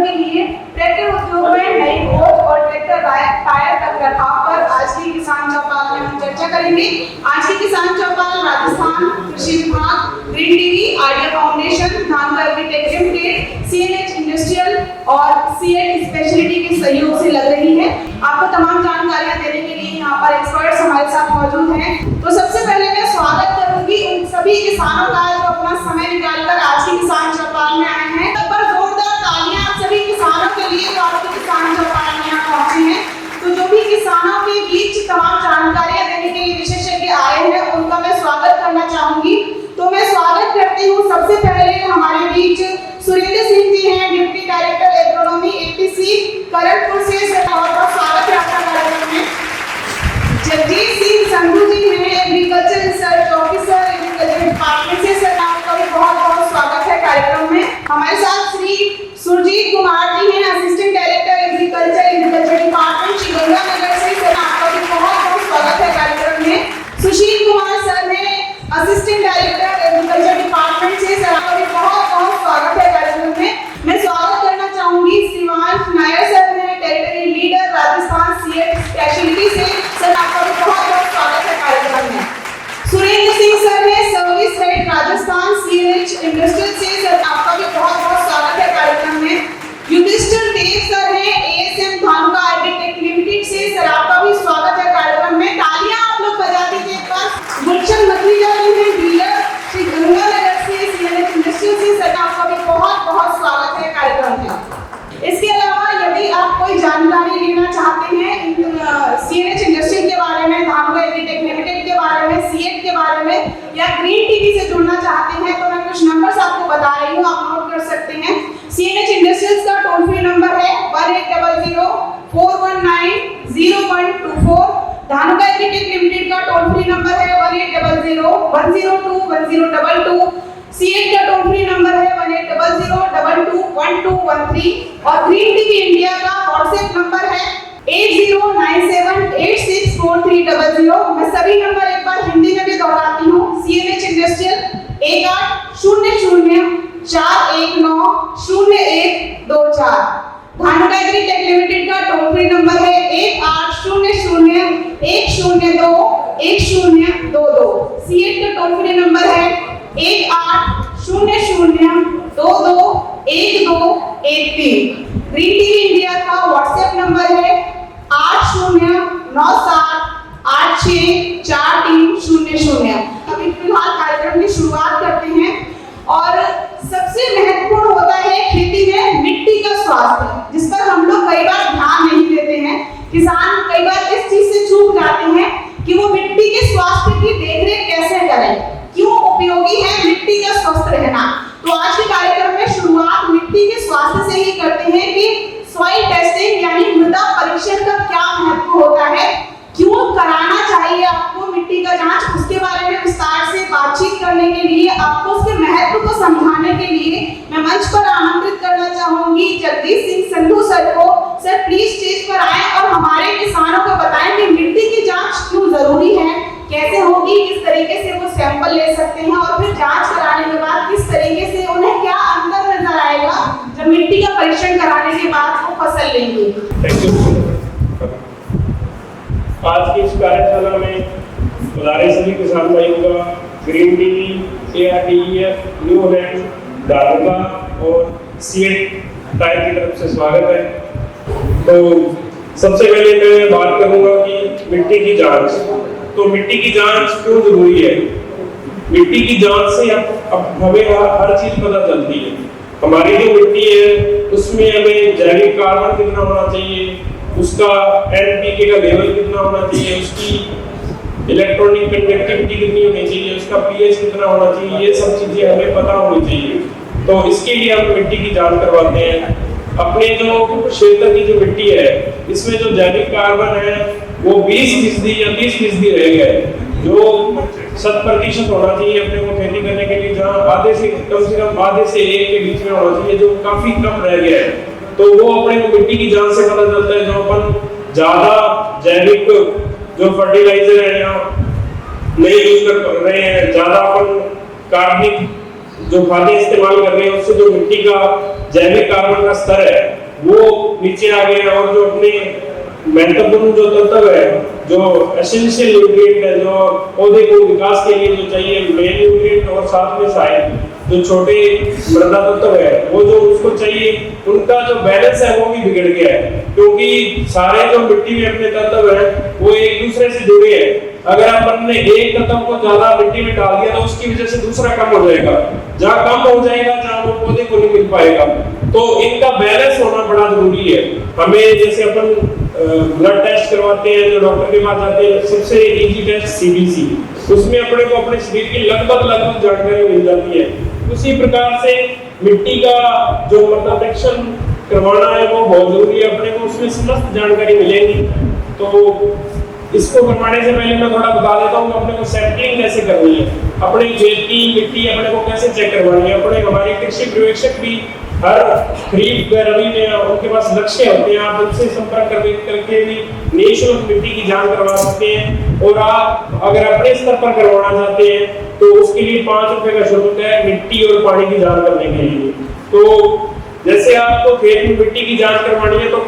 संवर्धन के लिए ट्रैक्टर उद्योग में नई खोज और ट्रैक्टर टायर तक रखाव पर आज की किसान चौपाल में हम चर्चा करेंगे। आज की किसान चौपाल राजस्थान कृषि विभाग, green TV, idea foundation, Dhanuka agritech limited, CNH industrial और सीएट स्पेशलिटी के सहयोग से लग रही है। आपको तमाम जानकारियां देने के लिए यहाँ पर एक्सपर्ट्स हमारे साथ मौजूद हैं। तो सबसे पहले मैं स्वागत करूंगी उन सभी किसानों का जो अपना समय निकालकर आज की किसान चौपाल में आए हैं। एक बार जोरदार तालियां आप सभी किसानों के लिए जो आपकी किसान चौपाल में यहाँ पहुंचे हैं। तो जो भी किसानों के बीच तमाम जानकारियां देने के लिए विशेषज्ञ आए हैं उनका मैं स्वागत करना चाहूंगी। तो मैं स्वागत करती हूँ सबसे पहले हमारे बीच सुरेंद्र सिंह जी हैं, deputy director agronomy APC Karanpur से। बहुत बहुत स्वागत है आपका कार्यक्रम में। जगजीत सिंह संधू जी हैं, agriculture research officer, agriculture department से। सर आपका भी बहुत बहुत स्वागत है कार्यक्रम में। हमारे साथ श्री सुरजीत कुमार जी हैं, assistant director agriculture department Sriganganagar से। सर आपका भी बहुत बहुत स्वागत है कार्यक्रम में। सुशील कुमार सर हैं, असिस्टेंट डायरेक्टर एग्रीकल्चर डिपार्टमेंट से। सर आपका भी बहुत बहुत स्वागत है कार्यक्रम में। मैं स्वागत करना चाहूंगी शिवांश नायर सर हैं, territory leader Rajasthan CEAT speciality से। सर आपका भी बहुत बहुत स्वागत है कार्यक्रम में। सुरेंद्र सिंह सर हैं, service head Rajasthan CNH industrial से। सर आपका भी बहुत बहुत स्वागत है कार्यक्रम में। युधिष्ठिर देव सर हैं, एएसएम धानुका एग्रीटेक लिमिटेड से। सर आपका भी स्वागत है कार्यक्रम में। तालियां आप लोग बजा दीजिए एक बार। गुलशन मखीजा जी हैं, डीलर श्री गंगानगर से, सीएनएच इंडस्ट्रियल से। सर आपका भी बहुत बहुत स्वागत है कार्यक्रम में। इसके अलावा यदि आप कोई जानकारी लेना चाहते हैं सीएनएच इंडस्ट्रियल के बारे में, धानुका एग्रीटेक लिमिटेड के बारे में, सीएट के बारे में, या ग्रीन टीवी से जुड़ना चाहते हैं, तो मैं कुछ नंबर्स आपको बता रही हूँ, आप नोट कर सकते हैं। सीएनएच इंडस्ट्रियल का टोल फ्री नंबर है 1800 419 0124। धानुका एग्रीटेक लिमिटेड का टोल फ्री नंबर है 1800 102 1022। सीएट का टोल फ्री नंबर है 1800 22 1213। और ग्रीन टीवी इंडिया का व्हाट्सएप नंबर है 8097 864300। मैं सभी नंबर एक बार हिंदी में भी दोहराती हूँ। CNH industrial 1800 419 0124। Dhanuka agritech limited का टोल फ्री नंबर है 1800 102 1022। सीएट का टोल फ्री नंबर है 1800 22 1213। ग्रीन टीवी इंडिया का व्हाट्सएप नंबर है 8097 864300। अभी फिलहाल कार्यक्रम की शुरुआत करते हैं। और सबसे महत्वपूर्ण होता है खेती में मिट्टी का स्वास्थ्य, जिस पर हम लोग कई बार ध्यान नहीं देते हैं। किसान कई बार इस चीज से चूक जाते हैं कि वो मिट्टी के स्वास्थ्य की देखरेख कैसे करें, क्यों उपयोगी है मिट्टी का स्वस्थ रहना। तो आज के कार्यक्रम में शुरुआत मिट्टी के स्वास्थ्य से ही करते हैं कि सॉइल टेस्टिंग यानी मृदा परीक्षण का क्या महत्व होता है, क्यों कराना चाहिए आपको मिट्टी का जांच। उसके बारे में विस्तार से बातचीत करने के लिए, आपको उसके महत्व को समझाने के लिए मैं मंच पर आमंत्रित करना चाहूंगी जगदीश सिंह संधू सर को। सर प्लीज स्टेज पर आएं और हमारे किसानों को बताएं कि मिट्टी की जांच क्यों जरूरी है, कैसे होगी, किस तरीके से वो सैंपल ले सकते हैं, और फिर जांच कराने के बाद किस तरीके से उन्हें क्या अंतर नजर आएगा जब मिट्टी का परीक्षण कराने के बाद वो फसल लेंगे। आज की इस कार्यशाला में बुलारे सभी किसान भाइयों का green TV, ARTEF, new Holland, Dhanuka और सीएट टायर की तरफ से स्वागत है। तो सबसे पहले मैं बात करूंगा कि मिट्टी की जांच। तो मिट्टी की जांच क्यों जरूरी है? मिट्टी की जांच से अब हमें हर चीज पता चलती है। हमारी जो मिट्टी है उसमें हमें जैविक कार्बन कितना होना चाहिए, उसका एनपीके का लेवल कितना होना चाहिए, उसकी इलेक्ट्रॉनिक कंडक्टिविटी कितनी होनी चाहिए, उसका पीएच कितना होना चाहिए, ये सब चीजें हमें पता होनी चाहिए। तो इसके लिए हम मिट्टी की जांच करवाते हैं। अपने जो क्षेत्र की जो मिट्टी है इसमें जो जैविक कार्बन है वो 20% या 30% रह गया है, जो 100% होना चाहिए अपने को खेती करने के लिए, जहाँ आधे से कम आधे से एक के बीच में होना चाहिए, जो काफी कम रह गया है। तो वो अपने को मिट्टी की जांच से पता चलता है। जो अपन ज्यादा जैविक जो फर्टिलाइजर है या नहीं यूज कर रहे हैं, ज्यादा अपन कार्बनिक जो खाद्य इस्तेमाल कर रहे हैं उससे जो मिट्टी का जैविक कार्बन का स्तर है वो नीचे आ गया, और जो अपने महत्वपूर्ण जो तत्व है, जो एसेंशियल न्यूट्रिएंट है, जो पौधे को विकास के लिए जो चाहिए मेन न्यूट्रिएंट, और साथ में सहायक जो छोटे मृदा तत्व है वो जो उसको चाहिए, उनका जो बैलेंस है वो भी बिगड़ गया है, क्योंकि सारे जो मिट्टी में अपने तत्व है वो एक दूसरे से जुड़े हैं। अगर आपने एक तत्व को ज्यादा मिट्टी में डाल दिया तो उसकी वजह से दूसरा कम हो जाएगा, जहाँ कम हो जाएगा जहाँ वो पौधे को नहीं मिल पाएगा। तो इनका बैलेंस होना बड़ा जरूरी है। हमें जैसे अपन ब्लड टेस्ट करवाते हैं, जो डॉक्टर के पास जाते हैं, सबसे इजी टेस्ट सीबीसी, उसमें अपने को अपने शरीर की लगभग जानकारी मिल जाती है। उसी प्रकार से मिट्टी का जो मृदा परीक्षण करवाना है वो बहुत जरूरी है, अपने को उसमें समस्त जानकारी मिलेगी। तो इसको करवाने से पहले मैं थोड़ा बता देता हूँ अपने को सैंपलिंग कैसे करनी है, अपने खेत की मिट्टी अपने को कैसे चेक करवानी है। अपने हमारे कृषि पर्यवेक्षक भी हर खरीफ रबी में उनके पास लक्ष्य होते हैं, आप उनसे संपर्क करके भी निःशुल्क मिट्टी की जांच करवा सकते हैं। और आप अगर अपने स्तर पर करवाना चाहते हैं तो उसके लिए 5 रुपए का शुल्क है मिट्टी और पानी की जांच करने के लिए। तो जैसे आपको खेत में मिट्टी की जांच करवानी है तो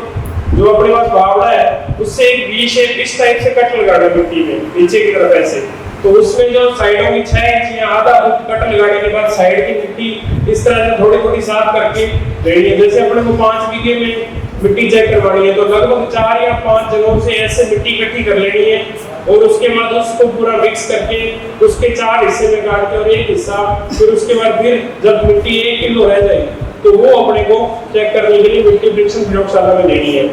जो अपने पास फावड़ा है उससे एक वी शेप इस टाइप से कट लगाना मिट्टी में नीचे की तरफ ऐसे, तो उसमें जो साइडों की 6 इंच या आधा फुट कट लगाने के बाद साइड की मिट्टी इस तरह से थोड़ी थोड़ी साफ करके लेनी है। जैसे अपने को 5 बीघे में मिट्टी चेक करवानी है तो लगभग 4 या 5 जगहों से ऐसे मिट्टी इकट्ठी कर लेनी है, और उसके बाद उसको पूरा मिक्स करके उसके 4 हिस्से में काट के और एक हिस्सा फिर उसके बाद फिर जब मिट्टी 1 किलो रह जाए तो वो अपने को चेक करने के लिए मिट्टी परीक्षण प्रयोगशाला में देनी है।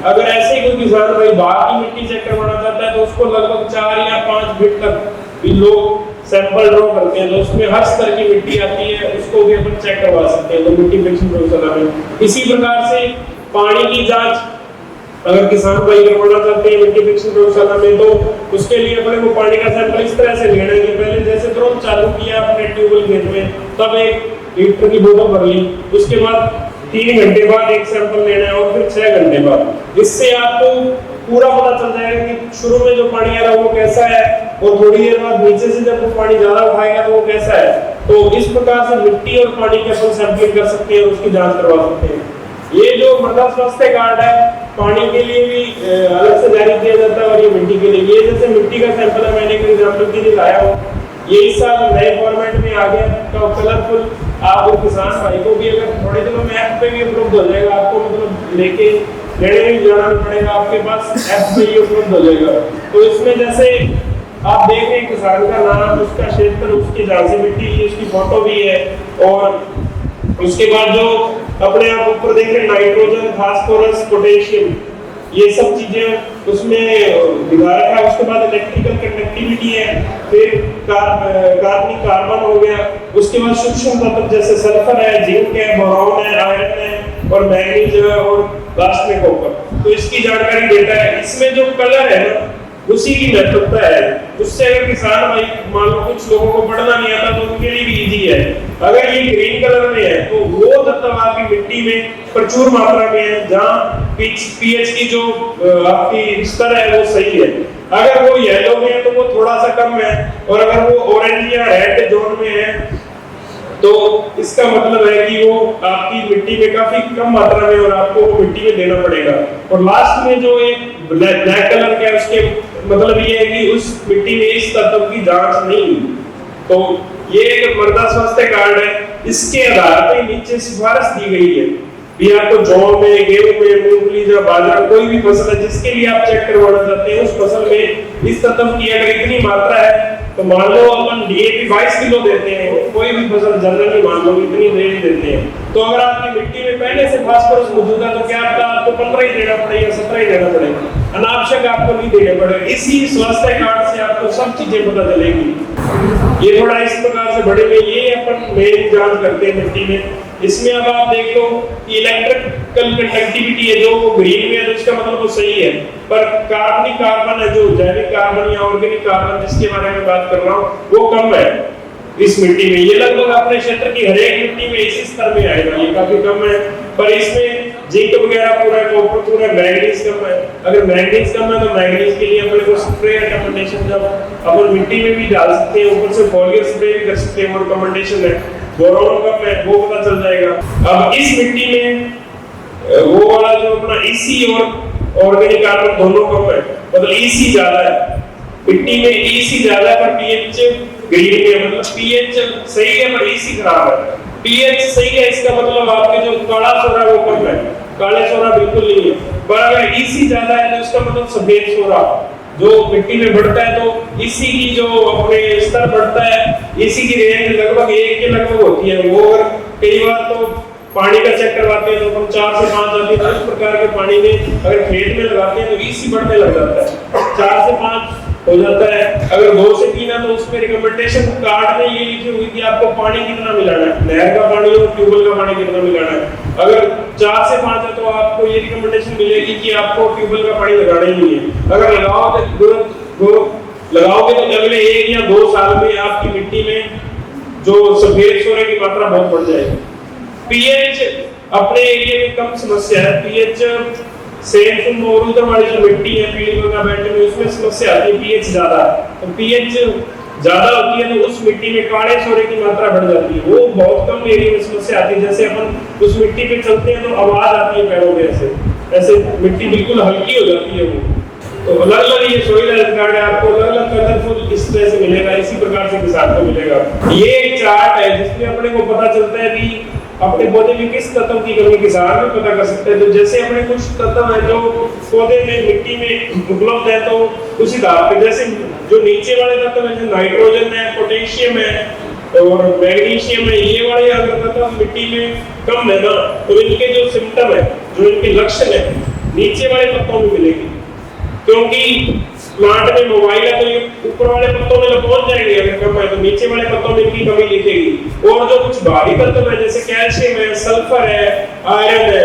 अगर ऐसे ही कोई किसान भाई बाहर की मिट्टी चेक करवाना चाहता है तो उसको लगभग 4 या 5 फीट तक भी लोग सैंपल ड्रॉ करते हैं, तो उसमें हर स्तर की मिट्टी आती है, उसको भी अपन चेक करवा सकते हैं तो मिट्टी परीक्षण प्रयोगशाला में। इसी प्रकार से पानी की जांच अगर किसान भाई करवाना चाहते हैं मिट्टी परीक्षण प्रयोगशाला में तो उसके लिए अपने को पानी का सैंपल इस तरह से लेना है कि पहले जैसे तुरंत चालू किया अपने ट्यूबवेल खेत में तब 1 लीटर की बोतल भर ली, उसके बाद 3 घंटे बाद एक सैंपल लेना है और फिर 6 घंटे बाद। इससे आपको पूरा पता चल जाएगा कि शुरू में जो पानी आ रहा है वो कैसा है और थोड़ी देर बाद नीचे से जब वो पानी ज्यादा उठाएगा तो वो कैसा है। तो इस प्रकार से मिट्टी और पानी के अपन सैंपलिंग कर सकते हैं, उसकी जांच करवा सकते हैं। ये जो मृदा स्वास्थ्य कार्ड है पानी के लिए भी अलग से जारी किया जाता है और ये मिट्टी के लिए। ये जैसे मिट्टी का सैंपल है, मैंने एक एग्जाम्पल के लिए लाया हूँ, ये इस साल नए फॉर्मेट में आ गया तो कलरफुल आप किसान भाई को भी अगर थोड़े दिनों में ऐप पे भी उपलब्ध हो जाएगा, आपको मतलब लेने भी जाना नहीं पड़ेगा, आपके पास ऐप पे ही उपलब्ध हो जाएगा। तो इसमें जैसे आप देख रहे हैं किसान का नाम, उसका क्षेत्र, उसकी झांसी मिट्टी, उसकी फोटो भी है, और उसके बाद जो अपने आप ऊपर देख रहे नाइट्रोजन, फास्फोरस, पोटेशियम, ये सब चीजें उसमें दिखा रखा है। उसके बाद इलेक्ट्रिकल कंडक्टिविटी है, फिर कार्बनिक कार्बन हो गया, उसके बाद सूक्ष्म तत्व जैसे सल्फर है, जिंक है, बोरॉन है, आयरन है और मैग्नीज है और लास्ट में कॉपर। तो इसकी जानकारी देता है। इसमें जो कलर है ना उसी की महत्वता है, उससे अगर किसान भाई मान लो कुछ लोगों को पढ़ना नहीं आता तो उनके लिए भी इजी है। अगर ये ग्रीन कलर में है तो वो तत्व आपकी मिट्टी में प्रचुर मात्रा में है, जहाँ पीएच की जो आपकी स्तर है वो सही है। अगर वो येलो में है तो वो थोड़ा सा कम है, और अगर वो ऑरेंज या रेड जोन में है तो इसका मतलब है कि वो आपकी मिट्टी में काफी कम मात्रा में और आपको मिट्टी में देना पड़ेगा। और लास्ट में जो एक ब्लैक कलर का है उसके मतलब ये है कि उस मिट्टी में इस तत्व की जांच नहीं। तो ये एक मृदा स्वास्थ्य कार्ड है, इसके आधार पर नीचे सिफारिश दी गई है भी आपको जौ में, गेहूं में, मूंगफली या बाजरा कोई भी फसल है जिसके लिए आप चेक करवाना चाहते हैं, उस फसल में इस तत्व की अगर इतनी मात्रा है तो मान लो अपन डीएपी 22 किलो देते हैं, कोई भी फसल जनरली मान लो इतनी दे देते हैं, तो अगर आपकी मिट्टी में पहले से फास्फोरस मौजूद है तो क्या आपको 15 ही देना पड़ेगा, 17 ही देना पड़ेगा, अनावश्यक आपको नहीं देने पड़ेगा। इसी स्वास्थ्य कार्ड से आपको सब चीजें पता चलेगी। ये थोड़ा इस प्रकार से बड़े में ये अपन मेन जांच करते हैं मिट्टी में। इसमें अब आप देख लो कि इलेक्ट्रिकल कंडक्टिविटी है जो वो ग्रीन में है तो इसका मतलब वो सही है, पर कार्बनिक कार्बन है जो जैविक कार्बन या ऑर्गेनिक कार्बन जिसके बारे में बात कर रहा हूँ वो कम है इस मिट्टी में। ये लगभग अपने क्षेत्र की हर एक मिट्टी में इसी स्तर में आएगा, ये काफी कम है। पर इसमें जिंक वगैरह पूरा कॉपर पूरा, मैग्नीज कम है। अगर मैग्नीज कम है तो मैग्नीज के लिए अपने को स्प्रे रिकमेंडेशन जब अपन मिट्टी में भी डाल सकते हैं, ऊपर से फॉलियर स्प्रे भी कर सकते हैं, वो रिकमेंडेशन है। बोरोन कम है वो पता चल जाएगा। अब इस मिट्टी में वो वाला जो अपना EC और ऑर्गेनिक कार्बन दोनों कम है, मतलब EC ज्यादा है मिट्टी में, EC ज्यादा है पर pH ग्रीन है, मतलब pH सही है पर EC खराब है। pH सही है इसका मतलब आपके जो काला सोरा वो कम है, काले सोरा बिल्कुल नहीं है। पर अगर EC ज्यादा है तो इसका मतलब सफेद सोरा जो मिट्टी में बढ़ता है, तो EC की जो अपने स्तर बढ़ता है, EC की रेंज लगभग 1 के लगभग होती है। वो अगर कई बार तो पानी का चेक करवाते हैं तो हम 4 से 5 आती है, इस प्रकार के पानी में अगर खेत में लगाते हैं तो EC बढ़ने लग जाता है, 4 से 5 हो जाता है। अगर 2 से 3 है तो उसमें रिकमेंडेशन कार्ड में ये लिखी हुई कि आपको पानी कितना मिलाना है, नहर का पानी और ट्यूबवेल का पानी कितना मिलाना है। अगर 4 से 5 है तो आपको ये रिकमेंडेशन मिलेगी कि आपको ट्यूबवेल का पानी लगाना ही नहीं है। अगर लगाओगे तो अगले 1 या 2 साल में आपकी मिट्टी में जो सफेद सोरे की मात्रा बहुत बढ़ जाएगी। pH अपने एरिया में कम समस्या है, pH सेम और उधर वाली जो मिट्टी है पीली गंगा बेल्ट में उसमें समस्या आती है pH ज्यादा। तो pH ज्यादा होती है तो उस मिट्टी में काले सोरे की मात्रा बढ़ जाती है, वो बहुत कम एरिया में समस्या आती है। जैसे अपन उस मिट्टी पे चलते हैं तो आवाज आती है पैरों में, ऐसे मिट्टी बिल्कुल हल्की हो जाती है वो। तो अलग अलग ये सोइल हेल्थ कार्ड है, आपको अलग अलग कलरफुल इस तरह से मिलेगा, इसी प्रकार से किसान को मिलेगा। ये एक चार्ट है जिसमें अपने को पता चलता है कि अपने पौधे में किस तत्व की कमी किसान भी पता कर सकते हैं। तो जैसे अपने कुछ तत्व है जो पौधे में मिट्टी में उपलब्ध है तो उसी आधार पे, जैसे जो नीचे वाले तत्व है जो नाइट्रोजन है, पोटेशियम है और मैग्नीशियम है, ये वाले अगर तत्व मिट्टी में कम है ना तो इनके जो सिम्टम है, जो इनके लक्षण है नीचे वाले तत्वों में मिलेगी। क्योंकि प्लांट में मोबाइल है तो ये ऊपर वाले पत्तों में पहुंच जाएंगे, अगर कम है तो नीचे वाले पत्तों में इनकी कमी दिखेगी। और जो कुछ भारी तत्व है जैसे कैल्शियम है, सल्फर है, आयरन है,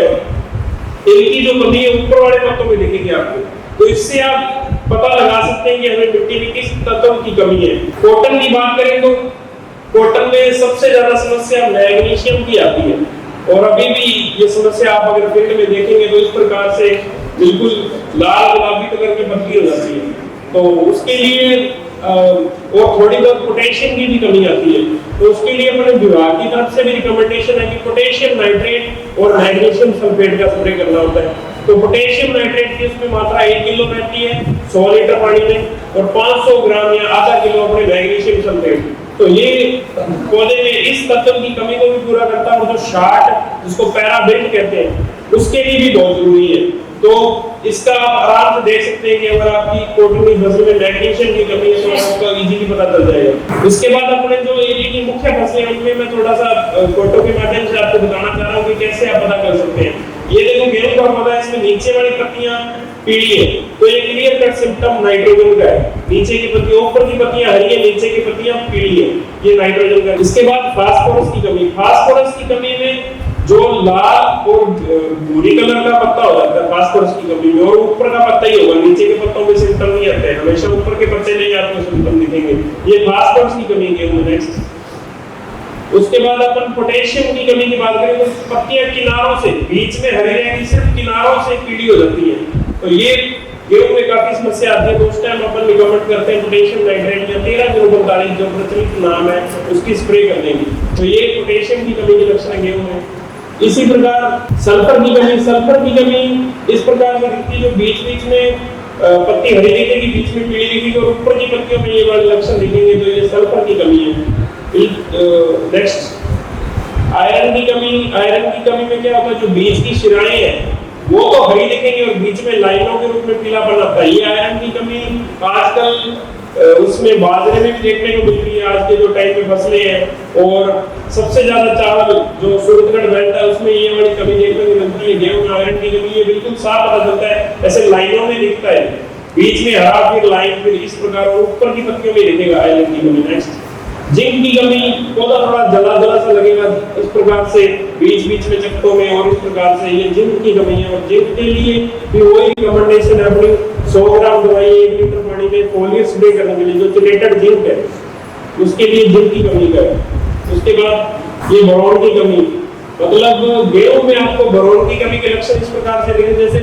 इनकी जो कमी है ऊपर वाले पत्तों में दिखेगी आपको। तो इससे आप पता लगा सकते हैं कि हमें मिट्टी में किस तत्व की कमी है। कॉटन की बात करें तो कॉटन में सबसे ज्यादा समस्या मैग्नीशियम की आती है, और अभी भी ये समस्या आप अगर फील्ड में देखेंगे तो इस प्रकार से बिल्कुल लाल गुलाबी कलर की पत्ती हो जाती है। तो उसके लिए और थोड़ी बहुत पोटेशियम की भी कमी आती है, तो उसके लिए अपने विभाग की तरफ से भी रिकमेंडेशन है कि पोटेशियम नाइट्रेट और मैग्नीशियम सल्फेट का स्प्रे करना होता है। तो पोटेशियम नाइट्रेट की उसमें मात्रा 1 किलो रहती है 100 लीटर पानी में, और 500 ग्राम या आधा किलो अपने मैग्नीशियम सल्फेट। तो ये पौधे में इस तत्व की कमी को भी पूरा करता है, और जो शार्ट जिसको पैराबिल्ट कहते हैं उसके लिए भी बहुत जरूरी है। तो इसका आप आराम से देख सकते हैं कि अगर आपकी कॉटन की फसल में मैग्नीशियम की कमी है तो आपको इजीली पता चल जाएगा। इसके बाद अपने जो एरिया की मुख्य फसलें उनमें मैं थोड़ा सा फोटो के माध्यम से आपको बताना चाह रहा हूँ कि कैसे आप पता कर सकते हैं। ये देखो गेहूं का पौधा है, इसमें नीचे वाली पत्तियां पीली है तो ये क्लियर कट सिम्टम नाइट्रोजन का है। नीचे की पत्तियां, ऊपर की पत्तियां हरी है, नीचे की पत्तियां पीली है, ये नाइट्रोजन का। इसके बाद फास्फोरस की कमी, फास्फोरस की कमी में जो लाल और भूरी कलर का पत्ता हो जाता है फास्फोरस की कमी में, और ऊपर का पत्ता ही होगा, नीचे के पत्तों में सिम्टम नहीं आते हैं, हमेशा ऊपर के पत्ते नहीं आपको सिम्टम दिखेंगे। ये फास्फोरस की कमी गेहूं में। नेक्स्ट, उसके बाद अपन पोटेशियम की कमी की बात करें तो पत्तियां किनारों से, बीच में हरी रहेगी, सिर्फ किनारों से पीली हो जाती है। तो ये गेहूं में काफी समस्या आती है, तो उस टाइम अपन रिकमेंड करते हैं पोटेशियम नाइट्रेट या 13-045 जो प्रचलित नाम है उसकी स्प्रे करने की। तो ये पोटेशियम की कमी के लक्षण गेहूं में। इसी प्रकार सल्फर की कमी, सल्फर की कमी इस प्रकार से दिखती है जो बीच बीच में पत्ती हरी दिखेगी, बीच में पीली दिखेगी, और ऊपर की पत्तियों में ये वाले लक्षण दिखेंगे, तो ये सल्फर की कमी है। नेक्स्ट, आयरन की कमी। आयरन की कमी में क्या होता है, जो बीच की शिराएं हैं वो तो हरी दिखेंगी और बीच में लाइनों के रूप में पीलापन आता है। ये आयरन की कमी आजकल उसमें बाजरे में भी देखने को मिल रही है आज के जो टाइम में फसलें हैं, और सबसे ज्यादा चावल जो सूरतगढ़ बेल्ट है उसमें ये वाली कमी देखने को मिलती है। गेहूं में आयरन की कमी ये बिल्कुल साफ पता चलता है, ऐसे लाइनों में दिखता है, बीच में हरा फिर लाइन फिर इस प्रकार, और ऊपर की पत्तियों में दिखेगा आयरन की कमी। नेक्स्ट, जिंक की कमी, पौधा थोड़ा जला जला सा लगेगा इस प्रकार से बीच बीच में चक्कों में, और इस प्रकार से ये जिंक की कमी है। और जिंक के लिए भी वही रिकमेंडेशन है अपनी 100 ग्राम दवाई 1 लीटर पानी में फोलियर स्प्रे करने के लिए, जो चिलेटेड जिंक है उसके लिए जिंक की कमी का है। उसके बाद ये बोरोन की कमी, मतलब गेहूं में आपको बोरोन की कमी के लक्षण इस प्रकार से दिखे, जैसे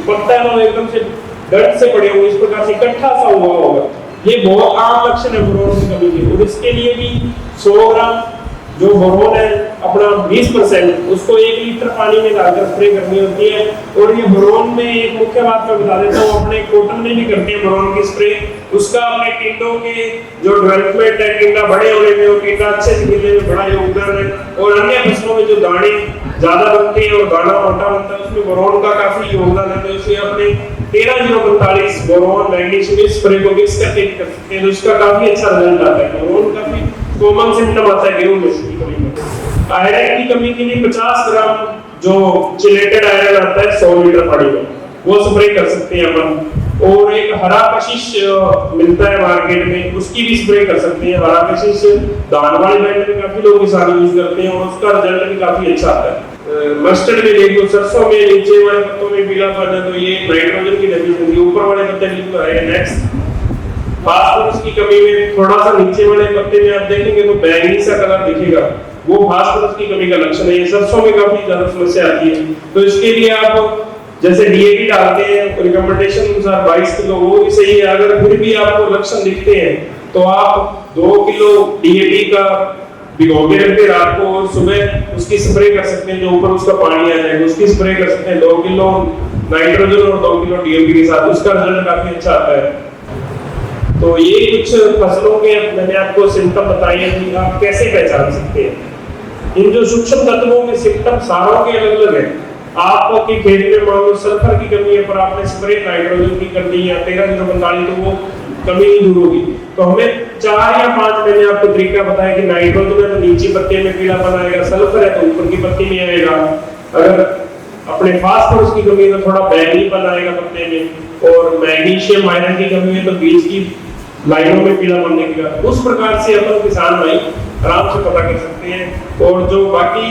पत्ता ना एकदम से डंठ से पड़े हुए इस प्रकार से इकट्ठा सा हुआ होगा, ये बहुत आम लक्षण है बोरोन की कमी के। और इसके लिए भी 100 ग्राम जो बोरोन है अपना 20% उसको 1 लीटर पानी में डालकर स्प्रे करनी होती है। और ये बोरोन में एक मुख्य बात मैं बता देता हूँ, अपने कॉटन में भी करते हैं बोरोन की स्प्रे। उसका अपने टिंडों के जो डेवलपमेंट है, टिंडा बड़े होने में और टिंडा अच्छे से गिरने में बड़ा योगदान है। और अन्य फसलों में जो दाने ज्यादा बनते हैं और दाना मोटा बनता है उसमें बोरोन का काफी योगदान है। तो इसलिए अपने 13-045 बोरोन मैग्नीशियम स्प्रे को मिक्स करके कर सकते हैं, तो इसका काफी अच्छा रिजल्ट आता है। बोरोन काफी कॉमन सिम्टम आता है गेहूं में की कमी में। आयरन की कमी के लिए 50 ग्राम जो चिलेटेड आयरन आता है 100 लीटर पानी में, वो स्प्रे कर सकते हैं अपन। और एक हरा कशिश मिलता है मार्केट में, उसकी भी स्प्रे कर सकते हैं। हरा कशिश दान वाले बेल्ट में काफी लोग किसान यूज करते हैं और उसका रिजल्ट भी काफी अच्छा आता है। मस्टर्ड में देखो, सरसों में नीचे वाले पत्तों में पीलापन है, तो ये नाइट्रोजन की डेफिशिएंसी, ऊपर वाले पत्ते बिल्कुल है। नेक्स्ट फास्फोरस की कमी में थोड़ा सा नीचे वाले पत्ते में आप देखेंगे तो बैंगनी सा कलर दिखेगा, वो फास्फोरस की कमी का लक्षण है। ये सरसों में काफी ज्यादा समस्या आती है, तो इसके लिए आप जैसे डीएपी डालते हैं रिकमेंडेशन अनुसार 22 किलो, वो भी सही है। अगर फिर भी आपको लक्षण दिखते हैं तो आप 2 किलो डीएपी का भिगो के रख के रात को और सुबह उसकी स्प्रे कर सकते हैं, जो ऊपर उसका पानी आ जाएगा उसकी स्प्रे कर सकते हैं 2 किलो नाइट्रोजन और 2 किलो डीएपी के साथ, उसका रिजल्ट काफी अच्छा आता है। तो ये कुछ फसलों के मैंने आपको सिम्टम बताए हैं कि आप कैसे पहचान सकते हैं। इन जो सूक्ष्म तत्वों के सिम्टम सारों के अलग अलग हैं। आपके खेत में मान लो सल्फर की कमी है पर आपने स्प्रे नाइट्रोजन की कर दी है 13-045, तो वो कमी नहीं दूर होगी। तो हमें 4 या 5 मैंने आपको तरीका बताया कि नाइट्रोजन है तो नीचे पत्ते में पीलापन आएगा, सल्फर है तो ऊपर की पत्ती में आएगा, अगर अपने फास्फोरस की कमी है तो थोड़ा बैंगनीपन आएगा पत्ते में, और मैग्नीशियम आयरन की कमी है तो बीज की लाइनों में पीलापन दिखेगा। उस प्रकार से अपन किसान भाई आराम से पता कर सकते हैं। और जो बाकी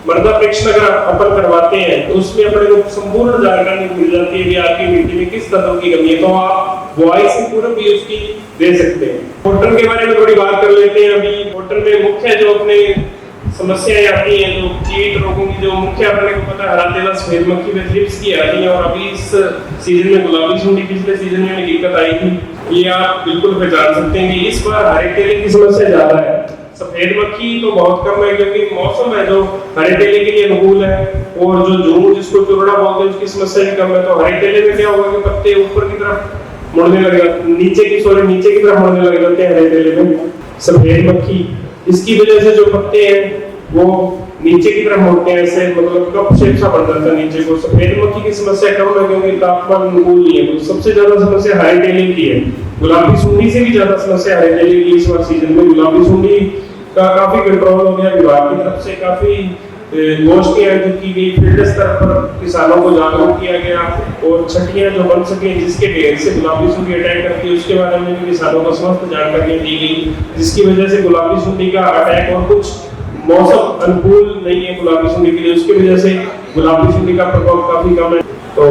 मृदा परीक्षण अगर अपन करवाते हैं तो उसमें अपने को संपूर्ण जानकारी मिल जाती है कि आपकी मिट्टी में किस तत्व की कमी है, तो आप बुआई से पूर्व भी उसकी दे सकते हैं। कॉटन के बारे में थोड़ी बात कर लेते हैं। अभी कॉटन में मुख्य जो अपने समस्याएं आती हैं, जो कीट रोगों की जो मुख्य अपने को पता है हरा तेला सफेद मक्खी में थ्रिप्स की आती है, और अभी इस सीजन में गुलाबी सुंडी पिछले सीजन में दिक्कत आई थी, ये आप बिल्कुल पहचान सकते हैं कि इस बार हरे तेले की समस्या ज्यादा है। सफेद मक्खी तो बहुत कम है क्योंकि मौसम है जो हरे तेले के लिए अनुकूल है, और जो जून जिसको चुरड़ा बोलते हैं उसकी समस्या भी कम है। तो हरे तेले में क्या होगा कि पत्ते ऊपर की तरफ मुड़ने लगेगा, नीचे की तरफ मुड़ने लग जाते हैं हरे तेले में। सफेद मक्खी इसकी वजह से जो पत्ते हैं वो नीचे की तरफ मुड़ते हैं, ऐसे मतलब कप शेप सा बन जाता है नीचे को। सफेद मक्खी की समस्या कम है क्योंकि तापमान अनुकूल नहीं है। तो सबसे ज्यादा समस्या हरे तेले की है। गुलाबी सुंडी से भी ज्यादा समस्या हरे तेले की इस बार सीजन में। गुलाबी सुंडी का काफी कंट्रोल हो गया, विभाग की तरफ से काफी गोष्ठी आयोजित की गई, फील्ड स्तर पर किसानों को जागरूक किया गया, और छटियां जो बन सके जिसके ढेर से गुलाबी सुंडी अटैक करती है उसके बारे में भी किसानों को समस्त जानकारी दी गई, जिसकी वजह से गुलाबी सुंडी का अटैक, और कुछ मौसम अनुकूल नहीं है गुलाबी सुंडी के लिए, उसकी वजह से गुलाबी सुंडी का प्रकोप काफी कम है। तो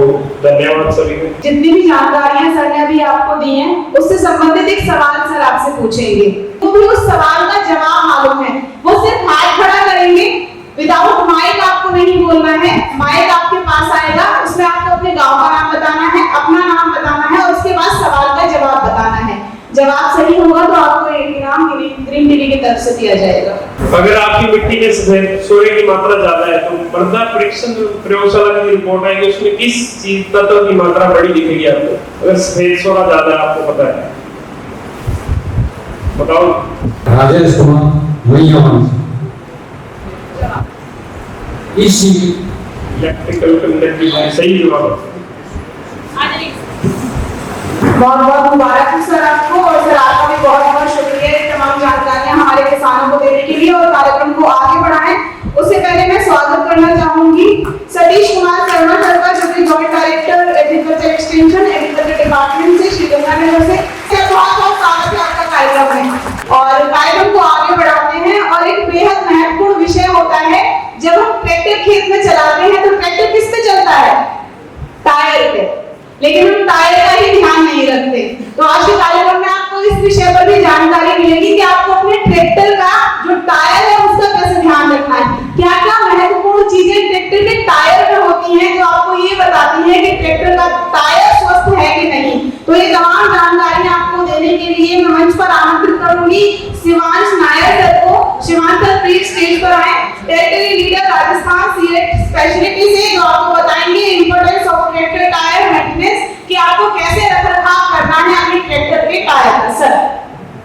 धन्यवाद सभी को। जितनी भी जानकारियां सर ने अभी आपको दी हैं उससे संबंधित एक सवाल सर आपसे पूछेंगे, तो भी उस सवाल का जवाब मालूम है वो सिर्फ हाथ खड़ा करेंगे, विदाउट माइक आपको नहीं बोलना है। माइक आपके पास आएगा, उसमें आपको अपने गांव का नाम बताना है, अपना नाम बताना है, और उसके बाद सवाल का जवाब बताना है। जवाब सही होगा तो आपको एक इनाम ग्रीन टीवी की तरफ से दिया जाएगा। अगर आपकी मिट्टी में सफेद सोरे की मात्रा ज्यादा है तो मृदा परीक्षण प्रयोगशाला की रिपोर्ट आएगी, उसमें किस चीज तत्व की मात्रा बड़ी दिखेगी आपको। अगर सफेद सोरा ज्यादा है आपको पता है, बताओ। राजेश कुमार इलेक्ट्रिकल कंडक्टिविटी सही जवाब। बहुत बहुत मुबारक है सर आपको, और सर आपका भी बहुत बहुत शुक्रिया तमाम जानकारियां हमारे किसानों को देने के लिए और कार्यक्रम को आगे बढ़ाएं। उससे पहले मैं स्वागत करना चाहूंगी सतीश कुमार शर्मा सर का, जो कि joint director agriculture extension agriculture department से श्रीगंगानगर से। बहुत बहुत स्वागत है आपका कार्यक्रम में, और कार्यक्रम को आगे बढ़ाते हैं। और एक बेहद महत्वपूर्ण विषय होता है, जब हम ट्रैक्टर खेत में चलाते हैं तो ट्रैक्टर किस पे चलता है? टायर पे, लेकिन हम टायर का ही ध्यान नहीं रखते। तो आज के कार्यक्रम में आपको इस विषय पर भी जानकारी मिलेगी कि आपको अपने ट्रैक्टर का जो टायर है उसका कैसे ध्यान रखना है, क्या क्या महत्वपूर्ण चीजें ट्रैक्टर के टायर में होती हैं जो आपको ये बताती है कि ट्रैक्टर का टायर स्वस्थ है कि नहीं। तो ये तमाम जानकारी आपको देने के लिए मैं मंच पर आमंत्रित करूंगी शिवांश नायर सर को। शिवांतर प्लीज स्टेज पर आए। Territory leader Rajasthan CEAT speciality से जो आपको बताएंगे importance of tractor tyre maintenance, कि आपको कैसे रखरखाव करना है अपने ट्रैक्टर के टायर का। सर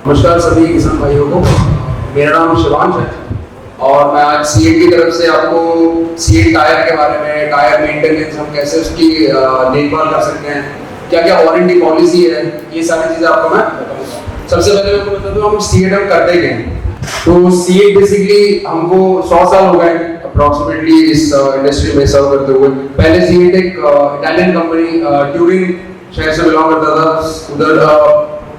नमस्कार सभी किसान भाइयों को, मेरा नाम शिवांश है और मैं आज सीएट की तरफ से आपको सीएट टायर के बारे में, टायर मेंटेनेंस, हम कैसे उसकी देखभाल कर सकते हैं, क्या क्या वारंटी पॉलिसी है, ये सारी चीज़ें आपको मैं बताऊंगा। सबसे पहले मैं आपको बता दूं हम सीएट हम करते क्या हैं। तो सीएट बेसिकली हमको 100 साल हो गए अप्रॉक्सीमेटली इस इंडस्ट्री में सर्व करते हुए। पहले सीएट एक इटालियन कंपनी ट्यूरिंग शहर से बिलोंग करता था,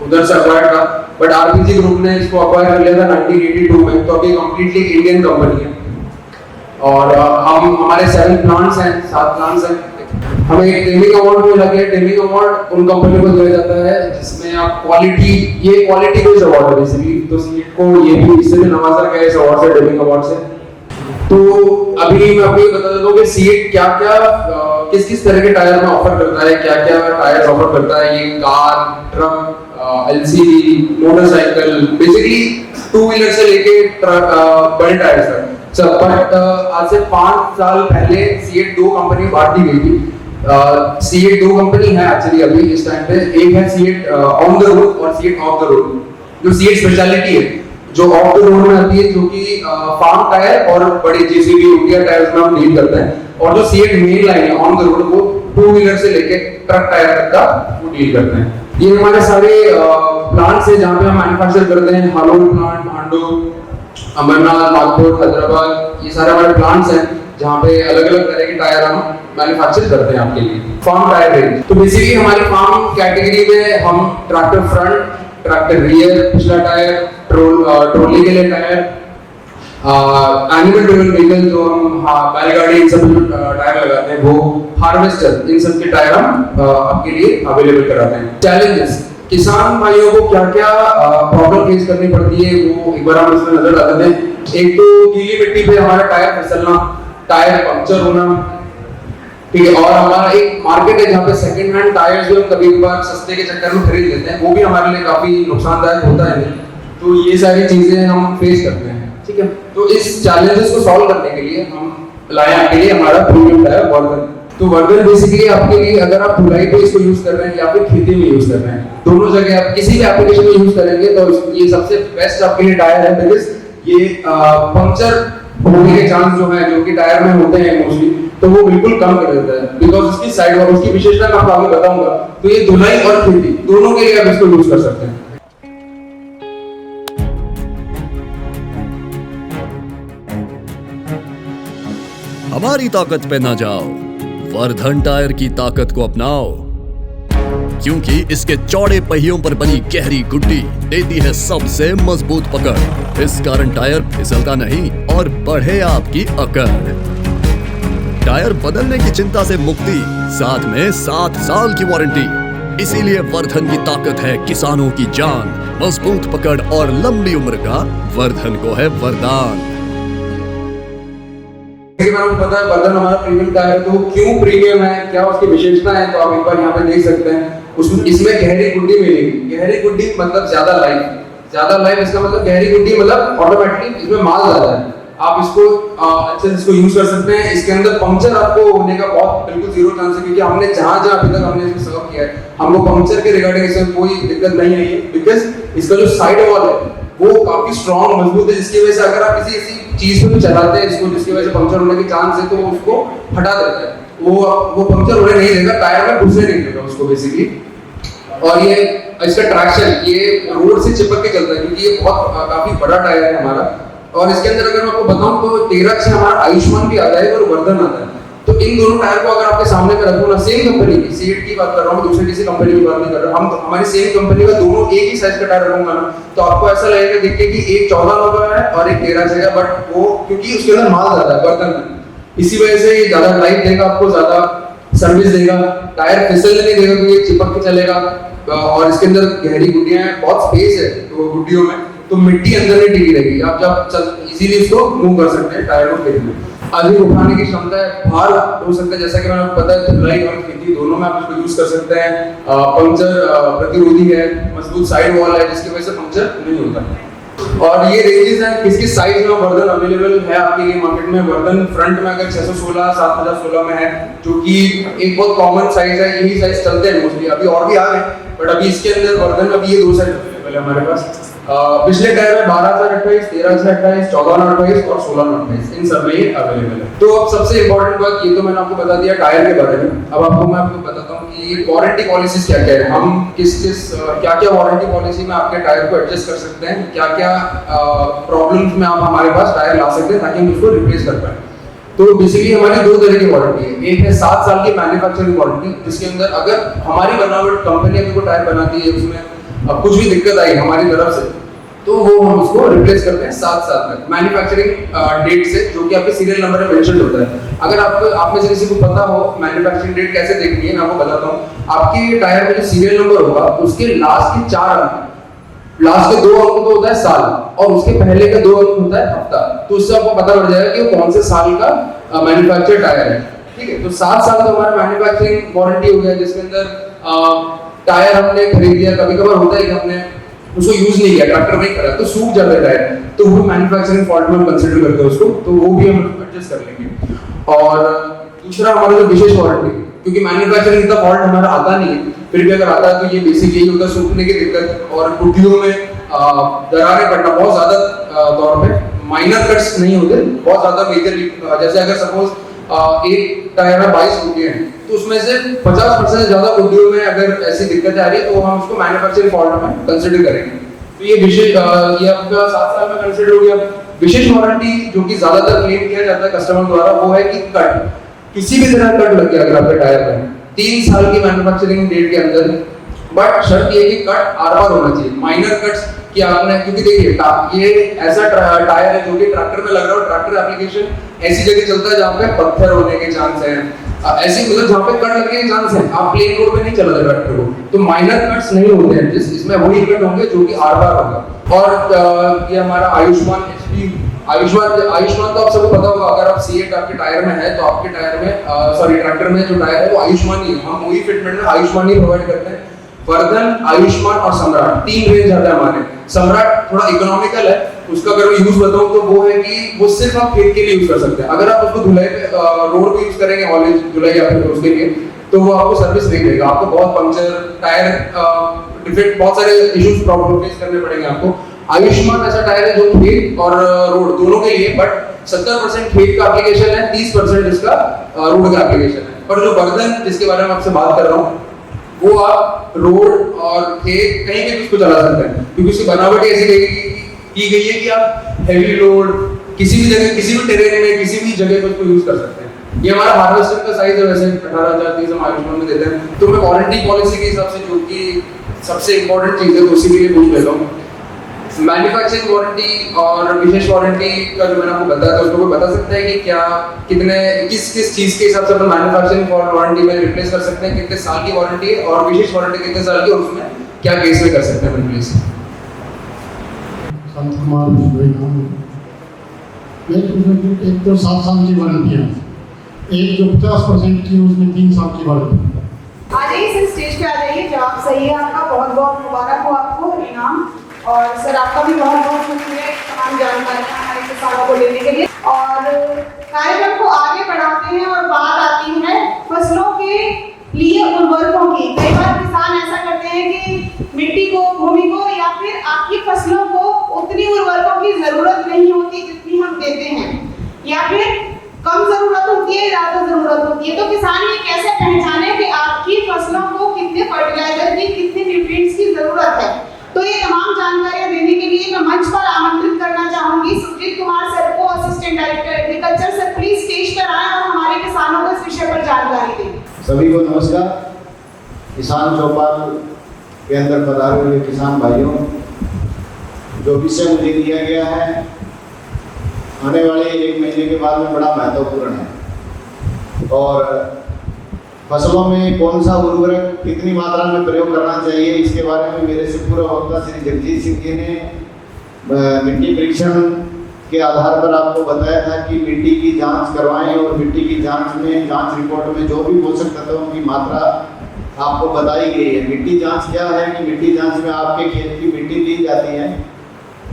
उधर से अक्वायर था, बट आरपीजी ग्रुप ने इसको अक्वायर कर लिया था 1982 में। तो अभी कंप्लीटली इंडियन कंपनी है और हम हमारे 7 प्लांट्स हैं, 7 प्लांट्स हैं। हमें एक टेमिंग अवार्ड मिला है। टेमिंग अवार्ड उन कंपनी को दिया जाता है जिसमें आप क्वालिटी, ये क्वालिटी बेस्ड अवार्ड है बेसिकली। तो सीएट को ये भी इससे भी नवाजा गया इस अवार्ड से, टेमिंग अवार्ड से। तो अभी मैं आपको ये बता देता हूँ कि सीएट क्या क्या किस किस तरह के टायर में ऑफर करता है, क्या क्या टायर ऑफर करता है। ये car, truck, LCV, motorcycle, basically 2 wheeler से लेके बड़े टायर तक सब। बट आज से 5 साल पहले सीएट 2 कंपनी बांट दी गई थी। सीएट 2 कंपनी है एक्चुअली अभी इस टाइम पे। एक है सीएट ऑन द रोड और सीएट ऑफ द रोड। जो सीएट स्पेशलिटी है जो ऑफ द रोड में आती है, जो कि फार्म टायर और बड़े जेसीबी, इंडिया टायर्स में हम डील करते हैं। और जो सीएट मेन लाइन है ऑन द रोड, वो 2 व्हीलर से लेके ट्रक टायर तक का वो डील करते हैं। ये हमारे सारे प्लांट्स हैं जहाँ पे हम मैन्युफैक्चर करते हैं। हालोल प्लांट, भांडू, अमरनाथ, नागपुर, हैदराबाद, ये सारे हमारे प्लांट्स हैं जहाँ पे अलग अलग तरह के टायर हम मैन्युफैक्चर करते हैं आपके लिए। फार्म टायर रेंज, तो बेसिकली हमारी फार्म कैटेगरी में हम ट्रैक्टर फ्रंट, ट्रैक्टर रियर, पिछला टायर, ट्रॉली के लिए टायर, एनिमल ड्रिवन व्हीकल जो हम बैलगाड़ी, इन सब टायर लगाते हैं, वो हार्वेस्टर, इन सब के टायर हम आपके लिए अवेलेबल कराते हैं। चैलेंजेस, किसान भाइयों को क्या क्या प्रॉब्लम फेस करनी पड़ती है वो एक बार हम इसमें नजर डालते हैं। एक तो गीली मिट्टी पे हमारा टायर फिसलना, टायर पंक्चर होना, ठीक है। और हमारा एक मार्केट है जहाँ पे सेकंड हैंड टायर्स भी हम कभी कभार सस्ते के चक्कर में खरीद लेते हैं, वो भी हमारे लिए काफी नुकसानदायक होता है। तो ये सारी चीजें हम फेस करते हैं, ठीक है। तो इस चैलेंजेस को सॉल्व करने के लिए हम लाए आपके लिए हमारा प्रीमियम टायर वर्धन। तो वर्धन बेसिकली आपके लिए, अगर आप धुलाई पे इसको यूज कर रहे हैं या फिर खेती में यूज कर रहे हैं, दोनों जगह आप किसी भी एप्लीकेशन में यूज करेंगे तो ये सबसे बेस्ट आपके लिए टायर है। बिकॉज ये पंक्चर होने के चांस जो है, जो कि टायर में होते हैं मोस्टली, तो वो बिल्कुल कम कर देता है। बिकॉज उसकी साइड और उसकी विशेषता मैं आपको आगे बताऊंगा। तो ये धुलाई और खेती दोनों के लिए आप इसको यूज कर सकते हैं। हमारी ताकत पे ना जाओ, वर्धन टायर की ताकत को अपनाओ, क्योंकि इसके चौड़े पहियों पर बनी गहरी गुड्डी देती है सबसे मजबूत पकड़। इस कारण टायर फिसलता नहीं और बढ़े आपकी अकड़। टायर बदलने की चिंता से मुक्ति, साथ में 7 साल की वारंटी। इसीलिए वर्धन की ताकत है किसानों की जान, मजबूत पकड़ और लंबी उम्र का वर्धन को है वरदान। आपको पता है वर्धन हमारा प्रीमियम टायर, तो क्यों प्रीमियम है, क्या उसकी विशेषता है, तो आप एक बार यहाँ पे देख सकते हैं। उसमें इसमें गहरी गुड्डी मिलेगी। गहरी गुड्डी मतलब ज्यादा लाइफ, ज्यादा लाइफ इसका मतलब गहरी गुड्डी मतलब ऑटोमेटिकली इसमें माल ज्यादा है। आप इसको अच्छे से इसको यूज कर सकते हैं। इसके अंदर पंक्चर आपको होने का बहुत बिल्कुल 0 चांस है, क्योंकि हमने जहां जहां अभी तक हमने इसको सर्व किया है, हमको पंक्चर के रिगार्डिंग इसमें कोई दिक्कत नहीं आई है। बिकॉज इसका जो साइड वॉल है वो काफी स्ट्रॉन्ग, मजबूत है, जिसकी वजह से अगर आप किसी ऐसी चीज को भी चलाते हैं इसको जिसकी वजह से पंक्चर होने के चांस है, तो वो उसको हटा देता है। वो पंक्चर होने नहीं देगा, टायर में घुसने नहीं देगा उसको बेसिकली। और ये इसका ट्रैक्शन ये रोड से चिपक के चलता है, क्योंकि ये बहुत काफी बड़ा टायर है हमारा। और इसके अंदर अगर मैं आपको बताऊं तो 13 से हमारा आयुष्मान भी आता है और वर्धन आता है। तो इन दोनों टायर को अगर आपके सामने में रखूं ना, सेम कंपनी की, सीएट की बात कर रहा हूं, दूसरी किसी कंपनी की बात नहीं कर रहा, हम हमारी सेम कंपनी का दोनों एक ही साइज का टायर रखूंगा ना, तो आपको ऐसा लगेगा देख के कि एक 14 का है और एक 13 का, बट वो क्योंकि उसके अंदर माल ज्यादा है वर्धन में, इसी वजह से ये ज्यादा लाइफ देगा आपको, ज्यादा सर्विस देगा, टायर फिसलने नहीं देगा क्योंकि चिपक के चलेगा। और इसके अंदर गहरी गुड्डियां हैं, बहुत स्पेस है तो गुड्डियों में, तो मिट्टी अंदर नहीं टिकी रहेगी। आप जब इजीली इसको मूव कर सकते हैं टायर को खेत में। अधिक उठाने की क्षमता है, भार हो सकता है, जैसा कि मैंने आपको बताया धुलाई और खेती दोनों में आप इसको यूज कर सकते हैं। पंक्चर प्रतिरोधी है, मजबूत साइड वॉल है जिसकी वजह से पंक्चर नहीं होता। और ये रेंजेस हैं किस किस साइज में वर्जन अवेलेबल है आपके लिए मार्केट में। वर्जन फ्रंट में अगर 616 7016 में है, जो कि एक बहुत कॉमन साइज है, यही साइज चलते हैं मोस्टली। अभी और भी आ गए, बट अभी इसके अंदर वर्जन अभी ये 2 साइज अवेलेबल है हमारे पास। पिछले टायर में 12/28, 13/28, 14/28 और 16/28 इन सब में ये अवेलेबल है। तो अब सबसे इंपॉर्टेंट बात, ये तो मैंने आपको बता दिया टायर के बारे में। अब मैं आपको बताता हूँ कि वारंटी पॉलिसीज क्या क्या है, हम क्या क्या वारंटी पॉलिसी में आपके टायर को एडजस्ट कर सकते हैं, क्या क्या प्रॉब्लम्स में आप हमारे पास टायर ला सकते हैं ताकि हम उसको रिप्लेस कर पाए। तो बेसिकली हमारी 2 तरह की वारंटी है। एक है 7 साल की मैन्युफैक्चरिंग वारंटी, जिसके अंदर अगर हमारी बनावट कंपनी अभी को टायर बनाती है, उसमें अब कुछ भी दिक्कत आई हमारी तरफ से, तो वो हम उसको रिप्लेस करते हैं 7 साल तक मैन्युफैक्चरिंग डेट से, जो कि आपके सीरियल नंबर में मेंशन होता है। अगर आप में से किसी को पता हो मैन्युफैक्चरिंग डेट कैसे देखनी है, मैं आपको बताता हूँ। आपके टायर में जो सीरियल नंबर होगा उसके लास्ट के 4 अंक, लास्ट के 2 अंक तो होता है साल, और उसके पहले का 2 अंक होता है हफ्ता। तो उससे आपको पता पड़ जाएगा कि वो कौन से साल का मैन्युफैक्चर टायर है। ठीक है, तो 7 साल तो हमारा मैन्युफैक्चरिंग वारंटी हो गया, जिसके अंदर टायर हमने खरीद लिया, कभी कभार होता है कि हमने उसको यूज नहीं किया, ट्रैक्टर में करा तो सूख जाता है टायर, तो वो मैन्युफैक्चरिंग फॉल्ट में हम कंसीडर करते हैं उसको, तो वो भी हम एडजस्ट कर लेंगे। और दूसरा हमारा जो विशेष वारंटी, क्योंकि मैन्युफैक्चरिंग इतना फॉल्ट हमारा आता नहीं है, फिर भी अगर आता है तो ये बेसिक यही होता है, सूखने की दिक्कत और कुटियों में दरारें पड़ना, बहुत ज्यादा तौर पे माइनर कट्स नहीं होते, बहुत ज्यादा मेजर। जैसे अगर सपोज एक टायर में 22 कुटियां हैं, तो उसमें से 50% से ज्यादा कुटियों में अगर ऐसी दिक्कत आ रही है तो हम उसको मैन्युफैक्चरिंग फॉल्ट में कंसीडर करेंगे। तो ये विशेष ये आपका 7 साल में कंसीडर हो गया। विशेष वारंटी जो कि ज्यादातर क्लेम किया जाता है कस्टमर द्वारा, वो है कि कट, किसी भी तरह कट लग गया अगर आपके टायर में 3 साल की मैन्युफैक्चरिंग डेट के अंदर, बट शर्त ये कि कट आर-पार होना चाहिए, माइनर कट्स कि आपने, क्योंकि देखिए ये ऐसा टायर है जो कि ट्रैक्टर में लग रहा है, ट्रैक्टर एप्लीकेशन ऐसी जगह चलता है जहाँ पे पत्थर होने के चांस है, ऐसे मतलब जहाँ पे कट लगने के चांस है, आप प्लेन रोड पे नहीं चला ट्रैक्टर को, तो माइनर कट्स नहीं होते हैं, इसमें वही कट होंगे जो कि आर-पार होगा। और ये हमारा आयुष्मान एचपी, आयुष्मान तो आप सबको पता होगा, अगर आप C8 आपके टायर में है तो आपके टायर में सॉरी ट्रैक्टर में जो टायर है वो आयुष्मान ही है, हम वही फिटमेंट में आयुष्मान ही प्रोवाइड करते हैं। वर्धन, आयुष्मान और सम्राट 3 रेंज आता है हमारे। सम्राट थोड़ा इकोनॉमिकल है, उसका अगर मैं यूज बताऊं तो वो है कि वो सिर्फ आप खेत के लिए यूज कर सकते हैं। अगर आप उसको धुलाई पे रोड पे यूज करेंगे, ऑरेंज धुलाई या फिर उसके लिए, तो वो आपको सर्विस नहीं देगा, आपको बहुत पंक्चर, टायर डिफेक्ट, बहुत सारे इश्यूज प्रॉब्लम फेस करने पड़ेंगे आपको। आयुष्मान ऐसा टायर है जो खेत और रोड दोनों के लिए, बट 70% खेत का एप्लीकेशन है, 30% इसका रोड का एप्लीकेशन है। पर जो वर्धन जिसके बारे में आपसे बात कर रहा हूँ, वो आप रोड और खेत कहीं भी उसको चला सकते हैं, क्योंकि उसकी बनावट ऐसी की गई है कि आप हैवी लोड किसी भी जगह, किसी भी टेरेन में, किसी भी जगह पर उसको यूज कर सकते हैं। ये हमारा हार्वेस्टर का साइज है, वैसे 18,030 हम आयुष्मान में देते हैं। तो मैं वारंटी पॉलिसी के हिसाब से जो कि सबसे इंपॉर्टेंट चीज है, तो उसी के लिए पूछ लेता हूँ। मैन्युफैक्चरिंग वारंटी और विशेष वारंटी का जो मैंने आपको बताया था, उसको कोई बता सकता है कि क्या कितने किस चीज के हिसाब से अपन मैन्युफैक्चरिंग वारंटी में रिप्लेस कर सकते हैं, कितने साल की वारंटी है, और विशेष वारंटी कितने साल की, और उसमें क्या केस में कर सकते हैं रिप्लेस? संत कुमार भाई नाम है। एक तो 7 साल की वारंटी है, एक जो 50% की उसमें 3 साल की वारंटी। आ जाइए सर, स्टेज पे आ जाइए। जवाब सही है आपका, बहुत बहुत मुबारक हो आपको इनाम। और सर आपका भी बहुत बहुत शुक्रिया तमाम जानकारियाँ हमारे किसानों को देने के लिए। और कार्यक्रम को आगे बढ़ाते हैं और बात आती है फसलों के लिए उर्वरकों की। कई बार किसान ऐसा करते हैं कि मिट्टी को, भूमि को या फिर आपकी फसलों को उतनी उर्वरकों की जरूरत नहीं होती जितनी हम देते हैं, या फिर कम जरूरत होती है, ज्यादा जरूरत होती है। तो किसान ये कैसे पहचाने कि आपकी फसलों को कितने फर्टिलाइजर की, कितने न्यूट्रिएंट्स की जरूरत है? तो ये तमाम जानकारियां देने के लिए मैं मंच पर आमंत्रित करना चाहूंगी सुजीत कुमार सर को, assistant director agriculture. Sir please stage पर आएं और हमारे किसानों को इस विषय पर जानकारी दें। सभी को नमस्कार। किसान चौपाल के अंदर पधारे हुए किसान भाइयों, जो विषय मुझे दिया गया है आने वाले 1 महीने के बाद में बड़ा महत्वपूर्ण है, और फसलों में कौन सा उर्वरक कितनी मात्रा में प्रयोग करना चाहिए, इसके बारे में मेरे से पूर्व वक्ता श्री जगजीत सिंह जी ने मिट्टी परीक्षण के आधार पर आपको बताया था कि मिट्टी की जांच करवाएं, और मिट्टी की जांच में, जांच रिपोर्ट में जो भी पोषक तत्वों की मात्रा आपको बताई गई है। मिट्टी जांच क्या है कि मिट्टी जांच में आपके खेत की मिट्टी ली जाती है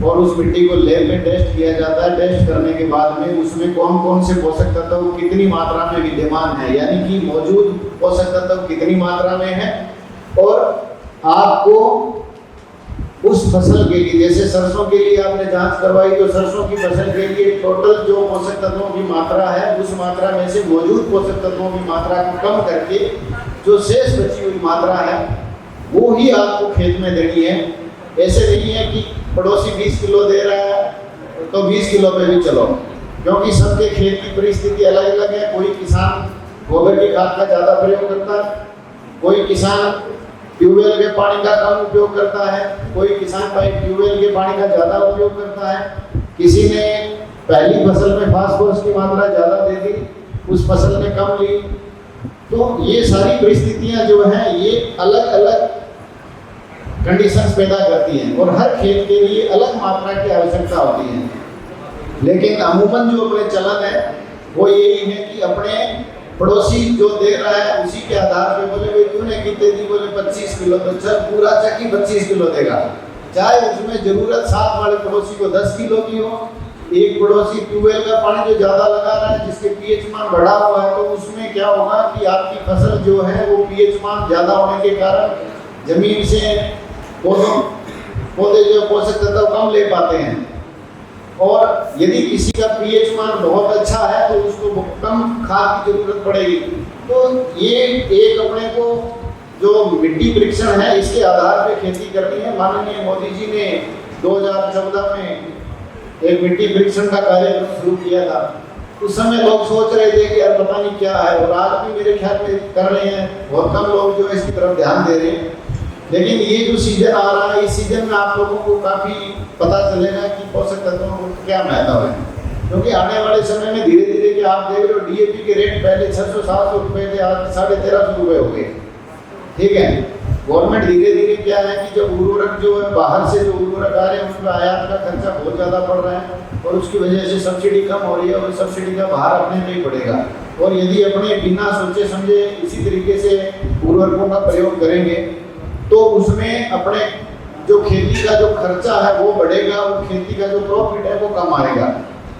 और उस मिट्टी को लैब में टेस्ट किया जाता है। टेस्ट करने के बाद में उसमें कौन कौन से पोषक तत्व कितनी मात्रा में विद्यमान है, यानी कि मौजूद पोषक तत्व कितनी मात्रा में है, और आपको उस फसल के लिए, जैसे सरसों के लिए आपने जांच करवाई तो सरसों की फसल के लिए टोटल जो पोषक तत्वों की मात्रा है उस मात्रा में से मौजूद पोषक तत्वों की मात्रा को कम करके जो शेष बची हुई मात्रा है वो ही आपको खेत में देनी है। ऐसे नहीं है कि पड़ोसी 20 किलो दे रहा है तो 20 किलो पे भी चलो, क्योंकि सबके खेत की परिस्थिति अलग अलग है। कोई किसान गोबर की खाद का ज़्यादा प्रयोग करता है, कोई किसान ट्यूबवेल के पानी का कम उपयोग करता है, कोई किसान ट्यूबवेल के पानी का ज़्यादा उपयोग करता है, किसी ने पहली फसल में फास्फोरस की मात्रा ज़्यादा दे दी, उस फसल ने कम ली। तो ये सारी परिस्थितियां जो हैं ये अलग अलग कंडीशंस पैदा करती हैं और हर खेत के लिए अलग मात्रा की आवश्यकता होती है। लेकिन अमूमन जो अपने चलन है वो यही है कि अपने पड़ोसी जो दे रहा है उसी के आधार पे बोले भाई तूने कितने दी, बोले 25 किलो, तो चल पूरा चक्की 25 किलो देगा, चाहे उसमें जरूरत साथ वाले पड़ोसी को 10 किलो की हो। एक पड़ोसी ट्यूबवेल का पानी जो ज्यादा लगा रहा है जिसके पीएच मान बढ़ा हुआ है तो उसमें क्या होगा कि आपकी फसल जो है वो पीएच मान ज्यादा होने के कारण जमीन से पौधे जो पोषक तत्व कम ले पाते हैं, और यदि किसी का पीएच मान बहुत अच्छा है तो उसको कम खाद की जरूरत पड़ेगी। तो ये एक अपने को जो मिट्टी परीक्षण है इसके आधार पे खेती करनी है। माननीय मोदी जी ने 2014 में एक मिट्टी परीक्षण का कार्यक्रम शुरू किया था। उस समय लोग सोच रहे थे कि यार पता नहीं क्या है, और आज भी मेरे ख्याल में कर रहे हैं, बहुत कम लोग जो इसकी तरफ ध्यान दे रहे हैं। लेकिन ये जो सीजन आ रहा है इस सीजन में आप लोगों को काफ़ी पता चलेगा कि पोषक तत्वों को क्या महत्व है, क्योंकि आने वाले समय में धीरे धीरे कि आप देख रहे हो डीएपी के रेट पहले 600-700 रुपये थे, आज 1350 रुपये हो गए। ठीक है, गवर्नमेंट धीरे धीरे क्या है कि जब उर्वरक जो है बाहर से जो उर्वरक आ रहे हैं उसमें आयात का खर्चा बहुत ज़्यादा पड़ रहा है और उसकी वजह से सब्सिडी कम हो रही है और सब्सिडी का भार अपने पे ही पड़ेगा। और यदि अपने बिना सोचे समझे इसी तरीके से उर्वरकों का प्रयोग करेंगे तो उसमें अपने जो खेती का जो खर्चा है वो बढ़ेगा और खेती का जो प्रॉफिट है वो कम आएगा।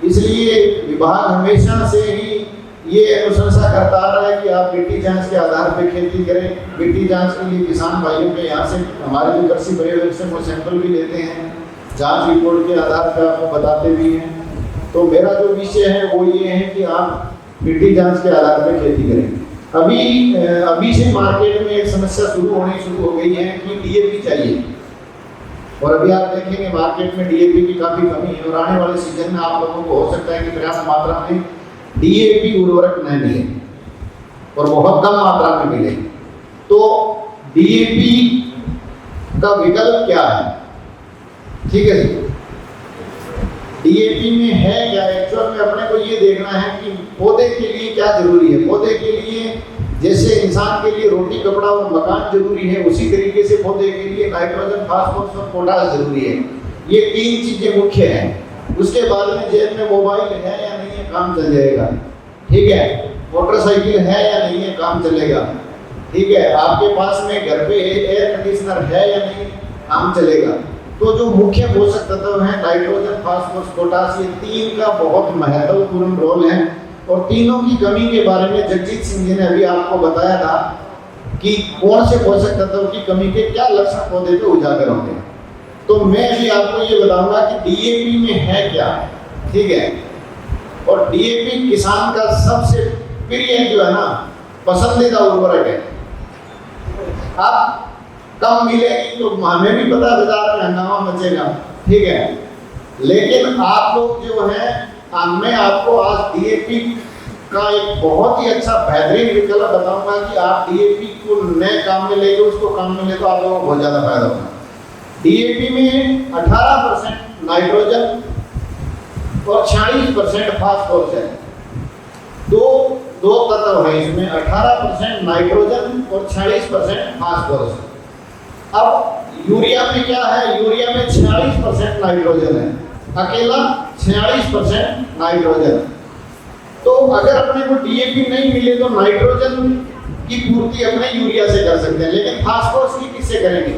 इसलिए विभाग हमेशा से ही ये अनुशंसा करता आ रहा है कि आप मिट्टी जांच के आधार पर खेती करें। मिट्टी जांच के लिए किसान भाइयों के यहाँ से हमारे जो कृषि पर्यवेक्षक वो सैंपल भी लेते हैं, जांच रिपोर्ट के आधार पर आपको बताते भी हैं। तो मेरा जो विषय है वो ये है कि आप मिट्टी जांच के आधार पर खेती करें। अभी से मार्केट में एक समस्या शुरू हो गई है कि डीएपी चाहिए, और अभी आप देखेंगे मार्केट में डीएपी की काफ़ी कमी है और आने वाले सीजन में आप लोगों को हो सकता है कि पर्याप्त मात्रा में डीएपी उर्वरक न मिले और बहुत कम मात्रा में मिले। तो डीएपी का विकल्प क्या है? ठीक है जी, डीएपी में है क्या? एक्चुअल में अपने को ये देखना है कि पौधे के लिए क्या जरूरी है। पौधे के लिए जैसे इंसान के लिए रोटी कपड़ा और मकान जरूरी है उसी तरीके से पौधे के लिए नाइट्रोजन, फास्फोरस और पोटाश जरूरी है। ये 3 चीजें मुख्य हैं। उसके बाद में जेब में मोबाइल है या नहीं है, काम चल जाएगा। ठीक है, मोटरसाइकिल है या नहीं है, काम चलेगा। ठीक है, आपके पास में घर पे एयर कंडीशनर है या नहीं, काम चलेगा। तो जो मुख्य पोषक तत्व हैं नाइट्रोजन, फास्फोरस, पोटाश, ये 3 का बहुत महत्वपूर्ण रोल है। और तीनों की कमी के बारे में जगजीत सिंह जी ने अभी आपको बताया था कि कौन से पोषक तत्व की कमी के क्या लक्षण पौधे पे उजागर होंगे। तो मैं भी आपको ये बताऊंगा कि डीएपी में है क्या। ठीक है, और डीएपी किसान का सबसे प्रिय जो है ना पसंदीदा उर्वरक है। आप कम मिलेगी तो हमें भी पता बाजार में हंगामा मचेगा। ठीक है, लेकिन आप लोग जो है मैं आपको आज डीएपी का एक बहुत ही अच्छा बेहतरीन विकल्प बताऊंगा कि आप डीएपी को नए काम में लेके उसको काम में ले तो आप लोगों को बहुत ज़्यादा फायदा होगा। डीएपी में 18% नाइट्रोजन और 46% फास्फोरस है। दो तत्व है इसमें, 18% नाइट्रोजन और 46% फास्फोरस। अब यूरिया में क्या है? यूरिया में 46% नाइट्रोजन है, अकेला 46% नाइट्रोजन। तो अगर अपने को डीएपी नहीं मिले तो नाइट्रोजन की पूर्ति अपने यूरिया से कर सकते हैं, लेकिन फास्फोरस की किससे करेंगे?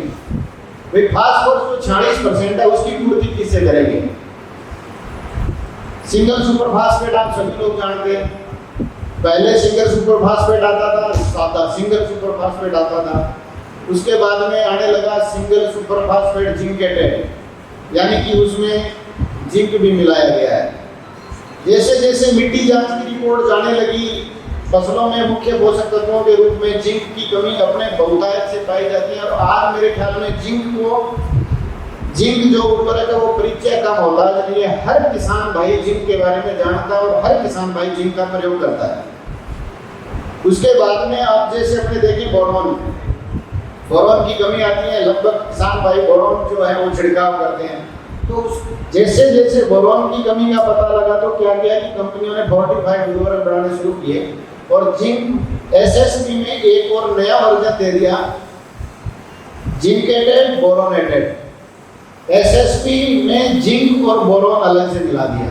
भाई फास्फोरस जो 46% है उसकी पूर्ति किससे करेंगे? सिंगल सुपर फास्फेट आप सभी लोग जानते हैं। पहले सिंगल सुपर फास्फेट आता था, सादा सिंगल सुपर फास्फेट आता था। उसके बाद में आने लगा सिंगल सुपर फास्फेट जिंकेटेड, यानी कि उसमें जिंक भी मिलाया गया है। जैसे जैसे मिट्टी जांच की रिपोर्ट जाने लगी, फसलों में मुख्य पोषक तत्वों के रूप में जिंक की कमी अपने बहुतायत से पाई जाती है। और आज मेरे ख्याल में जिंक जो उर्वरक है वो परिचय कम होता है, इसलिए हर किसान भाई जिंक के बारे में जानता है और हर किसान भाई जिंक का प्रयोग करता है। उसके बाद में आप जैसे अपने देखें बोरॉन की कमी आती है, लगभग किसान भाई बोरॉन जो है वो छिड़काव करते हैं। तो जैसे जैसे बोरॉन की कमी का पता लगा तो क्या किया कि कंपनियों ने फोर्टिफाइड उर्वरक बनाने शुरू किए और जिंक एसएसपी में एक और नया वर्जन दे दिया, जिंकेटेड बोरोनेटेड। एसएसपी में जिंक और बोरॉन अलग से मिला दिया,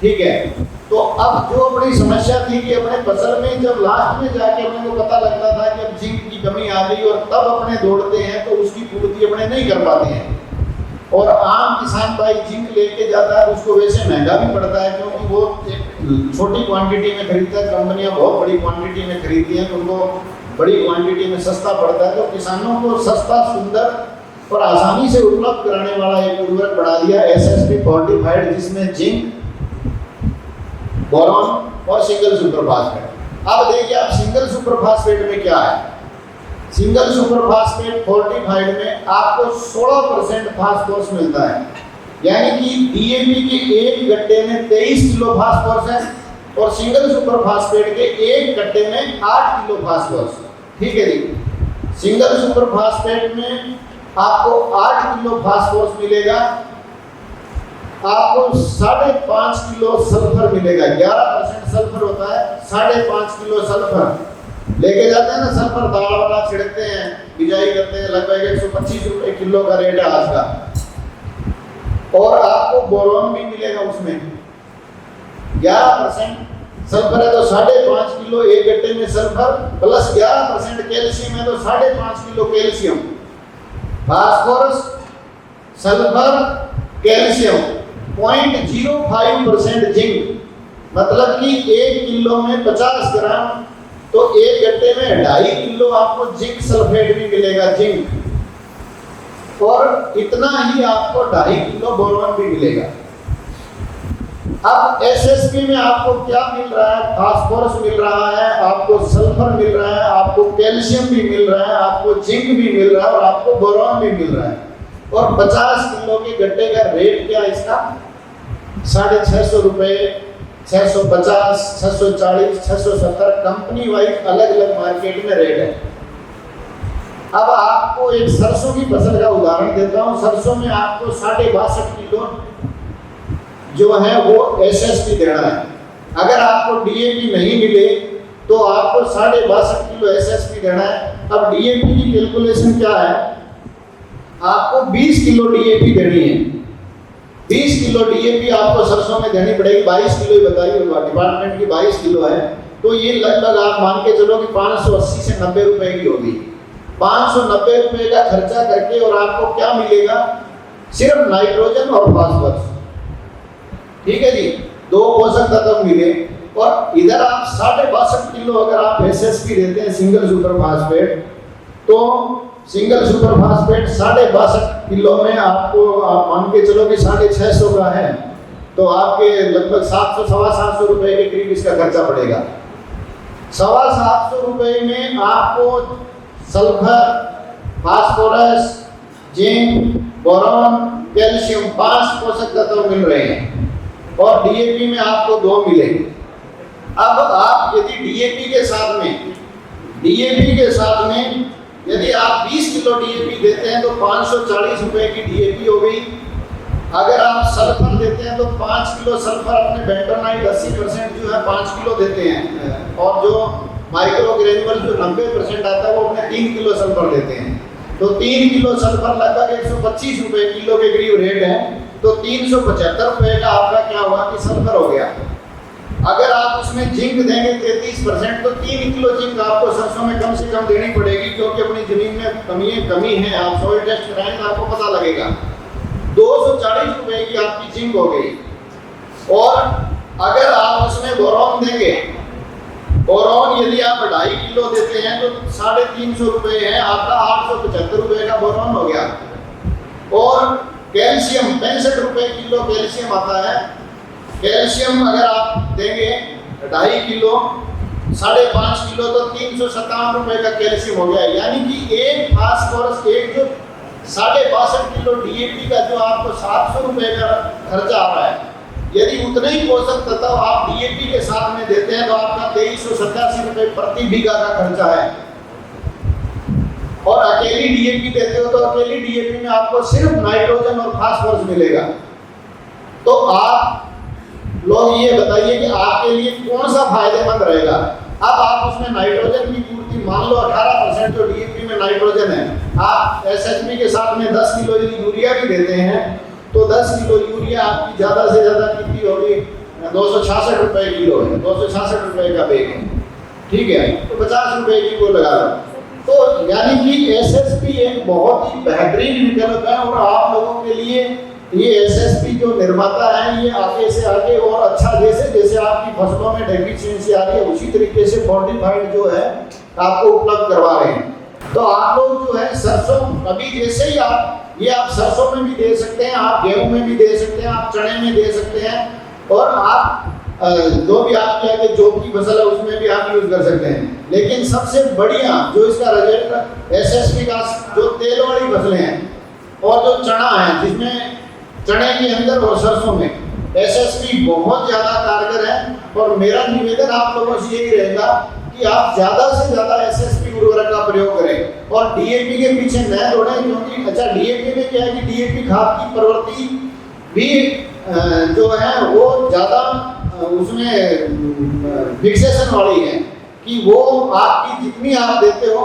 ठीक है। तो अब जो अपनी समस्या थी कि अपने फसल में जब लास्ट में जाके अपने को पता लगता था कि अब जिंक की कमी आ गई और तब अपने दौड़ते हैं तो उसकी पूर्ति अपने नहीं कर पाते हैं। और आम किसान भाई जिंक लेके जाता है, उसको वैसे महंगा भी पड़ता है क्योंकि वो एक छोटी क्वांटिटी में खरीदता है, कंपनियां बहुत बड़ी क्वांटिटी में खरीदती हैं तो उनको बड़ी क्वांटिटी में सस्ता पड़ता है। तो किसानों को सस्ता, सुंदर और आसानी से उपलब्ध कराने वाला एक उर्वरक बढ़ा दिया एसएसपी फोर्टिफाइड, जिसमें जिंक, बोरॉन और सिंगल सुपर फास्फेट। अब देखिए आप सिंगल सुपर फास्फेट में क्या है। सिंगल सुपर फास्फेट फोर्टिफाइड में आपको 16% फास्फोरस मिलता है, यानी कि डीएपी के एक गट्टे में 23 किलो फास्फोरस है और सिंगल सुपर फास्फेट के एक गट्टे में 8 किलो फास्फोरस, ठीक है जी। सिंगल सुपर फास्फेट में आपको 8 किलो फास्फोरस मिलेगा, आपको 5.5 किलो सल्फर मिलेगा। 11% सल्फर होता है, 5.5 किलो सल्फर लेके जाते हैं ना। सल्फर दाल वाला छिड़कते हैं, बिजाई करते हैं, लगभग 125 रुपए किलो का रेट है आज का। और आपको बोरॉन भी मिलेगा, उसमें 11% सल्फर है तो 5.5 किलो एक गट्टे में सल्फर प्लस 11% कैल्शियम है तो 5.5 kilo calcium. Phosphorus, sulphur, calcium, 0.05% zinc, मतलब कि 1 किलो में 50 ग्राम, तो एक गट्टे में 2.5 किलो आपको जिंक सल्फेट भी मिलेगा, जिंक। और इतना ही आपको 2.5 किलो बोरॉन भी मिलेगा। अब एसएसपी में आपको क्या मिल रहा है? फास्फोरस मिल रहा है, आपको सल्फर मिल रहा है, आपको कैल्शियम भी मिल रहा है, आपको जिंक भी मिल रहा है और आपको बोरॉन भी मिल रहा है। और 50 किलो के गट्टे का रेट क्या है इसका? 650 रुपए, 650, 640, 670 कंपनी वाइज अलग अलग मार्केट में रेट है। अब आपको एक सरसों की फसल का उदाहरण देता हूँ। सरसों में आपको 62.5 किलो जो है वो एसएसपी देना है। अगर आपको डीएपी नहीं मिले तो आपको 62.5 किलो एसएसपी देना है। अब डीएपी की कैलकुलेशन क्या है? आपको 20 किलो डीएपी देनी है। 20 किलो डीएपी आपको सरसों में देनी पड़ेगी। 22 किलो ही बताई होगा, डिपार्टमेंट की 22 किलो है, तो ये लगभग आप मान के चलो कि 580 से 90 रुपए की होगी। 590 रुपए का खर्चा करके और आपको क्या मिलेगा? सिर्फ नाइट्रोजन और फास्फोरस, ठीक है जी, 2 पोषक तत्व मिले। और इधर आप 62.5 किलो अगर आप एसएसपी देते हैं सिंगल सुपर फास्फेट, तो सिंगल सुपर फास्फेट 62.5 किलो में आपको आप मान के चलो कि 650 का है, तो आपके लगभग 700-750 रुपए के करीब इसका खर्चा पड़ेगा। 750 रुपए में आपको sulphur, phosphorus, zinc, boron, calcium 5 पोषक तत्व मिल रहे हैं और डीएपी में आपको 2 मिलेंगे। अब आप यदि डीएपी के साथ में यदि आप 20 किलो डीएपी देते हैं तो 540 रुपए की डीएपी हो गई। अगर आप सल्फर देते हैं तो 5 किलो सल्फर अपने बेंटोनाइट 80% जो है 5 किलो देते हैं, और जो माइक्रो ग्रेनुअल जो 90% आता है वो अपने 3 किलो सल्फर देते हैं। तो 3 किलो सल्फर लगभग 125 रुपए किलो के करीब रेट है, तो 375 रुपए का आपका क्या हुआ कि सल्फर हो गया। अगर आप उसमें जिंक देंगे 33% तो 3 किलो जिंक आपको सरसों में कम से कम देनी पड़ेगी, क्योंकि अपनी जमीन में कमी है। आप सॉइल टेस्ट कराएंगे तो आपको पता लगेगा। 240 रुपए की आपकी जिंक हो गई। और अगर आप उसमें बोरॉन देंगे, बोरॉन यदि आप 2.5 किलो देते हैं तो 350 रुपए है आपका, 875 रुपए का बोरॉन हो गया। और कैल्शियम 65 रुपए किलो कैल्शियम आता है। कैल्शियम अगर आप देंगे 2.5 किलो, 5.5 किलो तो 357 रुपए का कैल्शियम हो गया। यानी कि एक फास्फोरस, एक जो 62.5 किलो डीएपी का जो आपको 700 रुपए का खर्चा आ रहा है, यदि उतने ही पोषक तत्व आप डीएपी के साथ में देते हैं तो आपका 2387 रुपए प्रति बीघा का खर्चा है। और अकेली डीएपी देते हो तो अकेली डीएपी में आपको सिर्फ नाइट्रोजन और फास्फोरस मिलेगा। तो आप लोग ये बताइए कि आपके लिए कौन सा फायदेमंद रहेगा। अब आप उसमें नाइट्रोजन की पूर्ति, मान लो 18% जो डीएपी में नाइट्रोजन है, आप एसएसपी के साथ में 10 किलो यदि यूरिया भी देते हैं तो 10 किलो यूरिया आपकी ज़्यादा से ज़्यादा कितनी होगी, 266 रुपए किलो है, 266 रुपए का बैग है, ठीक है। तो 50 रुपए की वो लगा लो। तो यानी कि एसएसपी एक बहुत ही बेहतरीन विकल्प है। और आप लोगों के लिए ये एसएसपी जो निर्माता है, ये आगे से आगे और अच्छा, जैसे जैसे आपकी फसलों में डेफिशिएंसी आ रही है उसी तरीके से फोर्टिफाइड जो है आपको उपलब्ध करवा रहे हैं। तो आप लोग जो है सरसों, अभी जैसे ही आप सरसों में भी दे सकते हैं, आप गेहूं में भी दे सकते हैं, आप चने में दे सकते हैं, और आप जो भी आपके आगे जौ की फसल है उसमें भी आप यूज कर सकते हैं। लेकिन सबसे बढ़िया जो इसका रिजल्ट एसएसपी का, जो तेल वाली फसलें हैं और जो चना है, जिसमें चने के अंदर और सरसों में एसएसपी बहुत ज्यादा कारगर है। और मेरा निवेदन आप लोगों से यही रहेगा कि आप ज्यादा से ज्यादा एसएसपी उर्वरक का प्रयोग करें और डीएपी के पीछे न दौड़ें। क्योंकि अच्छा, डीएपी में क्या है कि डीएपी खाद की प्रवृत्ति भी जो है वो ज्यादा उसमें फिक्सेशन वाली है कि वो आपकी जितनी आप देते हो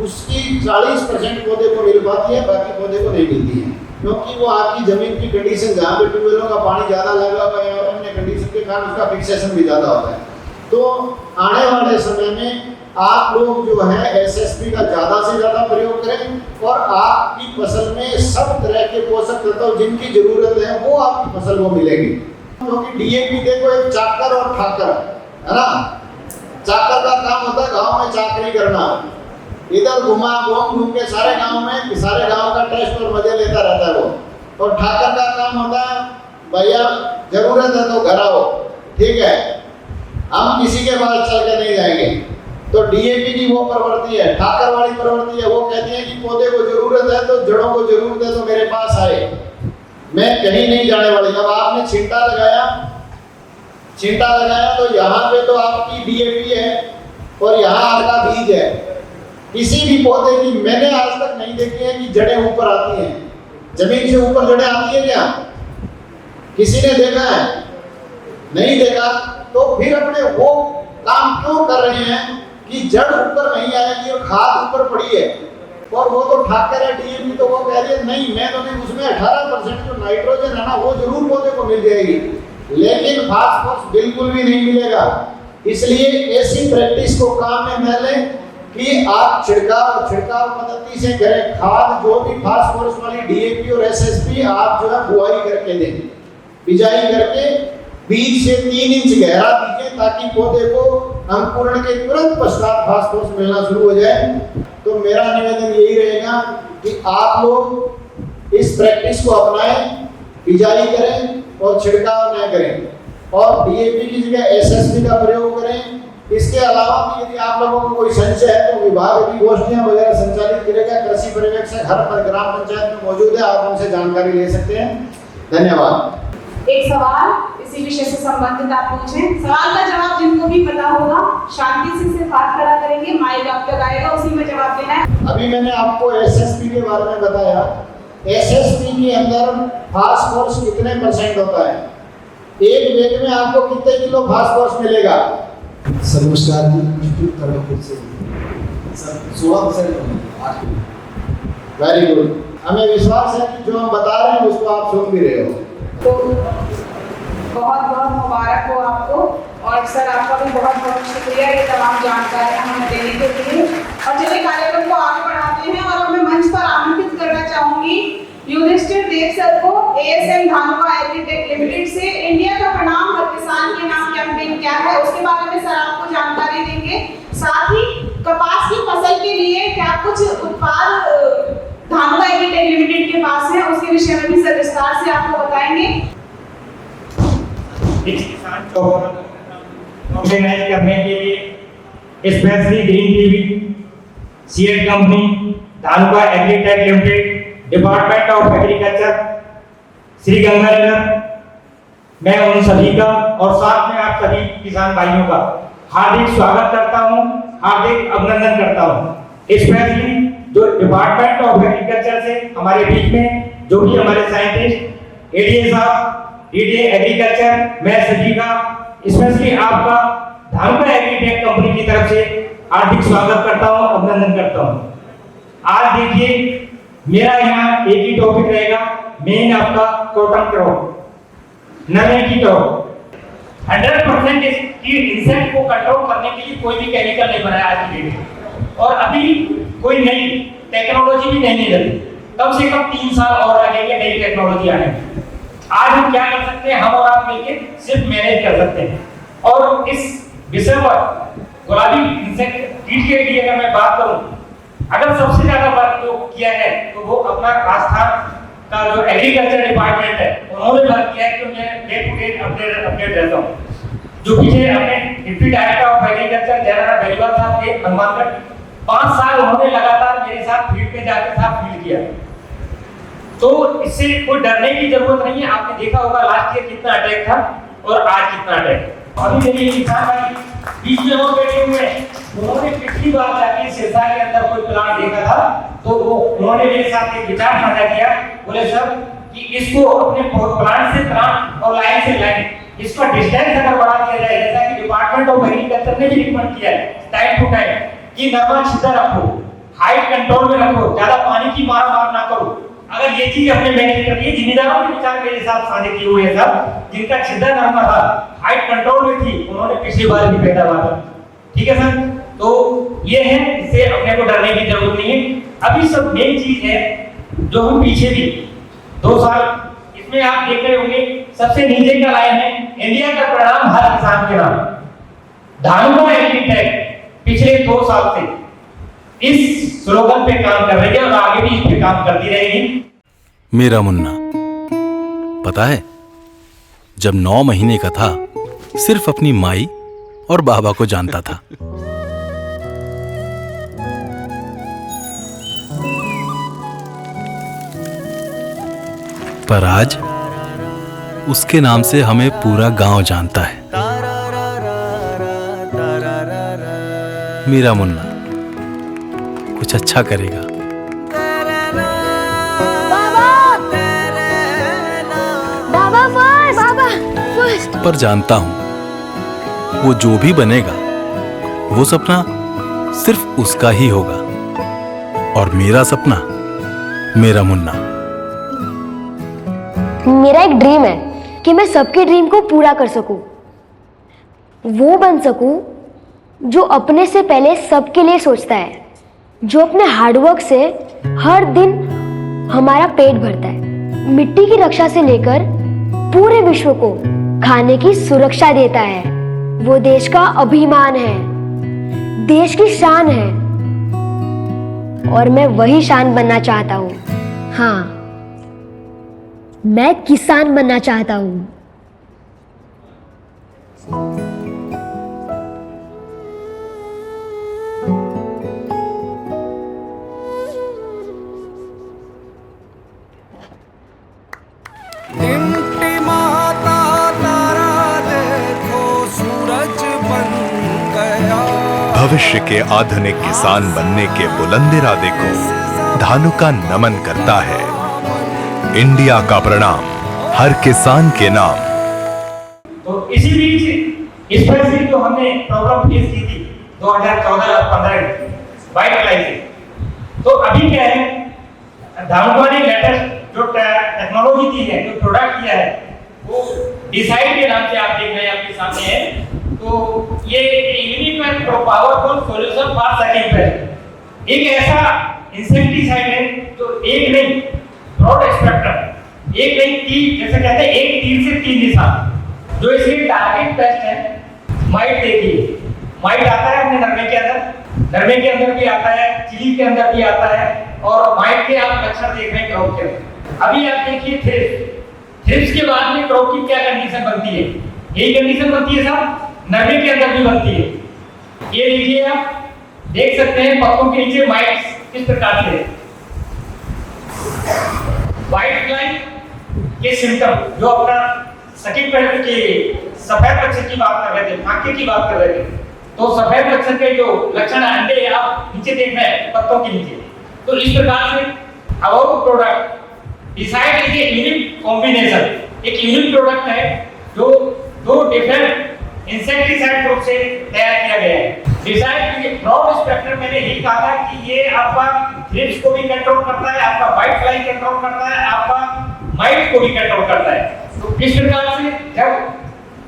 उसकी 40% पौधे को मिल पाती है, बाकी पौधे को नहीं मिलती है। क्योंकि वो आपकी जमीन की कंडीशन, जहाँ पे ट्यूबवेलों का पानी ज़्यादा लगा हुआ है और अन्य कंडीशन के कारण उसका फिक्सेशन भी ज़्यादा होता है। तो आने वाले समय में आप लोग जो है एसएसपी का ज़्यादा से ज़्यादा प्रयोग करें और आपकी फसल में सब तरह के पोषक तत्व जिनकी ज़रूरत है वो आपकी फसल को मिलेगी। क्योंकि डीएपी देखो एक चाकर और ठाकर है ना। चाकर का काम होता है गांव में चाकरी करना, इधर घूम के सारे गांव का टेस्ट और मजे लेता रहता है वो। और ठाकर का काम होता है भैया जरूरत है तो घर आओ, ठीक है, हम किसी के पास चल के नहीं जाएंगे। तो डीएपी की वो प्रवृत्ति है, ठाकर वाली प्रवृत्ति है। वो कहती है कि पौधे को जरूरत है तो जड़ों को जरूरत है तो मेरे पास आए, मैं कहीं नहीं जाने वाली। जब आपने छिंटा लगाया तो यहाँ पे तो आपकी डीएपी है और यहाँ आपका बीज है। किसी भी पौधे की मैंने आज तक नहीं देखी है कि जड़ें ऊपर आती हैं, जमीन से ऊपर जड़ें आती है क्या? किसी ने देखा है? नहीं देखा। तो फिर अपने वो काम क्यों कर रहे हैं कि जड़ ऊपर नहीं आएगी और खाद ऊपर पड़ी है। और वो तो ठाकर है डीएपी, तो वो कह रही है नहीं मैं तो नहीं, उसमें 18% जो नाइट्रोजन है ना वो जरूर पौधे को मिल जाएगी, लेकिन फास्फोरस बिल्कुल भी नहीं मिलेगा। इसलिए ऐसी प्रैक्टिस को काम में न लें कि आप छिड़काव पद्धति से करें। खाद जो भी फास्फोरस वाली डीएपी और एसएसपी आप जो है बुआई करके दें, बिजाई करके बीज से 3 इंच गहरा दीजिए ताकि पौधे को अंकुरण के तुरंत पश्चात फास्फोरस मिलना शुरू हो जाए। तो मेरा निवेदन यही रहेगा कि आप लोग इस प्रैक्टिस को अपनाएं, बिजाई करें और छिड़काव न करें और डीएपी की जगह एसएसपी का प्रयोग करें। इसके अलावा भी यदि आप लोगों को कोई संशय है तो विभाग भी गोष्ठियां वगैरह संचालित करेगा। कृषि पर्यवेक्षक हर ग्राम पंचायत में मौजूद है, आप उनसे जानकारी ले सकते हैं। धन्यवाद। एक सवाल इसी विषय से संबंधित आप पूछें। सवाल का जवाब जिनको भी पता होगा शांति से सिर्फ हाथ खड़ा करेंगे, माइक आप लगाएगा, उसी में जवाब देना है। अभी मैंने आपको एसएसपी के बारे में बताया। एसएसपी के अंदर फास्फोरस कितने % होता है? एक बैग में आपको कितने किलो फास्फोरस मिलेगा? सर नमस्कार जी, सर 16%। Very good. हमें विश्वास है कि जो हम बता रहे हैं उसको आप सुन भी रहे हो। तो बहुत बहुत मुबारक हो आपको। और सर आपका भी बहुत बहुत शुक्रिया ये तमाम जानकारियाँ हमें देने के लिए। और चलिए कार्यक्रम को आगे बढ़ाते हैं और मैं मंच पर आमंत्रित करना चाहूंगी युधिष्ठिर देव सर को, ASM धानुका एग्रीटेक लिमिटेड से इंडिया का प्रणाम हर किसान के नाम कैंपेन क्या है उसके बारे में सर आपको जानकारी देंगे। साथ ही कपास की फसल के लिए क्या कुछ उत्पाद धानुका एग्रीटेक लिमिटेड के पास है उसके विषय में भी सर विस्तार से आपको बताएंगे। किसान को ऑर्गेनाइज करने के लिए specially green TV, CEAT company, Dhanuka agritech limited, department of agriculture, Shri Ganganagar, मैं उन सभी का और साथ में आप सभी किसान भाइयों का हार्दिक स्वागत करता हूं, हार्दिक अभिनंदन करता हूं। स्पेशली जो डिपार्टमेंट ऑफ एग्रीकल्चर से हमारे बीच में जो भी हमारे साइंटिस्ट, एडीए साहब, डीडीए एग्रीकल्चर, मैं सभी का स्पेशली आपका धानुका एग्रीटेक कंपनी की तरफ से हार्दिक स्वागत करता हूं, अभिनंदन करता हूं। आज देखिए मेरा यहाँ एक ही टॉपिक रहेगा, मेन आपका कॉटन क्रॉप, नमी की क्रॉप। 100% इसकी इंसेक्ट को कंट्रोल करने के लिए कोई भी केमिकल नहीं बनाया आज की डेट में, और अभी कोई नई टेक्नोलॉजी भी नहीं लगी। कम से कम 3 साल और लगेंगे नई टेक्नोलॉजी आने में। आज हम क्या कर सकते हैं, हम और आप मिलकर सिर्फ मैनेज कर सकते हैं। और इस विषय पर गुलाबी इंसेक्ट कीट के लिए अगर मैं बात करूं, अगर सबसे ज्यादा वर्क जो किया है तो वो अपना राजस्थान का जो एग्रीकल्चर डिपार्टमेंट है उन्होंने वर्क किया है कि मैं डे टू डे अपडेट रहता हूँ। जो पीछे अपने deputy director of agriculture Jairam Beniwal साहब के हनुमानगढ़ 5 साल उन्होंने लगातार मेरे साथ फील्ड पे जाकर साथ फील्ड किया, तो इससे कोई डरने की जरूरत नहीं है। आपने देखा होगा लास्ट ईयर कितना अटैक था और आज कितना अटैक। अभी मेरे किसान भाई बीच में वो बैठे हुए हैं, उन्होंने पिछली बार जाके सिरसा के अंदर कोई प्लांट देखा था, तो वो उन्होंने मेरे साथ एक विचार साझा किया। बोले सर कि इसको अपने प्लांट से प्लांट और लाइन से लाइन इसका डिस्टेंस अगर बढ़ा दिया जाए, जैसा कि डिपार्टमेंट ऑफ एग्रीकल्चर ने भी रिकमेंड किया है टाइम टू टाइम कि नरमा छिद्र रखो, हाइट कंट्रोल में रखो, ज्यादा पानी की मार ना करो। अगर ये चीज अपने मैनेज कर लिए, जिम्मेदारों के विचार मेरे साथ साझा किए हुए हैं सब, जिनका छिद्र नरमा था, हाइट कंट्रोल में थी, उन्होंने पिछली बार भी पैदावार की। ठीक है सर, तो ये है, इससे अपने को डरने की जरूरत नहीं है। अभी सब मेन चीज है जो हम पीछे भी 2 साल इसमें आप देख रहे होंगे, सबसे नीचे का लाइन है इंडिया का परिणाम हर किसान के नाम। धानुका एग्रीटेक पिछले 2 साल से इस स्लोगन पे काम कर रही है और आगे भी इस पे काम करती रहेगी। मेरा मुन्ना, पता है जब 9 महीने का था सिर्फ अपनी माई और बाबा को जानता था। पर आज उसके नाम से हमें पूरा गांव जानता है। मेरा मुन्ना कुछ अच्छा करेगा। पर जानता हूं वो जो भी बनेगा वो सपना सिर्फ उसका ही होगा, और मेरा सपना मेरा मुन्ना। मेरा एक ड्रीम है कि मैं सबके ड्रीम को पूरा कर सकूं, वो बन सकूं जो अपने से पहले सबके लिए सोचता है, जो अपने हार्डवर्क से हर दिन हमारा पेट भरता है, मिट्टी की रक्षा से लेकर पूरे विश्व को खाने की सुरक्षा देता है। वो देश का अभिमान है, देश की शान है, और मैं वही शान बनना चाहता हूँ। हाँ, मैं किसान बनना चाहता हूँ। भविष्य के आधुनिक किसान बनने के बुलंद इरादे को धानुका नमन करता है। इंडिया का प्रणाम हर किसान के नाम। तो इसी बीच स्पेशली जो हमने प्रॉब्लम फेस की थी 2014-15 वाइट फ्लाई से, तो अभी क्या है, धानुका ने लेटेस्ट जो टेक्नोलॉजी दी है, जो प्रोडक्ट किया है, वो डिसाइड के नाम से आप देख रहे हैं, आपके सामने है। तो ये unique and powerful solution for sucking paste. एक ऐसा इंसेक्टिसाइड है जो एक नहीं, ब्रॉड स्पेक्ट्रम, एक नहीं तीन, जैसे कहते हैं एक तीर से तीन निशान। जो इसके टारगेट पेस्ट है माइट, देखिए माइट आता है अपने नरमे के अंदर, नरमे के अंदर भी आता है, चिली के अंदर भी आता है, और माइट के आप लक्षण देख रहे हैं क्रॉप के अंदर। अभी आप देखिए थ्रिप्स, थ्रिप्स के बाद में क्रॉप की क्या कंडीशन बनती है? यही कंडीशन बनती है साहब, नरमे के अंदर भी बनती है। ये देखिए आप देख सकते हैं पत्तों के नीचे माइट्स किस प्रकार से। व्हाइट फ्लाई के सिम्टम जो अपना सकिंग पेस्ट के सफेद लक्षण की बात कर रहे थे, फाके की बात कर रहे थे, तो सफेद लक्षण के जो लक्षण अंडे आप नीचे देख रहे हैं पत्तों के नीचे, तो इस प्रकार say about product decide is a unique combination, एक यूनिक प्रोडक्ट है जो दो डिफरेंट इंसेक्टिसाइड ग्रुप से तैयार किया गया है। डिसाइड ये ब्रॉड स्पेक्ट्रम, मैंने यही कहा था कि ये आपका थ्रिप्स को भी कंट्रोल करता है, आपका व्हाइट फ्लाई कंट्रोल करता है, आपका माइट को भी कंट्रोल करता है। तो इस प्रकार से जब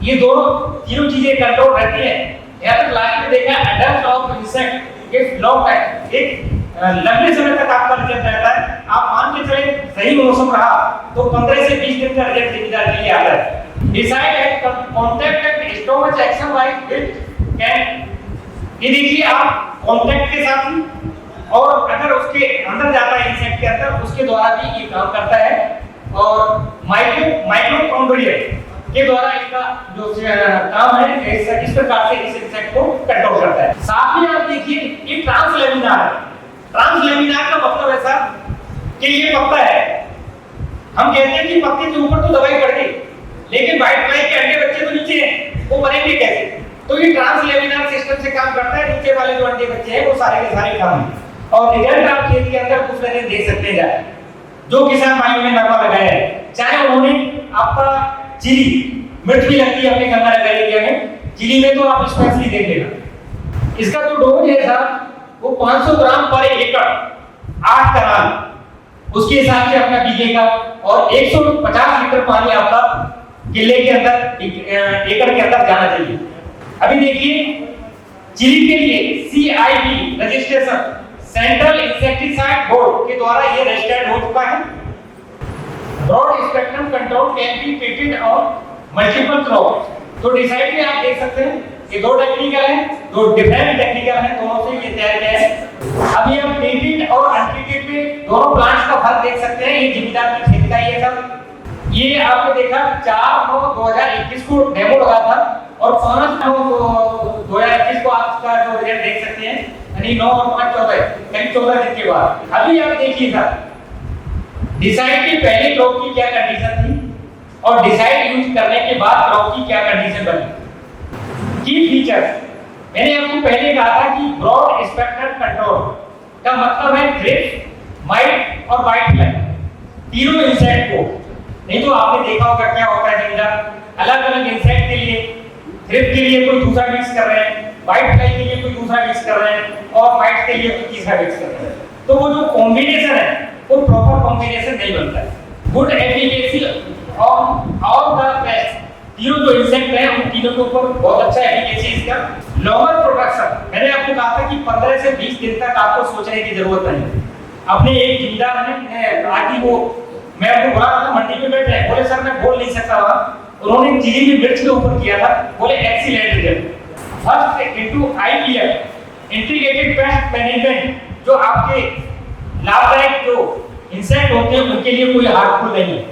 ये दोनों तीनों चीजें कंट्रोल रहती हैं, या तो लास्ट में देखा एडल्ट ऑफ इंसेक्ट के लॉन्ग टाइम, एक लंबे समय तक आपका रिजल्ट रहता है। आप मान के चले सही मौसम रहा तो 15 से 20 दिन का रिजल्ट जिम्मेदार के लिए आता है। Decide at contact at stomach action like with can, ये देखिए आप कांटेक्ट के साथ, और अगर उसके अंदर जाता है इंसेक्ट के अंदर, उसके द्वारा भी ये काम करता है, और माइटोकॉन्ड्रिया के द्वारा इसका जो काम है इस प्रकार से इस इंसेक्ट को कंट्रोल करता है। साथ में आप देखिए ये ट्रांसलेमिनार है। ट्रांसलेमिनार का मतलब ऐसा कि ये पत्ता है, हम कहते हैं कि पत्ते के ऊपर तो दवाई पड़ गई, लेकिन व्हाइट फ्लाई के अंडे बच्चे तो नीचे हैं, वो मरेंगे कैसे? तो ये ट्रांसलेमिनार सिस्टम से काम करता है, नीचे वाले जो अंडे बच्चे हैं वो सारे के सारे काम हैं। और रिजल्ट आप खेत के अंदर कुछ नहीं देख सकते हैं। जो किसान भाइयों ने नरमा लगाया है, चाहे उन्होंने आपका चिली मिर्च भी लगती है अपने गन्ना लगाए एरिया में, चिली में तो आप स्पेशली देख लेना। इसका जो डोज है साहब वो 500 ग्राम पर एकड़ 8 कनाल, उसके हिसाब से अपना बीजे का, और 150 लीटर पानी आपका किले के अंदर एकड़ के अंदर जाना चाहिए। अभी देखिए चिली के लिए CIB registration central insecticide board के द्वारा ये रजिस्टर्ड हो चुका है। Broad spectrum control can be patent on multiple crops. तो डिसाइड में आप देख सकते हैं कि दो टेक्निकल है, दो डिफरेंट टेक्निकल है, दोनों से ये तैयार किया है। अभी हम ट्रीटेड और अनट्रीटेड में दोनों प्लांट्स का फर्क देख सकते हैं। ये जिम्मेदार की खेत का ही है सब। ये आपने देखा 4/9/2021 को डेमो लगा था, और 5/9/2021 को आपका जो रिजल्ट देख सकते हैं, यानी 9 और 5 14 दिन के बाद। अभी आप देखिए सर डिसाइड के पहले क्रॉप की क्या कंडीशन थी, और डिसाइड यूज करने के बाद क्रॉप की क्या कंडीशन बनी। की फीचर्स मैंने आपको पहले कहा था कि ब्रॉड स्पेक्ट्रम कंट्रोल का मतलब है थ्रिप्स, माइट और व्हाइट फ्लाई, तीनों इंसेक्ट को। नहीं तो आपने देखा होगा क्या होता है जमींदार अलग अलग इंसेक्ट के लिए, थ्रिप्स के लिए कोई दूसरा मिक्स कर रहे हैं, व्हाइट फ्लाई के लिए कोई दूसरा मिक्स कर रहे हैं, और माइट के लिए कोई तीसरा मिक्स कर रहे हैं। तो वो जो कॉम्बिनेशन है वो प्रॉपर कॉम्बिनेशन नहीं बनता है। Good efficacy on all the paste, तीनों जो इंसेक्ट हैं उन तीनों के ऊपर बहुत अच्छा एफिकेसी इसका। लॉन्गर प्रोडक्शन, मैंने आपको कहा था कि 15 से 20 दिन तक आपको सोचने की जरूरत नहीं। अपने एक जिम्मेदार है आदि वो, मैं आपको बोला था मंडी में बैठे, बोले सर मैं बोल नहीं सकता वहां, उन्होंने चिली में मिर्च के ऊपर किया था, बोले excellent result. First into IPM integrated pest management, जो आपके लाभदायक जो इंसेक्ट होते हैं उनके लिए कोई हार्मफुल नहीं है।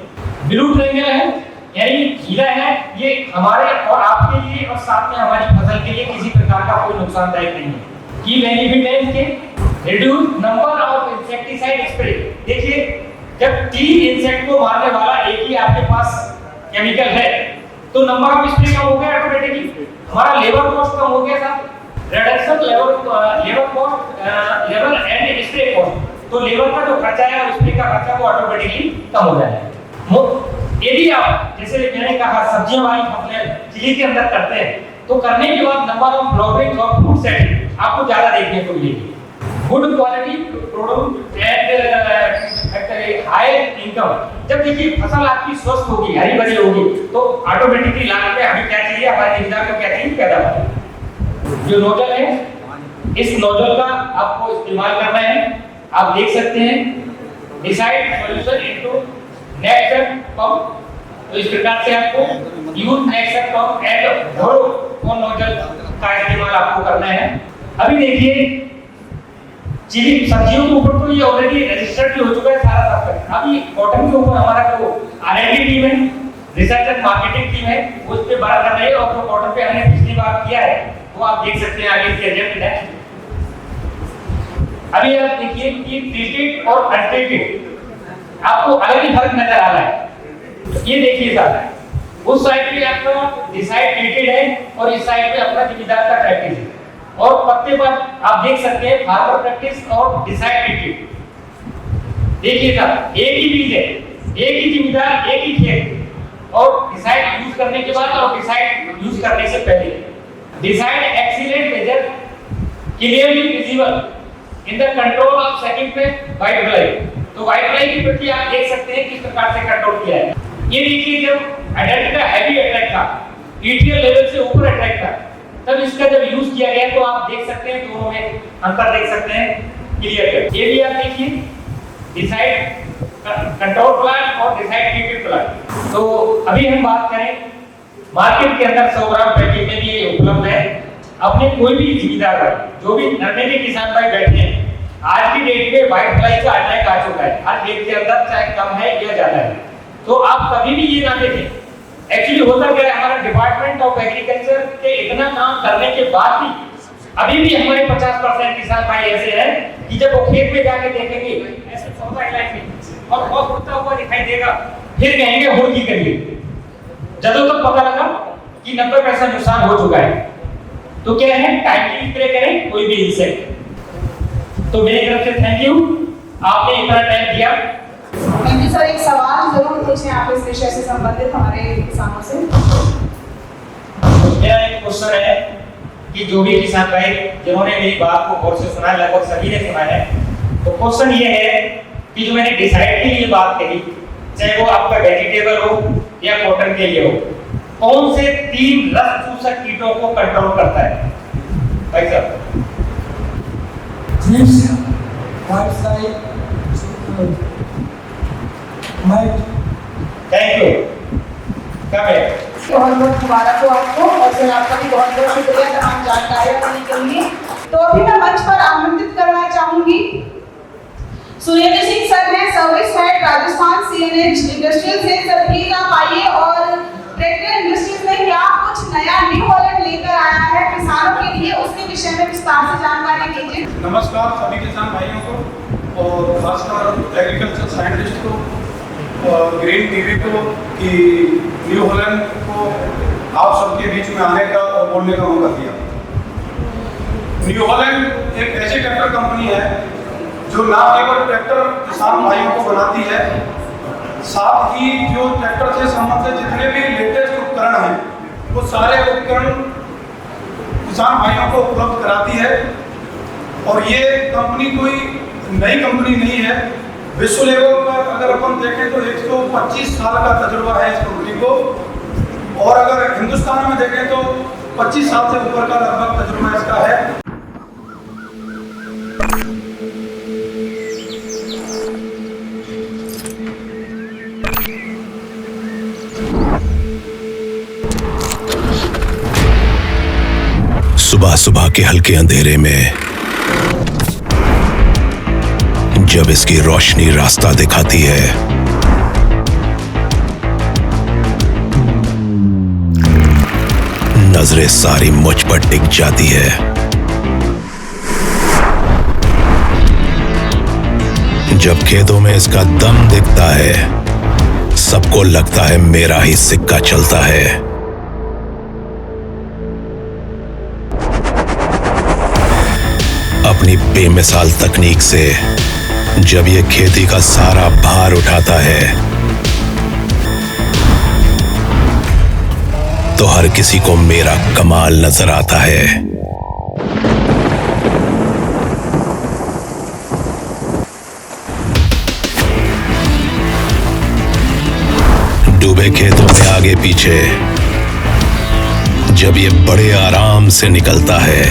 ब्लू ट्रायंगल है यानी खीरा है, ये हमारे और आपके लिए और साथ में हमारी फसल के लिए किसी प्रकार का कोई नुकसानदायक नहीं है। की बेनिफिट है इसके, reduce number of insecticide spray. देखिए जब 3 इंसेक्ट को मारने वाला एक ही आपके पास केमिकल है तो नंबर ऑफ स्प्रे कम हो गया ऑटोमेटिकली, हमारा लेबर कॉस्ट कम हो गया था, reduction labour cost labour and spray cost, तो लेबर का जो खर्चा है और स्प्रे का खर्चा वो ऑटोमेटिकली कम हो जाएगा। यदि आप जैसे मैंने कहा सब्जियों वाली फसलें चिली के अंदर करते हैं तो करने के बाद नंबर ऑफ फ्लावरिंग और फ्रूट सेटिंग आपको ज्यादा देखने को मिलेगी। Good quality product and high income, जब देखिए फसल आपकी स्वस्थ होगी, हरी भरी होगी, तो ऑटोमेटिकली लाभ में हमें क्या चाहिए, हमारे जिम्मेदार को क्या चाहिए, पैदावार। जो नोजल है, इस नोजल का आपको इस्तेमाल करना है। आप देख सकते हैं decide solution into next pump. तो इस प्रकार से आपको यूज नेक्स्ट पंप एंड घोड़ो और नोजल का इस्तेमाल आपको करना है। अभी देखिए चिली सब्जियों के ऊपर तो ये ऑलरेडी रजिस्टर्ड भी हो चुका है सारा सब। अभी कॉटन के ऊपर हमारा जो R&D टीम है, रिसर्च एंड मार्केटिंग टीम है, वो इस पे बात कर रही है। और जो कॉटन पे हमने पिछली बार किया है वो आप देख सकते हैं आगे इसके एजेंट है। अभी आप देखिए कि ट्रीटेड और अनट्रीटेड आपको अलग ही फर्क नजर आ रहा है। ये देखिए साहब, उस साइड पे आपका डिसाइड ट्रीटेड है और इस साइड पे अपना जिम्मेदार का प्रैक्टिस है। और पत्ते पर आप देख सकते हैं फार्मर प्रैक्टिस और डिसाइड ट्रीटेड। देखिए साहब, एक ही बीज है, एक ही जिम्मेदार, एक ही खेत। और डिसाइड यूज करने के बाद और डिसाइड यूज करने से पहले Decide excellent major clearly visible in the control of second पे व्हाइट फ्लाई। तो व्हाइट फ्लाई की प्रति आप देख सकते हैं किस प्रकार से कंट्रोल किया है। ये देखिए जब एडल्ट का हैवी अटैक था, ETL लेवल से ऊपर अटैक था, तब इसका जब यूज किया गया तो आप देख सकते हैं दोनों में अंतर देख सकते हैं क्लियर कट। ये भी आप देखिए डिसाइड कंट्रोल प्लांट और डिसाइड ट्रीटेड प्लांट। तो अभी हम बात करें मार्केट के अंदर 100 ग्राम पैकेट में भी उपलब्ध है। अपने कोई भी जिम्मेदार भाई, जो भी नन्हे के किसान भाई बैठे हैं, आज की डेट में व्हाइट फ्लाई का अटैक आ चुका है हर खेत के अंदर, चाहे कम है या ज्यादा है। तो आप कभी भी ये ना देखें। एक्चुअली होता क्या है, हमारा डिपार्टमेंट ऑफ एग्रीकल्चर के इतना काम करने के बाद भी अभी भी हमारे 50% किसान भाई ऐसे हैं कि जब वो खेत में जाके देखेंगे ऐसे पौधा इलाके और बहुत उड़ता हुआ दिखाई देगा, फिर कहेंगे हुड़की करिए। जब तक पता लगा कि 90% नुकसान हो चुका है, तो क्या है, टाइमली स्प्रे करें कोई भी इंसेक्ट। तो मेरी तरफ से थैंक यू, आपने इतना टाइम दिया। Thank you sir. एक सवाल जरूर पूछें आप इस विषय से संबंधित हमारे किसानों से। मेरा एक क्वेश्चन है कि जो भी किसान भाई जिन्होंने मेरी बात को गौर से सुना, लगभग सभी ने सुना है, तो क्वेश्चन ये है कि जो मैंने डिसाइड के लिए बात कही, चाहे वो आपका वेजिटेबल हो या कॉटन के लिए हो, कौन से 3 रस चूसक कीटों को कंट्रोल करता है भाई साहब? Thank you. कब है? बहुत बहुत मुबारक हो आपको और सर आपका भी बहुत बहुत शुक्रिया तमाम जानकारियां देने के लिए। तो अभी मैं मंच पर आमंत्रित करना चाहूंगी सुरेंद्र सिंह सर हैं, service head Rajasthan CNH industrial से। सर प्लीज आप आइए और ट्रैक्टर इंडस्ट्रीज में क्या कुछ नया न्यू हॉलैंड लेकर आया है किसानों के लिए, उसके विषय में विस्तार से जानकारी दीजिए। नमस्कार सभी किसान भाइयों को और खासकर एग्रीकल्चर साइंटिस्ट को और ग्रीन टीवी को कि न्यू हॉलैंड को आप सबके बीच में आने का और बोलने का मौका दिया। न्यू हॉलैंड एक ऐसी ट्रैक्टर कंपनी है जो ना केवल ट्रैक्टर किसान भाइयों को बनाती है, साथ ही जो ट्रैक्टर से संबंधित जितने भी लेटेस्ट उपकरण हैं वो सारे उपकरण किसान भाइयों को उपलब्ध कराती है। और ये कंपनी कोई नई कंपनी नहीं है, विश्व लेवल पर अगर अपन देखें तो 125 साल का तजुर्बा है इस कंपनी को, और अगर हिंदुस्तान में देखें तो 25 साल से ऊपर का लगभग तजुर्बा इसका है। सुबह सुबह के हल्के अंधेरे में जब इसकी रोशनी रास्ता दिखाती है, नजरें सारी मुझ पर टिक जाती है। जब खेतों में इसका दम दिखता है, सबको लगता है मेरा ही सिक्का चलता है। अपनी बेमिसाल तकनीक से जब ये खेती का सारा भार उठाता है, तो हर किसी को मेरा कमाल नजर आता है। डूबे खेतों में आगे पीछे जब ये बड़े आराम से निकलता है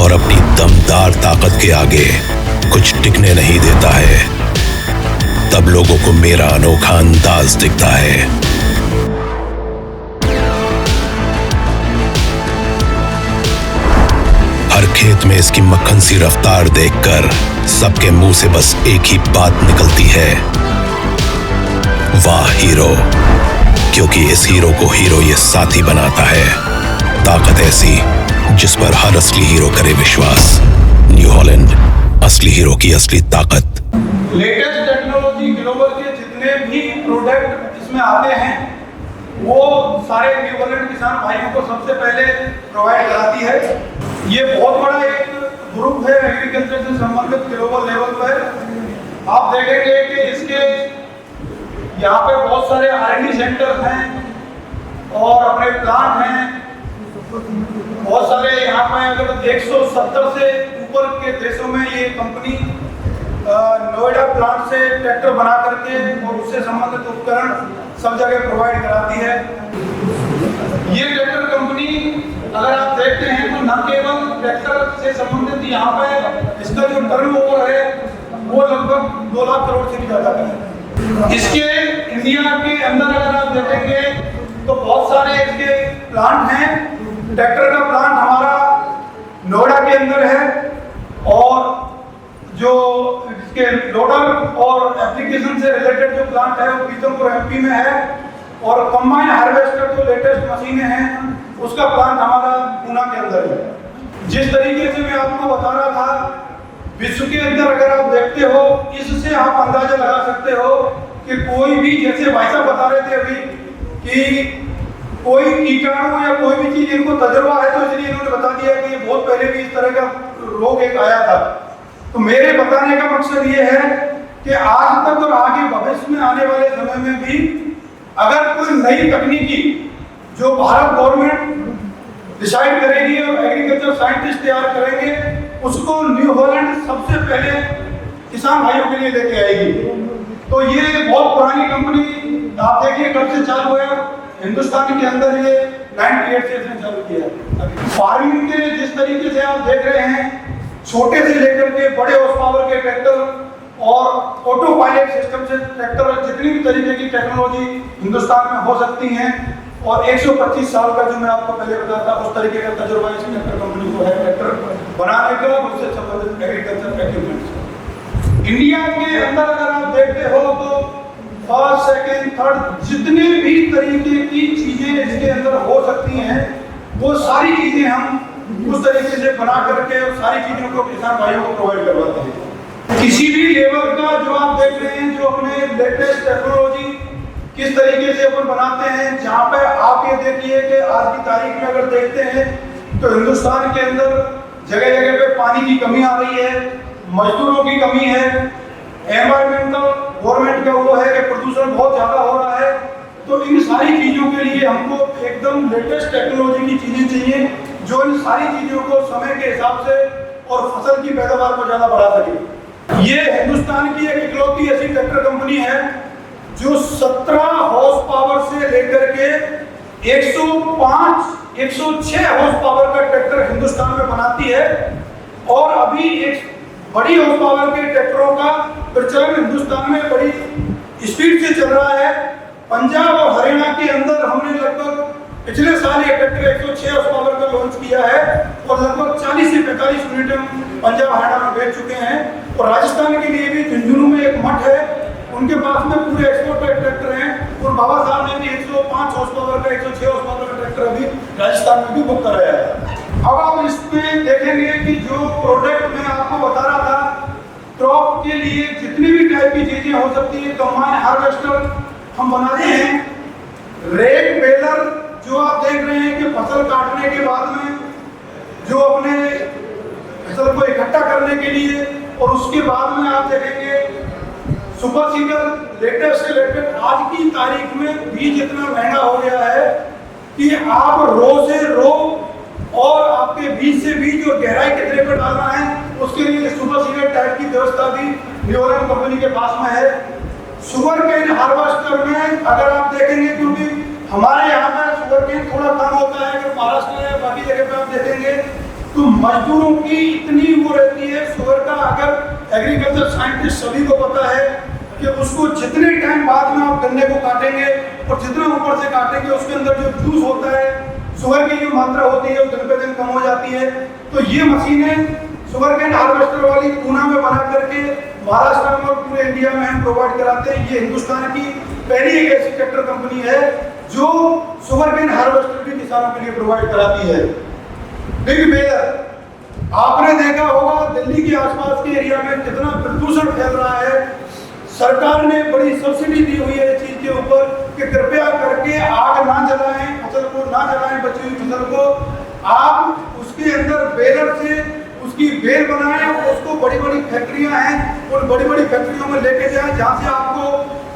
और अपनी दमदार ताकत के आगे कुछ टिकने नहीं देता है, तब लोगों को मेरा अनोखा अंदाज दिखता है। हर खेत में इसकी मक्खन सी रफ्तार देखकर सबके मुंह से बस एक ही बात निकलती है, वाह हीरो। क्योंकि इस हीरो को हीरो ये साथी बनाता है, ताकत ऐसी जिस पर हर असली हीरो करे विश्वास। न्यू हॉलैंड, असली हीरो की असली ताकत। लेटेस्ट टेक्नोलॉजी ग्लोबल के जितने भी प्रोडक्ट इसमें आते हैं वो सारे न्यू हॉलैंड किसान भाइयों को सबसे पहले प्रोवाइड कराती है। ये बहुत बड़ा एक ग्रुप है एग्रीकल्चर से संबंधित ग्लोबल लेवल पर। आप देखेंगे कि इसके यहाँ पे बहुत सारे R&D सेंटर हैं और अपने प्लांट हैं। बहुत सारे यहाँ पे अगर 170 से ऊपर के देशों में ये कंपनी नोएडा प्लांट से ट्रैक्टर बना करके और उससे संबंधित उपकरण सब जगह प्रोवाइड कराती है। ये ट्रैक्टर कंपनी अगर आप देखते हैं तो न केवल ट्रैक्टर से संबंधित यहाँ पे इसका जो टर्नओवर है वो लगभग 2 लाख करोड़ से भी ज्यादा है। इसके इंडिया के अंदर अगर आप देखेंगे तो बहुत सारे इसके प्लांट हैं। ट्रैक्टर का प्लांट हमारा नोएडा के अंदर है और जो इसके लोडर और एप्लीकेशन से रिलेटेड जो प्लांट है वो पीतमपुर MP में है और कंबाइन हार्वेस्टर जो लेटेस्ट मशीनें हैं उसका प्लांट हमारा पूना के अंदर है। जिस तरीके से मैं आपको बता रहा था, विश्व के अंदर अगर आप देखते हो, इससे आप अंदाजा लगा सकते हो कि कोई भी, जैसे भाई साहब बता रहे थे अभी कि कोई कीटाणु या कोई भी चीज इनको तजुर्बा है, तो इसलिए इन्होंने बता दिया कि ये बहुत पहले भी इस तरह का रोग एक आया था। तो मेरे बताने का मकसद ये है कि आज तक और आगे भविष्य में आने वाले समय में भी अगर कोई नई तकनीकी जो भारत गवर्नमेंट डिसाइड करेगी और एग्रीकल्चर साइंटिस्ट तैयार करेंगे, उसको न्यू हॉलैंड सबसे पहले किसान भाइयों के लिए लेके आएगी। तो ये बहुत पुरानी कंपनी, आप देखिए कब से चालू है, हिंदुस्तान के अंदर ये 98 से इसने चालू किया। फार्मिंग के जिस तरीके से आप देख रहे हैं, छोटे से लेकर के बड़े हॉर्स पावर के ट्रैक्टर और ऑटो पायलट सिस्टम से ट्रैक्टर, जितनी भी तरीके की टेक्नोलॉजी हिंदुस्तान में हो सकती हैं और 125 साल का जो मैं आपको पहले बताया था उस तरीके का तजुर्बा इस ट्रैक्टर कंपनी को है, ट्रैक्टर बनाने का, उससे संबंधित एग्रीकल्चर इक्विपमेंट्स। इंडिया के अंदर अगर आप देखते हो तो फर्स्ट, सेकंड, थर्ड जितने भी तरीके की चीजें इसके अंदर हो सकती हैं वो सारी चीजें हम उस तरीके से बना करके और सारी चीजों को किसान भाइयों को प्रोवाइड करवाते हैं। किसी भी लेवल का जो आप देख रहे हैं, जो अपने लेटेस्ट टेक्नोलॉजी किस तरीके से अपन बनाते हैं, जहाँ पे आप ये देखिए कि आज की तारीख में अगर देखते हैं तो हिंदुस्तान के अंदर जगह जगह पे पानी की कमी आ रही है, मजदूरों की कमी है, एनवायरमेंटल गवर्नमेंट का वो है कि प्रदूषण बहुत ज्यादा हो रहा है। तो इन सारी चीजों के लिए हमको एकदम लेटेस्ट टेक्नोलॉजी की चीजें चाहिए जो इन सारी चीजों को समय के हिसाब से और फसल की पैदावार को ज्यादा बढ़ा सके। ये हिंदुस्तान की एक इकलौती ऐसी ट्रैक्टर कंपनी है जो 17 हॉर्स पावर से लेकर के 105, 106 हॉर्स पावर का ट्रैक्टर हिंदुस्तान में बनाती है और अभी एक बड़ी हॉर्स पावर के ट्रैक्टरों का प्रचलन हिंदुस्तान में बड़ी स्पीड से चल रहा है। पंजाब और हरियाणा के अंदर हमने लगभग पिछले साल ये ट्रैक्टर 106 हॉर्स पावर का लॉन्च किया है और लगभग 40 से 45 यूनिट हम पंजाब हरियाणा में बेच चुके हैं। और राजस्थान के लिए भी झुंझुनू में एक मठ है, उनके पास में पूरे एक्सपोर्ट ट्रैक्टर हैं और बाबा साहब ने भी 105 हॉर्स पावर का 106 हॉर्स पावर का ट्रैक्टर अभी राजस्थान में भी बुक कराया है। अब आप इसमें देखेंगे कि जो प्रोडक्ट मैं आपको बता रहा था, क्रॉप के लिए जितनी भी टाइप की चीजें हो सकती है, कंबाइन हार्वेस्टर हम बनाते हैं, रेक बेलर जो आप देख रहे हैं कि फसल काटने के बाद में जो अपने फसल को इकट्ठा करने के लिए, और उसके बाद में आप देखेंगे सुपर सीडर, लेटेस्ट से लेटेस्ट आज की तारीख में बीज इतना महंगा हो गया है कि आप रो से रो और आपके बीज से बीज और गहराई कितने पर डालना है उसके लिए सुपर सीडर टाइप की व्यवस्था भी न्यू हॉलैंड कंपनी के पास में है। शुगर केन हार्वेस्टर में अगर आप देखेंगे, क्योंकि हमारे यहाँ पे शुगर केन थोड़ा कम होता है, अगर महाराष्ट्र या बाकी जगह पे आप देखेंगे तो मजदूरों की इतनी वो रहती है शुगर का। अगर एग्रीकल्चर साइंटिस्ट सभी को पता है कि उसको जितने टाइम बाद में आप गन्ने को काटेंगे और जितना ऊपर से काटेंगे उसके अंदर जो जूस होता है, शुगर की जो मात्रा होती है वो दिन पे दिन कम हो जाती है। तो ये मशीनें शुगर केन हार्वेस्टर वाली पूना में बना करके महाराष्ट्र में और पूरे इंडिया में हम प्रोवाइड कराते हैं। ये हिंदुस्तान की पहली एक ऐसी ट्रैक्टर कंपनी है जो शुगर केन हार्वेस्टर भी किसानों के लिए प्रोवाइड कराती है। बिग बेलर, आपने देखा होगा दिल्ली के आसपास के एरिया में कितना प्रदूषण फैल रहा है। सरकार ने बड़ी सब्सिडी दी हुई है इस चीज के ऊपर कि कृपया करके आग ना जलाएं, फसल को ना जलाएं, बची हुई फसल को आप उसके अंदर बेलर से उसकी बेल बनाएं और उसको बड़ी बड़ी फैक्ट्रियां हैं उन बड़ी बड़ी फैक्ट्रियों में लेके जाएं जहां से आपको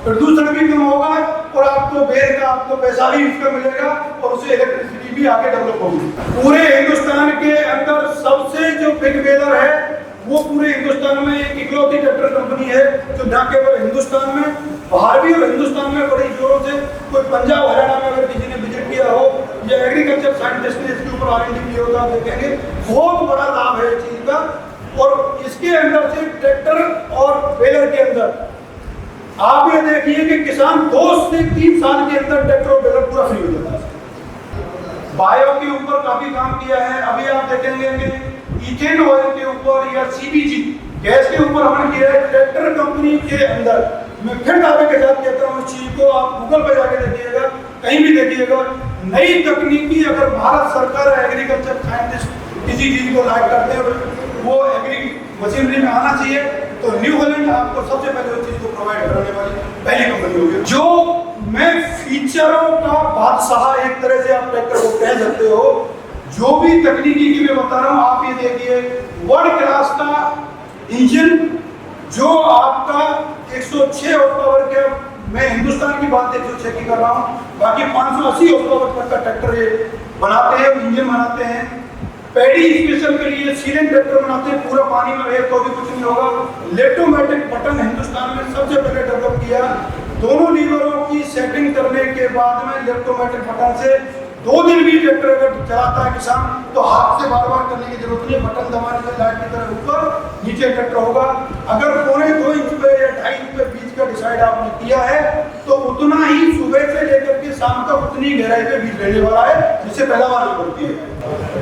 प्रदूषण भी कम होगा और आपको बेल का आपको पैसा भी उसका मिलेगा और उससे इलेक्ट्रिसिटी भी आगे डेवलप होगी। पूरे हिंदुस्तान के अंदर सबसे जो बिग बेलर है वो पूरे हिंदुस्तान में एक इकलौती ट्रैक्टर कंपनी है जो न केवल हिंदुस्तान में बाहर भी और हिंदुस्तान में बड़ी जोरों से, कोई पंजाब हरियाणा में अगर किसी ने विजिट किया हो या एग्रीकल्चर साइंटिस्ट ने इसके ऊपर R&D किया होगा, आप देखेंगे बहुत बड़ा लाभ है इस चीज का। और इसके अंदर से ट्रैक्टर और बेलर के अंदर आप ये देखिए कि किसान 2 से 3 साल के अंदर ट्रैक्टर और बेलर पूरा फ्री हो जाता है। बायो के ऊपर काफी काम किया है। अभी आप देखेंगे कि इथेन ऑयल के ऊपर या CBG गैस के ऊपर हमने किया है ट्रैक्टर कंपनी के अंदर। मैं फिर दावे के साथ कहता हूँ इस चीज को आप गूगल पे जाके देखिएगा, कहीं भी देखिएगा। नई तकनीकी अगर भारत सरकार एग्रीकल्चर साइंटिस्ट किसी चीज को लाइक करते हैं वो एग्री मशीनरी में आना चाहिए तो न्यू हॉलैंड आपको सबसे पहले उस चीज को प्रोवाइड कराने वाली पहली कंपनी होगी। जो मैं फीचरों का बादशाह एक तरह से आप ट्रैक्टर को कह सकते हो, जो भी तकनीकी की मैं बता रहा हूँ आप ये देखिए वर्ल्ड क्लास का इंजन जो आपका 106 हॉर्स पावर के, मैं हिंदुस्तान की बात 106 की कर रहा हूँ, बाकी 580 हॉर्स पावर तक का ट्रैक्टर ये बनाते हैं, इंजन बनाते हैं। पैडी स्पेशल के लिए सीलेंट ट्रैक्टर बनाते हैं, पूरा पानी में रहे तो भी कुछ नहीं होगा। इलेक्ट्रोमैटिक बटन हिंदुस्तान में सबसे पहले डेवलप किया। दोनों लीवरों की सेटिंग करने के बाद में इलेक्ट्रोमैटिक बटन से 2 दिन भी ट्रैक्टर अगर चलाता है किसान तो हाथ से बार बार करने की जरूरत नहीं है, बटन दबाने से लाइट की तरह ऊपर नीचे ट्रैक्टर होगा। अगर 2.25 इंच पे या 2.5 इंच पे बीज का डिसाइड आपने किया है तो उतना ही सुबह से लेकर के शाम तक उतनी गहराई पे बीज लेने वाला है जिससे पैदावार नहीं बढ़ती है।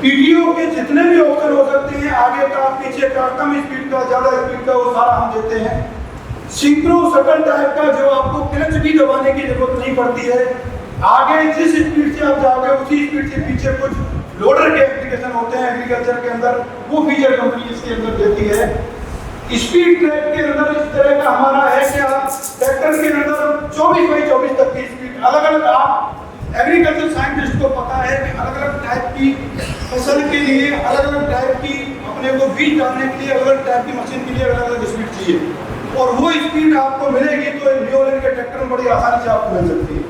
PTO के जितने भी ऑप्शन हो सकते हैं, आगे का पीछे का, कम स्पीड का, ज्यादा स्पीड का, वो सारा हम देते हैं। सिंक्रो शटल टाइप का जो आपको क्लच भी दबाने की जरूरत नहीं पड़ती है। आगे जिस स्पीड से आप जाओगे उसी स्पीड से पीछे कुछ लोडर के एप्लीकेशन होते हैं एग्रीकल्चर के अंदर, वो फीचर कंपनी इसके अंदर देती है। स्पीड ट्रैक के अंदर इस तरह का हमारा है कि आप ट्रैक्टर के अंदर 24/24 तक की स्पीड अलग अलग, आप एग्रीकल्चर साइंटिस्ट को पता है कि अलग अलग टाइप की फसल के लिए अलग अलग टाइप की अपने को बीज डालने के लिए अलग अलग टाइप की मशीन के लिए अलग अलग स्पीड चाहिए और वो स्पीड आपको मिलेगी तो न्यू हॉलैंड के ट्रैक्टर में बड़ी आसानी से आपको मिल सकती है।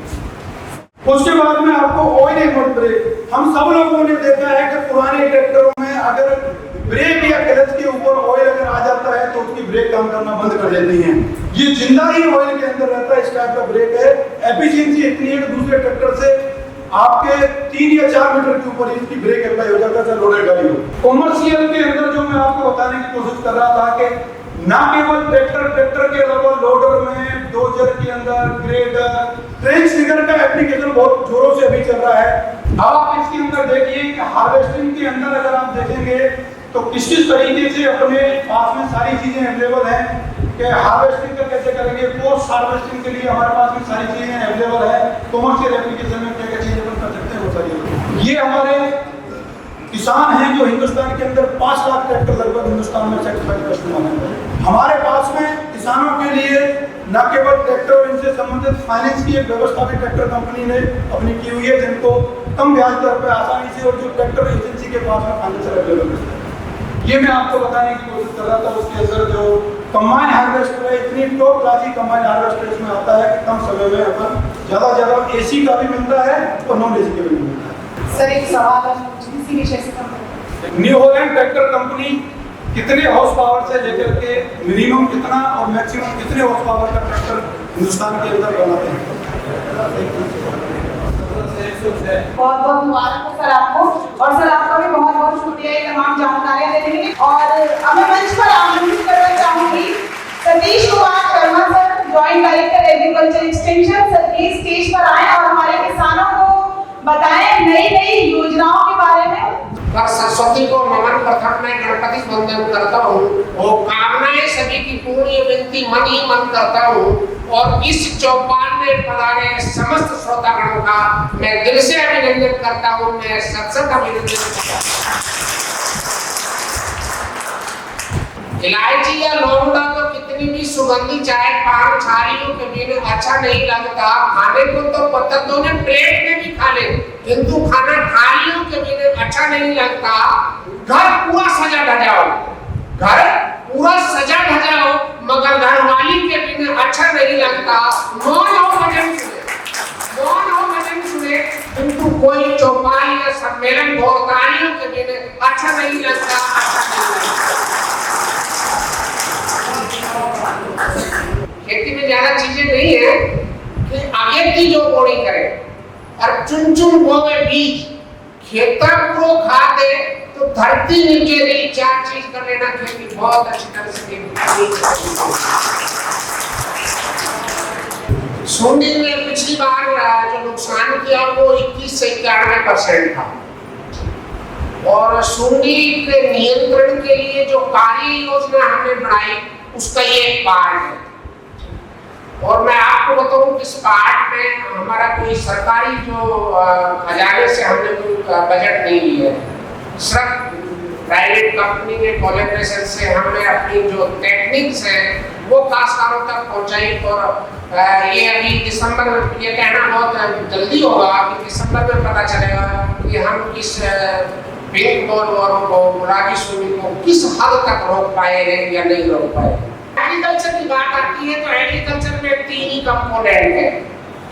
उसके बाद में आपको ऑयल एंड ब्रेक, हम सब लोगों ने देखा है कि पुराने ट्रैक्टरों में अगर ब्रेक या क्लच के ऊपर ऑयल अगर आ जाता है तो उसकी ब्रेक काम करना बंद कर देती है। ये जिंदा ही ऑयल के अंदर रहता है, इस टाइप का ब्रेक है। एफिशिएंसी इतनी है कि दूसरे ट्रैक्टर से आपके 3 या 4 मीटर के ऊपर इसकी ब्रेक अप्लाई हो जाता है लोडर गाड़ी हो। कॉमर्शियल के अंदर जो मैं आपको बताने की कोशिश कर रहा था कि ना केवल ट्रैक्टर के अलावा लोडर में, डोजर के अंदर, ग्रेडर, ट्रेंच डिगर का एप्लीकेशन बहुत जोरों से अभी चल रहा है। अब आप इसके अंदर देखिए कि हार्वेस्टिंग के अंदर अगर आप देखेंगे तो किस तरीके से अपने पास में सारी चीजें अवेलेबल हैं कि हार्वेस्टिंग का कैसे करेंगे, पोस्ट हार्वेस्टिंग के लिए हमारे पास में सारी चीजें अवेलेबल है। कॉमर्शियल एप्लीकेशन में क्या क्या चीजें कर सकते हैं वो सारी। ये हमारे किसान हैं जो हिंदुस्तान के अंदर 5 लाख ट्रैक्टर लगभग हिंदुस्तान में सर्टिफाइड कस्टमर हैं। हमारे पास में किसानों के लिए न केवल ट्रैक्टर और इनसे संबंधित फाइनेंस की एक व्यवस्था भी ट्रैक्टर कंपनी ने अपनी की हुई है जिनको कम ब्याज दर पर आसानी से और जो ट्रैक्टर एजेंसी के पास में फाइनेंशियल अवेलेबल है। ये मैं आपको बताने की कोशिश कर रहा था। उसके अंदर जो कंबाइन हार्वेस्टर है, इतनी टॉप क्लास की कंबाइन हार्वेस्टर इसमें आता है कि कम समय में अपन ज़्यादा AC का भी मिलता है और नॉन AC का भी मिलता है। सर एक सवाल है इसी विषय से। न्यू हॉलैंड ट्रैक्टर कंपनी कितने हॉर्स पावर से लेकर के मिनिमम कितना और मैक्सिमम कितने हॉर्स पावर का ट्रैक्टर हिंदुस्तान के अंदर बनाते हैं। बहुत बहुत मुबारक हो सर आपको, और सर आपका भी बहुत बहुत शुक्रिया ये तमाम जानकारियां देने के लिए। और अब मैं मंच पर आमंत्रित करना चाहूंगी Satish Kumar Sharma sir, joint director agriculture extension. Sir please stage पर आए और हमारे किसानों को बताएं नई नई योजनाओं के बारे में। पर सरस्वती को नमन प्रथम मैं गणपति वंदन करता हूँ और कामनाएं सभी की पूर्ण विनती मन ही मन करता हूँ। और इस चौपाल में पधारे समस्त श्रोतागणों का मैं दिल से अभिनंदन करता हूँ, मैं सत अभिनंदन करता हूँ। इलायची या लौंग तो कितनी भी सुगंधी चाय पान छारियों के बिना अच्छा नहीं लगता। खाने को तो पत्तों ने प्लेट में भी खा ले, किंतु खाना थालियों के बिना अच्छा नहीं लगता। घर पूरा सजा धजाओ, घर पूरा सजा धजाओ, मगर घरवाली के बिना अच्छा नहीं लगता। मौन हो भजन सुने, मौन हो भजन सुने, किंतु कोई चौपाल या सम्मेलन भोरतालियों के बिना अच्छा नहीं लगता, अच्छा नहीं लगता। खेती में ज्यादा चीजें नहीं है कि आगे की जो बोड़ी करे और चुन चुन बोवे बीज, खेता पूरो खा दे तो धरती नीचे नहीं। चार चीज कर लेना खेती बहुत अच्छी तरह से। सुंडी में पिछली बार जो नुकसान किया वो 21 से 91% था। और सुंडी के नियंत्रण के लिए जो कार्य योजना हमने बनाई उसका ये एक पार्ट है। और मैं आपको बताऊं कि इस पार्ट में हमारा कोई सरकारी जो खजाने से हमने कोई बजट नहीं लिया है। सिर्फ प्राइवेट कंपनी के कोलैबोरेशन से हमने अपनी जो टेक्निक्स है वो काश्तकारों तक पहुंचाई। और ये अभी दिसंबर में, ये कहना बहुत जल्दी होगा कि दिसंबर में पता चलेगा कि हम किस पिंक बोलवर्म को, गुलाबी सुंडी को किस हद तक रोक पाए हैं या नहीं रोक पाए। एग्रीकल्चर की बात आती है तो एग्रीकल्चर में 3 ही कंपोनेंट है,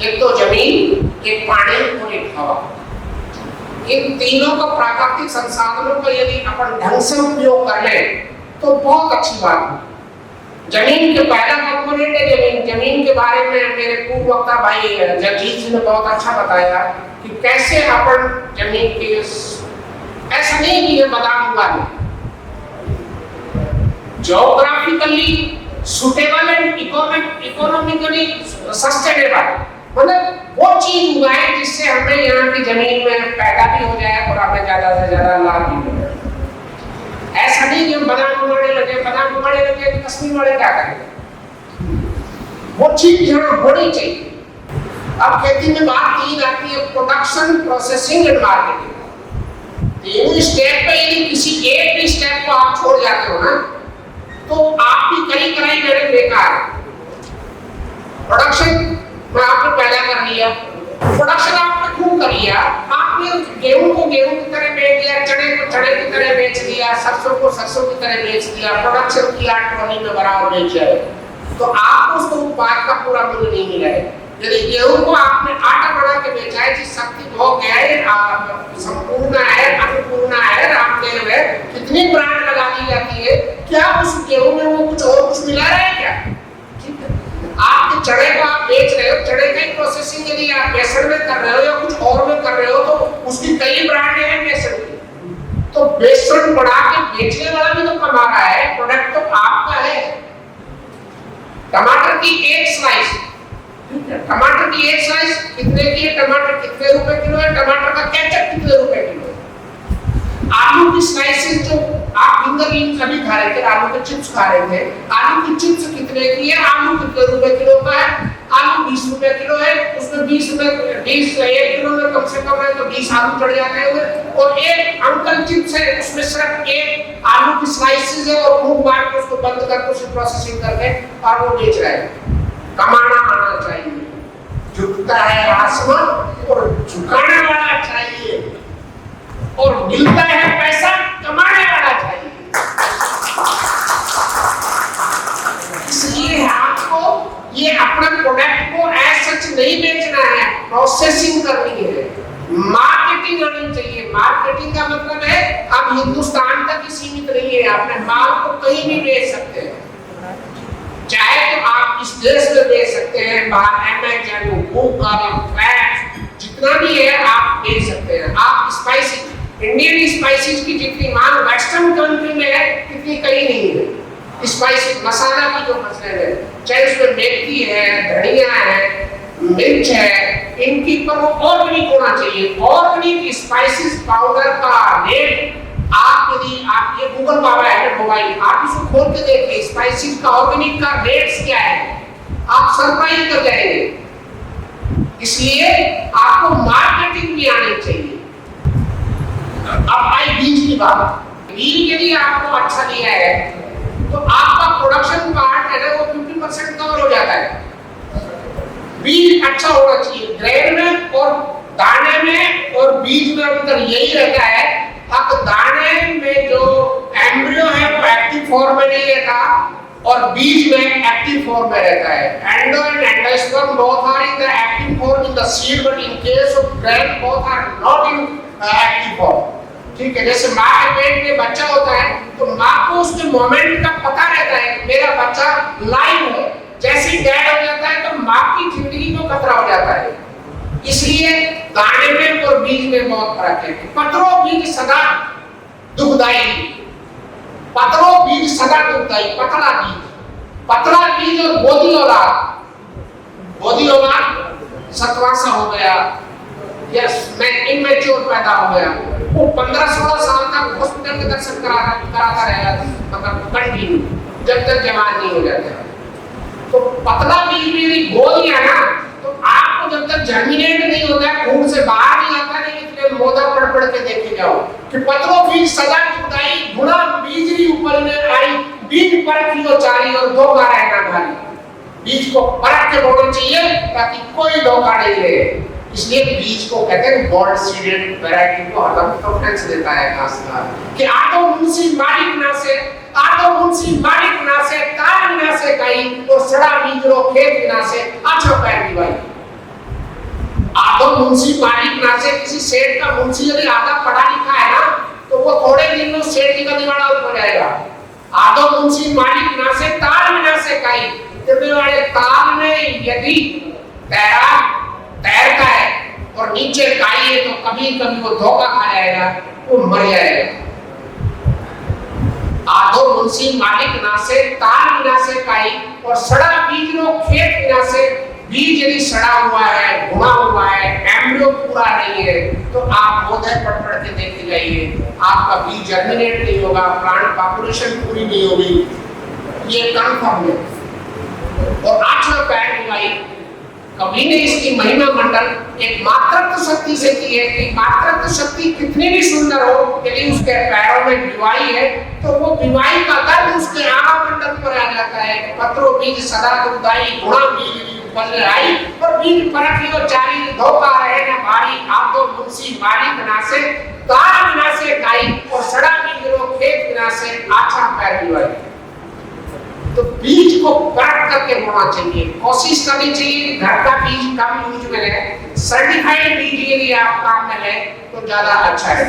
एक तो जमीन, एक पानी और एक हवा। इन तीनों को प्राकृतिक संसाधनों को यदि अपन ढंग से उपयोग कर ले तो बहुत अच्छी बात है। जमीन के पहला कंपोनेंट है जमीन। जमीन के बारे में मेरे पूर्व वक्ता भाई जगजीत जी ने बहुत अच्छा बताया कि कैसे अपन जमीन के, ऐसा नहीं कि ये बादाम उगा ले, geographically suitable and economically sustainable, मतलब वो चीज उगाए जिससे हमें यहाँ की जमीन में पैदा भी हो जाए और हमें ज्यादा से ज्यादा लाभ भी हो जाए। ऐसा नहीं कि हम बादाम उगाने लगे तो कश्मीर वाले क्या करेंगे, वो चीज यहाँ होनी चाहिए। अब खेती में बात 3 आती है, प्रोडक्शन, प्रोसेसिंग एंड मार्केटिंग। तीनों स्टेप पे यदि किसी एक भी स्टेप को आप छोड़ जाते हो ना तो आपकी कई मेरे बेकार। प्रोडक्शन में आपने पैदा कर लिया, प्रोडक्शन आपने खूब कर लिया, आपने गेहूं को गेहूं की तरह बेच दिया, चने को चने की तरह बेच दिया, सरसों को सरसों की तरह बेच दिया, प्रोडक्शन किया, ट्रॉली में बराबर बेच दिया, तो आपको उसको उत्पाद का पूरा मूल्य नहीं मिला है। यदि गेहूं को आपने आटा बना के बेचा है, जिस शक्ति भोग है, संपूर्ण है, अन्नपूर्णा है, रामदेव है, कितनी ब्रांड लगा दी जाती है, क्या उस गेहूं में वो कुछ और कुछ मिला रहा है क्या? आपके चने को आप बेच रहे हो, चने की प्रोसेसिंग यदि आप बेसन में कर रहे हो या कुछ और में कर रहे हो तो उसकी कई ब्रांडें हैं बेसन की। तो बेसन बढ़ा के बेचने वाला भी तो कमा रहा है, प्रोडक्ट तो आपका है। टमाटर की एक स्लाइस, टमाटर की एक स्लाइस कितने की है? टमाटर कितने रुपए किलो है? टमाटर का केचप कितने रुपए किलो है? आलू की स्लाइसेस जो आप फिंगर यूज कभी खा रहे थे, आलू के चिप्स खा रहे थे, आलू की चिप्स कितने की है? आलू कितने रुपए किलो का है? आलू 20 रुपए किलो है, उसमें 20 1 किलो में कम से कम है तो 20 आलू चढ़ जाते हैं। और एक अंकल चिप्स है, उसमें सिर्फ एक आलू की स्लाइसेस है और खूब बार के उसको बंद करके उसे प्रोसेसिंग करके और वो बेच रहे हैं। कमाना आना चाहिए, झुकता है आसमान और झुकाने वाला चाहिए, और मिलता है पैसा कमाने वाला चाहिए। इसलिए आपको ये अपना प्रोडक्ट को एज सच नहीं बेचना है, प्रोसेसिंग करनी है, मार्केटिंग आनी चाहिए। मार्केटिंग का मतलब है आप हिंदुस्तान तक ही सीमित नहीं है, अपने माल को कहीं भी बेच सकते हैं। चाहे तो आप इस देश में बेच सकते हैं, बाहर अमेज़न, गूगल, फ्लैश जितना भी है आप बेच सकते हैं। आप स्पाइसी, इंडियन स्पाइसेस की जितनी मांग वेस्टर्न कंट्री में है इतनी कहीं नहीं है। स्पाइसी मसाला की जो मसले है, चाहे उसमें मेथी है, धनिया है, मिर्च है, इनकी पर वो ऑर्गेनिक होना चाहिए। ऑर्गेनिक स्पाइसेस पाउडर का रेट आप यदि आप ये गूगल बाबा है मोबाइल, आप इसको खोल के देखिए स्पाइसेस का ऑर्गेनिक का रेट्स क्या है, आप सरप्राइज कर जाएंगे। इसलिए आपको मार्केटिंग भी आनी चाहिए। अब आई बीज की बात, बीज यदि आपको अच्छा दिया है तो आपका प्रोडक्शन पार्ट है ना वो 50% कवर हो जाता है। बीज अच्छा होना चाहिए, ग्रेन में और दाने में और बीज में अंतर यही रहता है। अब दाने में जो एम्ब्रियो है वो एक्टिव फॉर्म में नहीं रहता और बीज में एक्टिव फॉर्म में रहता है। Endo and endosperm both are in the active form in the seed, but in case of grain both are not in active form। ठीक है, जैसे माँ के पेट में बच्चा होता है तो माँ को उसके मोमेंट का पता रहता है कि मेरा बच्चा लाइव है। जैसे ही डेड हो जाता है तो माँ की जिंदगी को खतरा हो जाता है। इसलिए दाने में और बीज में बहुत फर्क है। पत्रों बीज सदा दुखदाई, पत्रों बीज सदा दुखदाई, पतला बीज और बोधी औलाद सतवासा हो गया या इमेच्योर पैदा हो गया, वो 15-16 साल तक हॉस्पिटल के दर्शन कराता रहेगा, मतलब कंटिन्यू, जब तक जवान नहीं हो जाता। तो पतला बीज मेरी गोद है ना, तो आपको जब तक जर्मिनेट नहीं होता है, खून से बाहर नहीं आता है, इसलिए मोदा पढ़ के देखे जाओ कि पत्रों बीज सदा जुदाई, गुणा बीजरी ऊपर में आई, बीज परख लियो चारी और धोखा रहना भारी। बीज को परख के बोलना चाहिए ताकि कोई धोखा नहीं रहे। इसलिए बीज को कहते हैं गोल्ड सीडेड वैरायटी को हरदम प्रेफरेंस देता है खासकर कि आटो मुंशी मालिक ना से तार ना से कहीं और सड़ा बीज रो खेत ना से अच्छा पैर की भाई। आटो मुंशी मालिक ना से किसी सेठ का मुंशी यदि आधा पढ़ा लिखा है ना तो वो थोड़े दिन में सेठ जी का दिवाला हो जाएगा। आटो मुंशी मालिक ना से तार ना से कहीं तो वाले तार में यदि तैरता है और नीचे काई है तो कभी कभी वो धोखा खा जाएगा, वो मर जाएगा। आधो मुंशी मालिक ना से तार ना से काई और सड़ा बीज रो खेत ना से, बीज यदि सड़ा हुआ है, घुमा हुआ है, एम्ब्रियो पूरा नहीं है तो आप बोधे पढ़ के देखते जाइए, आपका बीज जर्मिनेट नहीं होगा, प्लांट पॉपुलेशन पूरी नहीं होगी, ये कंफर्म है। और आठवां पैर की भाई कभी ने इसकी महिमा मंडल एक मातृत्व शक्ति से की है कि मातृत्व शक्ति कितनी भी सुंदर हो, यदि उसके पैरों में विवाही है तो वो विवाही का दर्द उसके आहा मंडल पर आ जाता है। पत्रों बीज सदा दुखदाई, गुणा बीज उपज आई और बीज परख लियो चारी, धोखा रहे न भारी, आप तो मुंशी मालिक ना से तार ना से गाई और सड़ा बीज रो खेत ना से आछा पैर विवाही। तो बीज को परख करके बोना चाहिए, कोशिश करनी चाहिए कि घर का बीज कम यूज में ले, सर्टिफाइड बीज यदि आप काम में ले तो ज्यादा अच्छा है।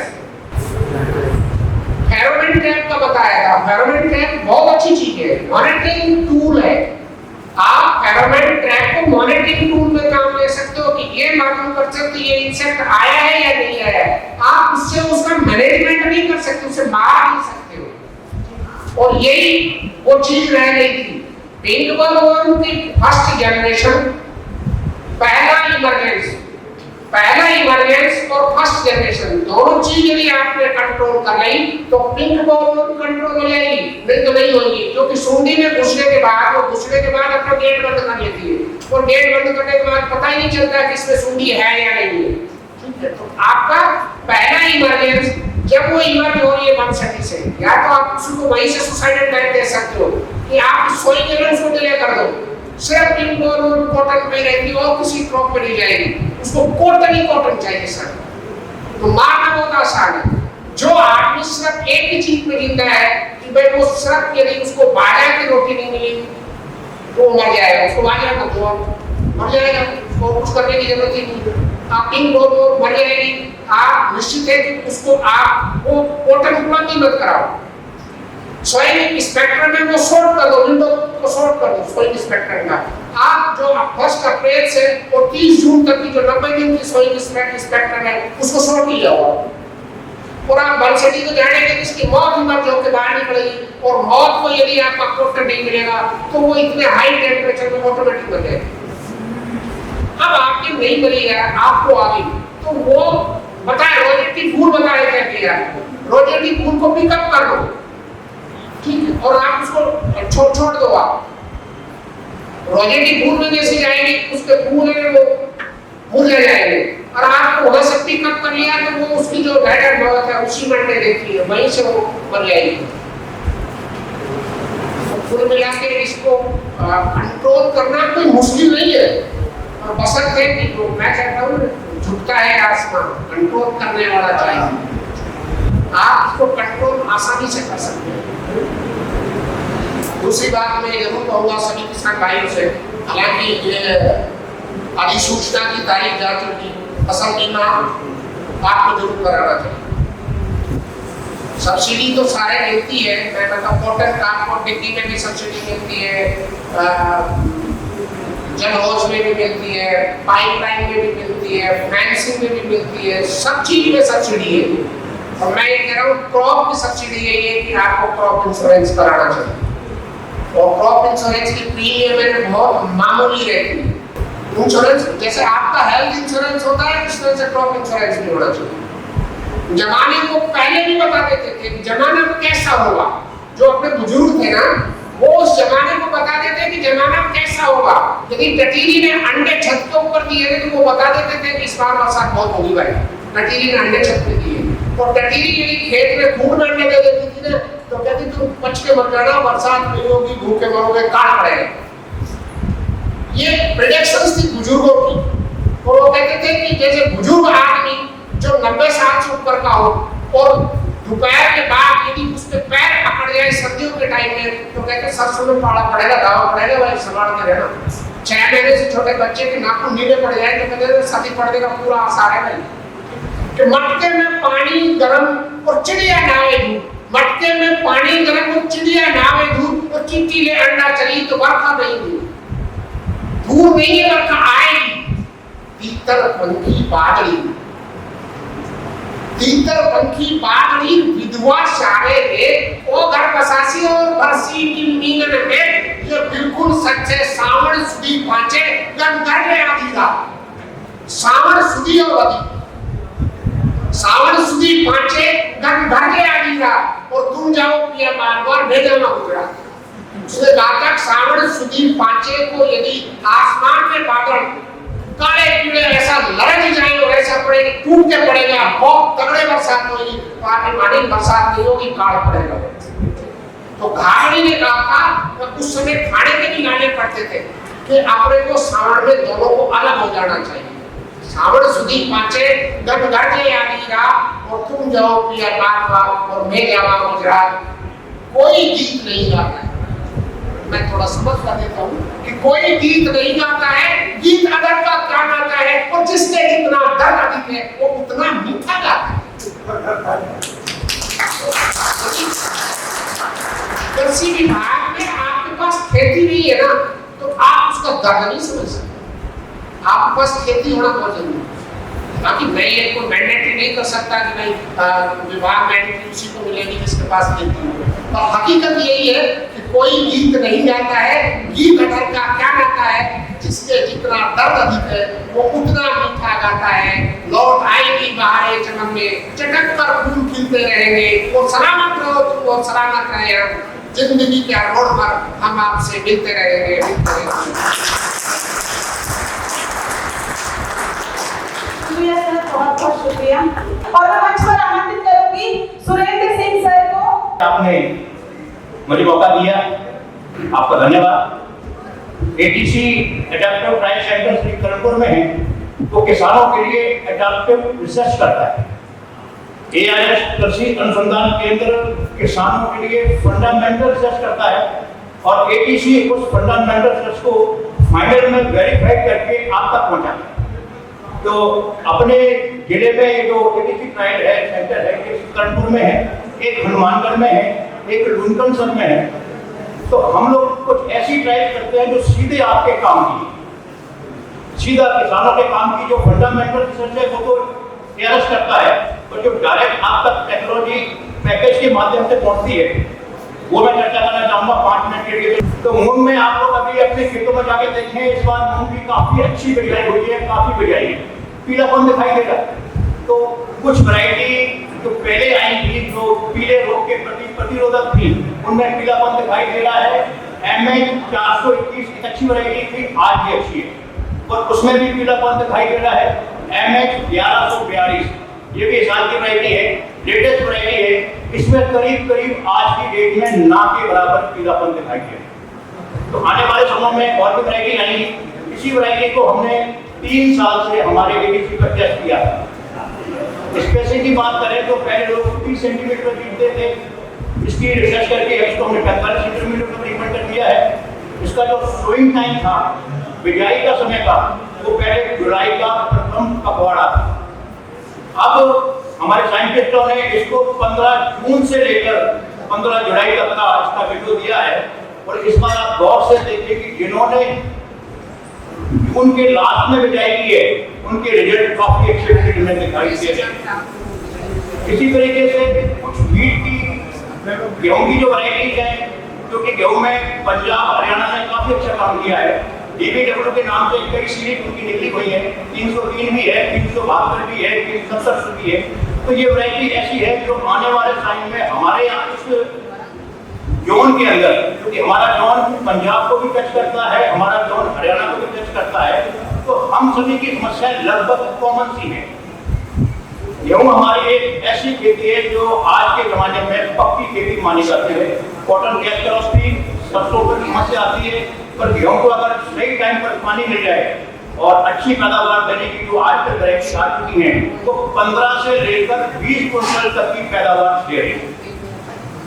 फेरोमोन ट्रैप का बताया था, फेरोमोन ट्रैप बहुत अच्छी चीज है, मॉनिटरिंग टूल है। आप फेरोमोन ट्रैप को मॉनिटरिंग टूल में काम ले सकते हो कि ये मालूम कर सकते हो ये इंसेक्ट आया है या नहीं आया है। आप उससे उसका मैनेजमेंट नहीं कर सकते, उसे मार नहीं सकते हो। और यही वो चीज रह गई थी। पिंक बॉलवर्म की फर्स्ट जनरेशन, पहला इमरजेंस और फर्स्ट जनरेशन दोनों चीज यदि आपने कंट्रोल कर ली तो पिंक बॉलवर्म कंट्रोल हो जाएगी, नहीं तो नहीं होगी। क्योंकि सूंडी में घुसने के बाद अपना गेट बंद कर लेती है और गेट बंद करने के बाद पता ही नहीं चलता कि इसमें सूंडी है या नहीं है। ठीक है, तो आपका पहला इमरजेंस जब वो इमर्ज हो रही है 130 से, या तो आप उसको वहीं से सुसाइडल टाइप दे सकते हो कि आप सोई के लिए उसको डिले कर दो, सिर्फ इंडोर कॉटन पे रहती है और किसी क्रॉप पे नहीं जाएगी, उसको कॉटन ही कॉटन चाहिए सर। तो मारना बहुत आसान है। जो आदमी सिर्फ एक ही चीज पे जिंदा है कि भाई वो सिर्फ यदि उसको बाजरा की रोटी नहीं मिली तो मर जाएगा, उसको बाजरा का दो मर जाएगा, उसको कुछ करने की जरूरत ही नहीं। आप इन दोनों मर जाएगी, आप निश्चित है कि उसको आप वो कॉटन प्लांट मत कराओ, स्वयं स्पेक्ट्रम में वो शॉर्ट कर दो, विंडो को शॉर्ट कर दो सोइल इंस्पेक्टर का। आप जो 1 अप्रैल से और 30 जून तक की जो 90 दिन की सोइल इंस्पेक्टर है उसको शॉर्ट किया हुआ। और आप बलसटी को जानेंगे जिसकी मौत मर जो के बाहर निकलेगी, और मौत को यदि आपका कोटर नहीं मिलेगा तो वो इतने हाई टेम्परेचर में ऑटोमेटिक मर जाएगा। अब आपकी नहीं मिलेगा, आपको आ गई तो वो बताए रोजेटी फूल बताए क्या किया, रोजेटी फूल को पिकअप कर लो, ठीक है, और आप उसको छोड़ दो। आप रोजेटी फूल में जैसे जाएंगे उसके फूल है वो मुरझा जाएंगे, और आपको वहां से पिकअप कर लिया तो वो उसकी जो बैटर बहुत है उसी मंडे देखती है, वहीं से वो मर जाएगी। तो कुल मिला के इसको कंट्रोल करना कोई मुश्किल नहीं है, और बसंत है कि जो मैं कहता हूँ झुकता है आसमान, कंट्रोल करने वाला चाहिए। आप इसको कंट्रोल आसानी से कर सकते हैं। दूसरी बात मैं जरूर कहूँगा सभी किसान भाइयों से, हालांकि ये अधिसूचना की तारीख जा चुकी, फसल बीमा आपको जरूर कराना चाहिए। सब्सिडी तो सारे मिलती है, मैं मतलब कॉटन का आपको डिग्री में भी सब्सिडी मिलती है, जलहौज में भी मिलती है, पाइपलाइन में भी मिलती है, फाइनेंसिंग में भी मिलती है, सब चीज में सब्सिडी है। और मैं ये कह रहा हूँ क्रॉप की सब्सिडी यही है कि आपको क्रॉप इंश्योरेंस कराना चाहिए, और क्रॉप इंश्योरेंस की प्रीमियम बहुत मामूली रहती है। इंश्योरेंस जैसे आपका हेल्थ इंश्योरेंस होता है इस तरह से क्रॉप इंश्योरेंस भी होना चाहिए। जमाने को पहले भी बता देते थे कि जमाना कैसा होगा, जो अपने बुजुर्ग थे ना वो उस जमाने को बता देते कि जमाना कैसा होगा। यदि टटीरी ने अंडे छत के ऊपर दिए थे तो वो बता देते थे कि इस बार बरसात बहुत होगी भाई, टटीरी ने अंडे छत पे दिए। और टटीरी यदि खेत में खूब अंडे दे देती थी ना तो कहती तुम बच के मत जाना, बरसात नहीं होगी, भूखे मरोगे, काट पड़ेगा। ये प्रेडिक्शंस थी बुजुर्गों की, और वो कहते थे कि जैसे बुजुर्ग आदमी जो 90 साल से ऊपर का हो और दोपहर के बाद यदि उसके पैर पकड़ जाए सर्दियों के टाइम में तो कहते सरसों में पाला पड़ेगा, दावा पड़ेगा, भाई संभाल के रहना। 6 महीने से छोटे बच्चे के नाखून नीले पड़ जाए तो कहते सर्दी पड़ने का पूरा आसार है भाई। कि मटके में पानी गर्म और चिड़िया नावे दूर, मटके में पानी गर्म और चिड़िया नावे दूर, और चींटी ले अंडा चली तो बरखा नहीं दूर, दूर नहीं है बरखा आएगी। तीतर पंखी बादली, तीतर पंखी बादली विधवा सारे रे ओ घर बसासी और बरसी की मींगन में, ये बिल्कुल सच्चे सावन सुदी पांचे गन कर रे आधी रात। सावन सुदी और वदी, सावन सुदी पांचे गन भर रे आधी रात, और तुम जाओ पिया बार भेजा ना गुजरात। उसने कहा तक सावन सुदी पांचे को यदि आसमान में बादल काले पीले ऐसा लड़क जाए और ऐसा पड़ेगा टूट के पड़ेगा, बहुत तगड़े बरसात होगी, तो आपने मानी बरसात नहीं होगी, काल पड़ेगा। तो घाटी ने कहा था कि उस समय खाने के भी लाने पड़ते थे कि अपने को सावन में दोनों को अलग हो जाना चाहिए। सावन सुधी पांचे गन गरजे आदि रात, और तुम जाओ पिया बाबा और मैं जावा गुजरात। कोई गीत नहीं गाता है, मैं थोड़ा समझ कर देता हूँ कि कोई गीत नहीं गाता है, गीत अदर का गान आता है, और जिसके जितना दर्द अधिक है वो उतना मीठा गाता है। कृषि विभाग में आपके पास खेती नहीं है ना तो आप उसका दर्द नहीं समझ सकते। आपके पास खेती होना बहुत जरूरी है। बाकी मैं ये कोई मैंडेटरी नहीं कर सकता कि नहीं विभाग मैंडेटरी उसी को मिलेगी जिसके पास खेती हो, और हकीकत यही है कि कोई गीत नहीं गाता है, गीत अदर का क्या गाता है, जिसके जितना दर्द अधिक है वो उतना मीठा गाता है। लौट आएगी बहारें जन्म में, चटक कर फूल खिलते रहेंगे, और सलामत रहो तुम और सलामत रहे हम, जिंदगी के रोड पर हम आपसे मिलते रहेंगे, मिलते रहेंगे। बहुत बहुत शुक्रिया। और मैं मंच पर आमंत्रित करूंगी सुरेंद्र सिंह सर को। आपने मुझे मौका दिया, आपका धन्यवाद। ATC adaptive trial centre Kanpur में है तो किसानों के लिए एडाप्टिव रिसर्च करता है। एआईएस कृषि अनुसंधान केंद्र किसानों के लिए फंडामेंटल रिसर्च करता है, और एटीसी उस फंडामेंटल रिसर्च को फाइनल में वेरीफाई करके आप तक पहुंचाता है। तो अपने जिले में जो एटीसी ट्रायल है सेंटर है, एक कानपुर में है, एक हनुमानगढ़ में है, एक लुनकनसर में है। तो हम लोग कुछ ऐसी ट्रायल करते हैं जो सीधे आपके काम की, सीधा किसानों के काम की जो फंडामेंटल रिसर्च है वो तो एयरस करता है, और जो डायरेक्ट आप तक टेक्नोलॉजी पैकेज के माध्यम से पहुंचती है वो मैं चर्चा करना चाहूंगा 5 मिनट के लिए। तो मूंग में आप लोग अभी अपने खेतों में जाके देखें, इस बार मूंग की काफी अच्छी बिजाई हुई है, काफी बिजाई है, पीलापन दिखाई देगा। तो कुछ वैरायटी जो पहले आई थी जो पीले रोग के प्रति प्रतिरोधक थी उनमें पीलापन दिखाई दे रहा है। MH 421 अच्छी वैरायटी थी, आज भी अच्छी है, और उसमें भी पीलापन दिखाई दे रहा है। MH 1142 ये भी साल की वैरायटी है, लेटेस्ट वैरायटी है, इसमें करीब करीब आज की डेट में ना के बराबर पीलापन दिखाई दे रहा है। तो आने वाले समय में और भी वैरायटी आएंगी। इसी वैरायटी को हमने 3 साल से हमारे एबीसी पर टेस्ट किया। स्पेसिंग की बात करें तो पहले लोग 30 सेंटीमीटर जीतते थे, इसकी रिसर्च करके इसको हमने 45 सेंटीमीटर पर ट्रीटमेंट कर दिया है। इसका जो सोइंग टाइम था बिजाई का समय का वो पहले जुलाई का प्रथम पखवाड़ा था। अब हमारे साइंटिस्टों ने इसको 15 जून से लेकर 15 जुलाई तक का इसका वीडियो दिया है, और इस बार आप गौर से देखिए कि जिन्होंने जून के लास्ट में बिजाई की है उनके रिजल्ट काफी अच्छे में दिखाई दे रहे हैं। इसी तरीके से कुछ वीट की गेहूं की जो वैरायटीज है, क्योंकि गेहूं में पंजाब हरियाणा ने काफी अच्छा काम किया है। DBW के नाम से कई सीरीज उनकी निकली हुई है, 303 भी है, 372 भी है, 370 भी है। तो ये वैरायटी ऐसी है जो आने वाले टाइम में हमारे यहाँ इस जोन के अंदर, क्योंकि हमारा जोन पंजाब को भी टच करता है, हमारा जोन हरियाणा को भी टच करता है, तो हम सभी की समस्याएं लगभग कॉमन सी हैं। गेहूं हमारी एक ऐसी खेती है जो आज के जमाने में पक्की खेती मानी जाती है। कॉटन गैस क्रॉस की सरसों पर समस्या आती है, पर गेहूं को अगर सही टाइम पर पानी मिल जाए और अच्छी पैदावार देने की जो आज तक वैरायटी आ चुकी है तो 15 से लेकर 20 क्विंटल तक की पैदावार दे रही है।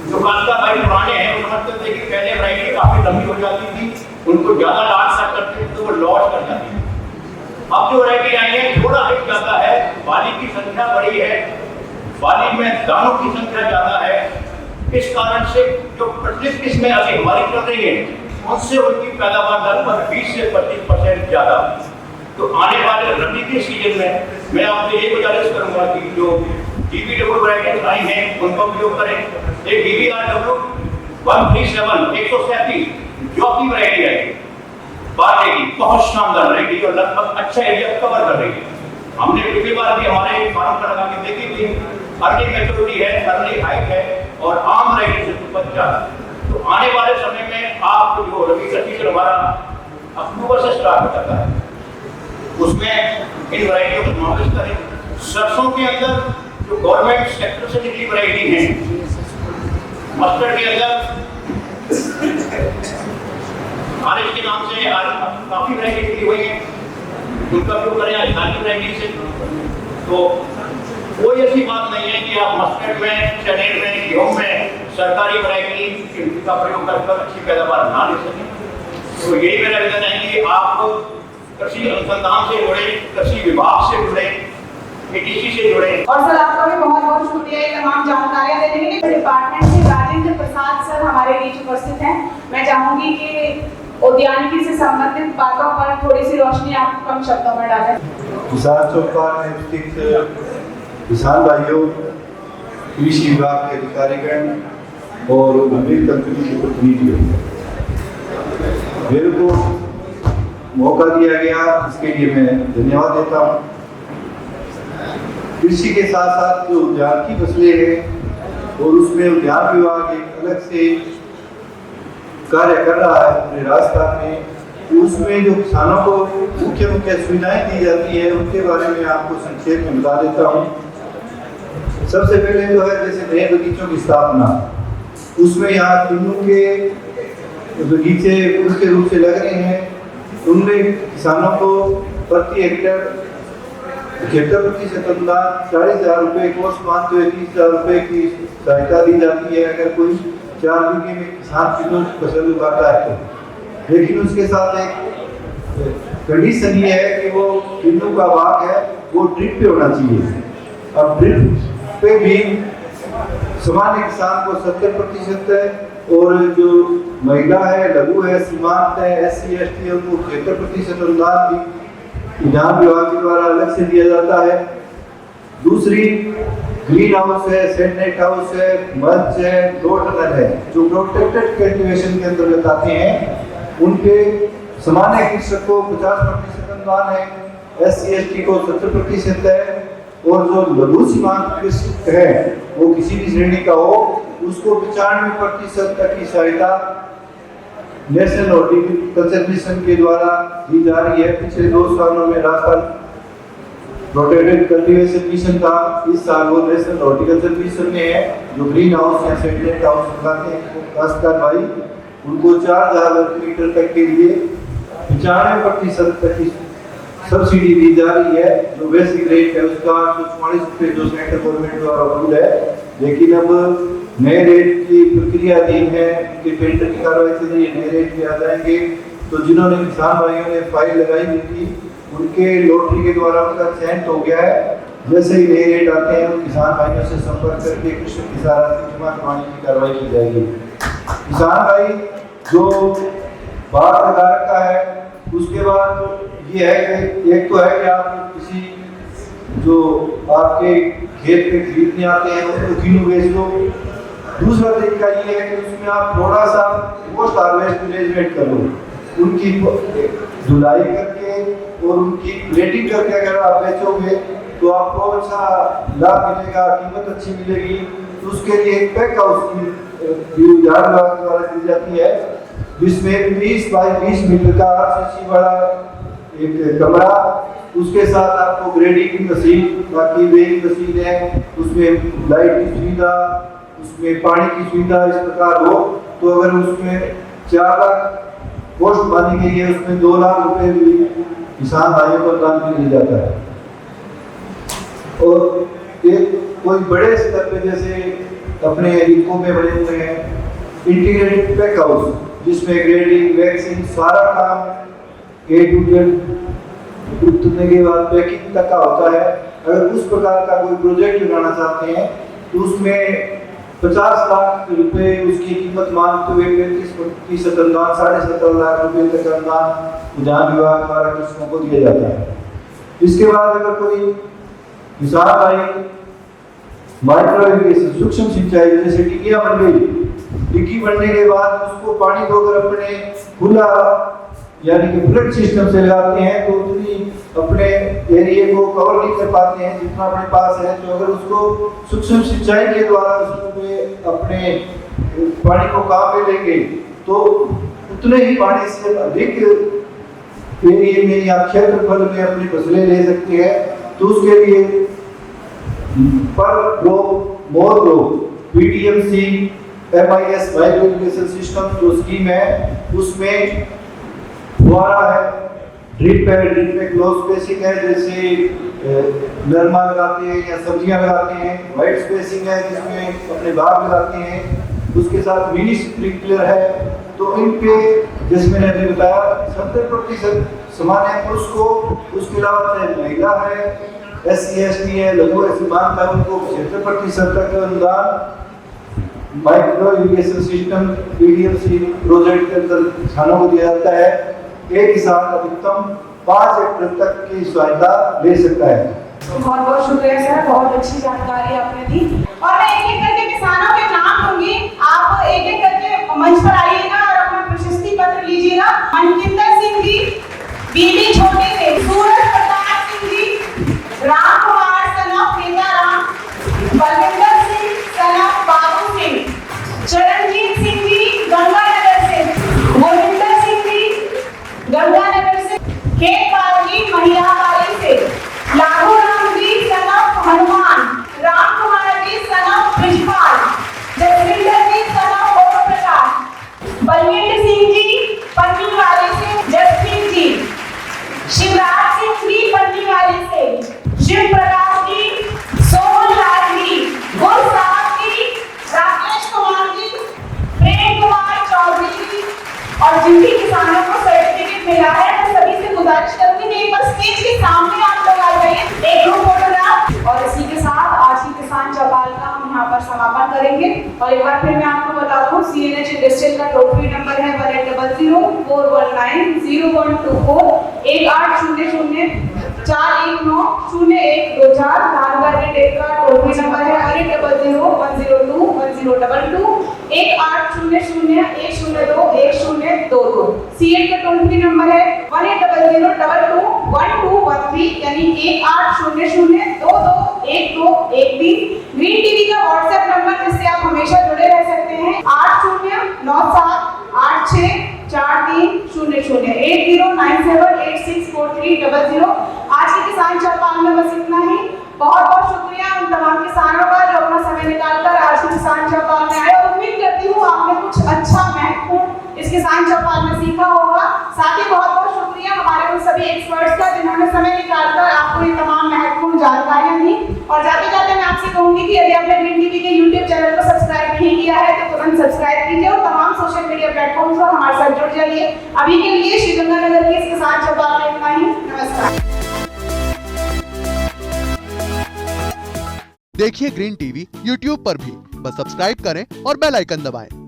जो काश्तकार भाई पुराने हैं वो समझते थे कि पहले वैरायटी काफी लंबी हो जाती थी, उनको ज्यादा लाट कर करते थे तो वो लॉस कर जाती थी। अब जो वैरायटी आई है थोड़ा हिट जाता है, बाली की संख्या बड़ी है, बाली में दानों की संख्या ज्यादा है। इस कारण से जो प्रचलित किस्में अभी हमारी चल रही है उससे उनकी पैदावार लगभग 20 से 25% ज्यादा। तो आने वाले रबी के सीजन में मैं आपसे ये गुजारिश करूंगा कि जो DBW वैरायटी आई हैं उनका उपयोग करें। एक DBRW 137 जो की वैरायटी है बाटे की बहुत शानदार वैरायटी और लगभग अच्छा एरिया कवर कर रही है। हमने पिछली बार भी हमारे फार्म पर लगा के देखी थी, अर्ली मैच्योरिटी है, अर्ली हाइट है और आम वैरायटी से उपज ज्यादा। तो आने वाले समय में आप जो रबी का सीजन हमारा अक्टूबर से स्टार्ट हो जाता है उसमें इन वैरायटियों को समावेश करें। सरसों के अंदर जो गवर्नमेंट सेक्टर से निकली वैरायटी है, मस्टर्ड के अंदर आरएस के नाम से काफी वैरायटी निकली हुई है, उनका उपयोग करें स्थानीय वैरायटी से। तो कोई ऐसी बात नहीं है कि आप मस्टर्ड में, चने में, गेहूं में सरकारी वैरायटी का प्रयोग कर अच्छी पैदावार ना ले सकें। तो यही मेरा निवेदन है कि आप कृषि अनुसंधान से जुड़े, कृषि विभाग से जुड़े, ATC से जुड़े। और सर आपका भी बहुत बहुत शुक्रिया ये तमाम जानकारियां देने के लिए। डिपार्टमेंट से राजेंद्र प्रसाद सर हमारे बीच उपस्थित हैं। मैं चाहूंगी कि उद्यानिकी से संबंधित बातों पर थोड़ी सी रोशनी आप कम शब्दों में डालें। किसान चौपाल में स्थित किसान भाइयों, कृषि विभाग के अधिकारीगण और गंभीर कंपनी के प्रतिनिधियों, मेरे को मौका दिया गया इसके लिए मैं धन्यवाद देता हूँ। कृषि के साथ साथ जो उद्यान की फसलें हैं और उसमें उद्यान विभाग एक अलग से कार्य कर रहा है पूरे राजस्थान में, तो उसमें जो किसानों को मुख्य मुख्य सुविधाएं दी जाती है उनके बारे में आपको संक्षेप में बता देता हूँ। सबसे पहले जो है जैसे नए बगीचों की स्थापना, उसमें यहाँ किन्नू के बगीचे मुख्य रूप से लग रहे हैं, उनमें किसानों को प्रति हेक्टेयर 75% अनुदान 40,000 रुपये कोर्स मानते हुए 30,000 रुपये की सहायता दी जाती है अगर कोई 4 बीघे में किसान किन्नू फसल उगाता है तो। लेकिन उसके साथ एक कंडीशन ये है कि वो किन्नू का बाग है वो ड्रिप पे होना चाहिए। अब ड्रिप पे भी सामान्य किसान को 70% और जो महिला है, लघु है, सीमांत है, SC ST है, उनको 76% अनुदान भी उद्यान विभाग के द्वारा अलग से दिया जाता है। दूसरी ग्रीन हाउस है, सेटनेट हाउस है, मल्च है, लो टनल है, जो प्रोटेक्टेड कल्टीवेशन के अंतर्गत आते हैं। उनके सामान्य कृषक को 50% अनुदान है, SC ST को 70% है, और जो लघु सीमांत कृषक है वो किसी भी श्रेणी का हो उसको 95% तक की सहायता नेशनल हॉर्टिकल्चर मिशन के द्वारा दी जा रही है। पिछले 2 सालों में राजस्थान प्रोटेक्टेड कल्टीवेशन मिशन था, इस साल वो नेशनल हॉर्टिकल्चर मिशन में है। जो ग्रीन हाउस या सेटनेट हाउस लगाते हैं काश्तकार भाई, उनको 4000 वर्ग मीटर तक के लिए 95% तक की सब्सिडी दी जा रही है। जो बेसिक रेट है उसका 44 रुपये जो सेंट्रल गवर्नमेंट द्वारा अप्रूव्ड है, लेकिन अब नए रेट की प्रक्रिया अधीन है, उनके टेंडर की कार्रवाई चल रही है, नए रेट भी आ जाएंगे। तो जिन्होंने किसान भाइयों ने फाइल लगाई हुई थी उनके लॉटरी के द्वारा उनका चयन हो गया है। जैसे ही नए रेट आते हैं किसान भाइयों से संपर्क करके कृषक की राशि जमा करवाने की कार्रवाई की जाएगी। किसान भाई जो बाढ़ लगा रखा है, उसके बाद ये है कि एक तो है कि आप किसी जो आपके खेत पे खरीदने आते हैं उनको किलो बेच दो। दूसरा तरीका ये है कि उसमें आप थोड़ा सा पोस्ट हार्वेस्ट मैनेजमेंट कर लो, उनकी धुलाई करके और उनकी प्लेटिंग करके अगर आप बेचोगे तो आपको अच्छा लाभ मिलेगा, कीमत अच्छी मिलेगी। तो उसके लिए एक पैक हाउस की उद्यान विभाग द्वारा दी जाती है, जिसमें 20 बाई 20 मीटर का RCC वाला एक कमरा, उसके साथ आपको ग्रेडिंग की मशीन, बाकी वेइंग मशीन है, उसमें लाइट की सुविधा, उसमें पानी की सुविधा इस प्रकार हो। तो अगर उसमें 4 लाख पोस्ट मानी गई है, उसमें 2 लाख रुपए भी किसान भाइयों को दान में दिया जाता है। और एक कोई बड़े स्तर पे जैसे अपने इको में बने हुए हैं इंटीग्रेटेड पैक हाउस, जिसमें ग्रेडिंग वैक्सीन सारा काम A to Z उतरने के बाद पैकिंग तक का होता है। अगर उस प्रकार का कोई प्रोजेक्ट लगाना चाहते हैं तो उसमें 50 लाख रुपए उसकी कीमत मानते हुए 35% अनुदान, 17.5 लाख रुपए तक अनुदान उद्यान विभाग द्वारा कृषकों को दिया जाता है। इसके बाद अगर कोई किसान भाई माइक्रो इरिगेशन सूक्ष्म सिंचाई जैसे टिक्कियां बन गई, टिक्की बनने के बाद उसको पानी को अगर अपने खुला यानी कि फ्लड सिस्टम से लगाते हैं तो उतनी अपने एरिया को कवर नहीं कर पाते हैं जितना अपने पास है। तो अगर उसको सूक्ष्म सिंचाई के द्वारा उसमें अपने पानी को काम में लेंगे तो उतने ही पानी से अधिक एरिया में या क्षेत्रफल में अपनी फसलें ले सकते हैं। तो उसके लिए per drop more crop PTMC MIS micro irrigation system जो स्कीम है उसमें फुहारा है, ड्रिप है, ड्रिप में क्लोज स्पेसिंग है, जैसे नरमा लगाते हैं या सब्जियां लगाते हैं, वाइट स्पेसिंग है जिसमें अपने बाग लगाते हैं, उसके साथ मिनी स्प्रिंकलर है। तो इन पे जैसे मैंने अभी बताया 70% सामान्य पुरुष को, उसके अलावा चाहे महिला है, SC ST है, लघु सीमांत है, उनको 76% तक अनुदान micro irrigation system PTMC project के अंदर किसानों को दिया जाता है। एक किसान अधिकतम 5 हेक्टेयर तक की सहायता ले सकता है। बहुत बहुत शुक्रिया सर, बहुत अच्छी जानकारी आपने दी। और मैं एक एक करके किसानों के नाम लूंगी, आप एक एक करके मंच पर आइएगा और अपना प्रशस्ति पत्र लीजिएगा। मनकिंदर सिंह जी, BD छोटे से, सूरज प्रताप सिंह जी, राम कुमार सनफ नेताराम, बलविंदर सिंह सनफ बाबू सिंह, चरणजीत सिंह जी गंगानगर से, गोविंदर सिंह जी गंगानगर से, खेतपाल जी महिलाबाड़ी से, लागू राम जी सनफ हनुमान, राम कुमार जी सनफ ब्रिजपाल, जसविंदर जी सनफ ओम प्रकाश, बलविंदर सिंह जी पन्नीवाली से, जसप्रीत जी, शिवराज सिंह जी पन्नीवाली से, शिव प्रकाश जी, सोहन लाल जी, गुल साहब जी, राकेश कुमार जी, प्रेम कुमार चौधरी जी, और जिनकी किसानों को सर्टिफिकेट मिला है, मैं सभी से गुजारिश करूंगी कि एक बार स्टेज के सामने आप लोग आ जाइए, एक ग्रुप फोटोग्राफ। और इसी के साथ आज की किसान चौपाल का हम यहाँ पर समापन करेंगे। और एक बार फिर मैं आपको बता दूं, CNH टोल फ्री नंबर है 1800-419-0124, 1800-419-0124। धानुका रिटेल का टोल फ्री नंबर है 1800-102-1022, 1800-102-1022। सीएट का टोल फ्री नंबर है 1800-22-1213, यानी 1800-22-1213। ग्रीन टीवी का व्हाट्सएप नंबर जिससे आप हमेशा जुड़े रह सकते हैं 8097864300, 8097864300। आज के किसान चौपाल में बस इतना ही। बहुत बहुत शुक्रिया उन तमाम किसानों का जो अपना समय निकालकर आज के किसान चौपाल में आए, और उम्मीद करती हूँ आपने कुछ अच्छा महत्वपूर्ण इस किसान चौपाल में सीखा होगा। साथ ही बहुत बहुत शुक्रिया हमारे उन सभी एक्सपर्ट्स का जिन्होंने समय निकालकर आपको ये तमाम महत्वपूर्ण जानकारियां दी। और जाते जाते मैं आपसे कहूंगी कि यदि आपने ग्रीन टीवी के यूट्यूब चैनल को सब्सक्राइब नहीं किया है तो तुरंत सब्सक्राइब कीजिए और तमाम सोशल मीडिया प्लेटफॉर्म पर हमारे साथ जुड़ जाइए। अभी के लिए श्रीगंगानगर की इस किसान चौपाल में इतना ही। नमस्कार। देखिए ग्रीन टीवी यूट्यूब पर भी, बस सब्सक्राइब करें और बेल आइकन दबाएं।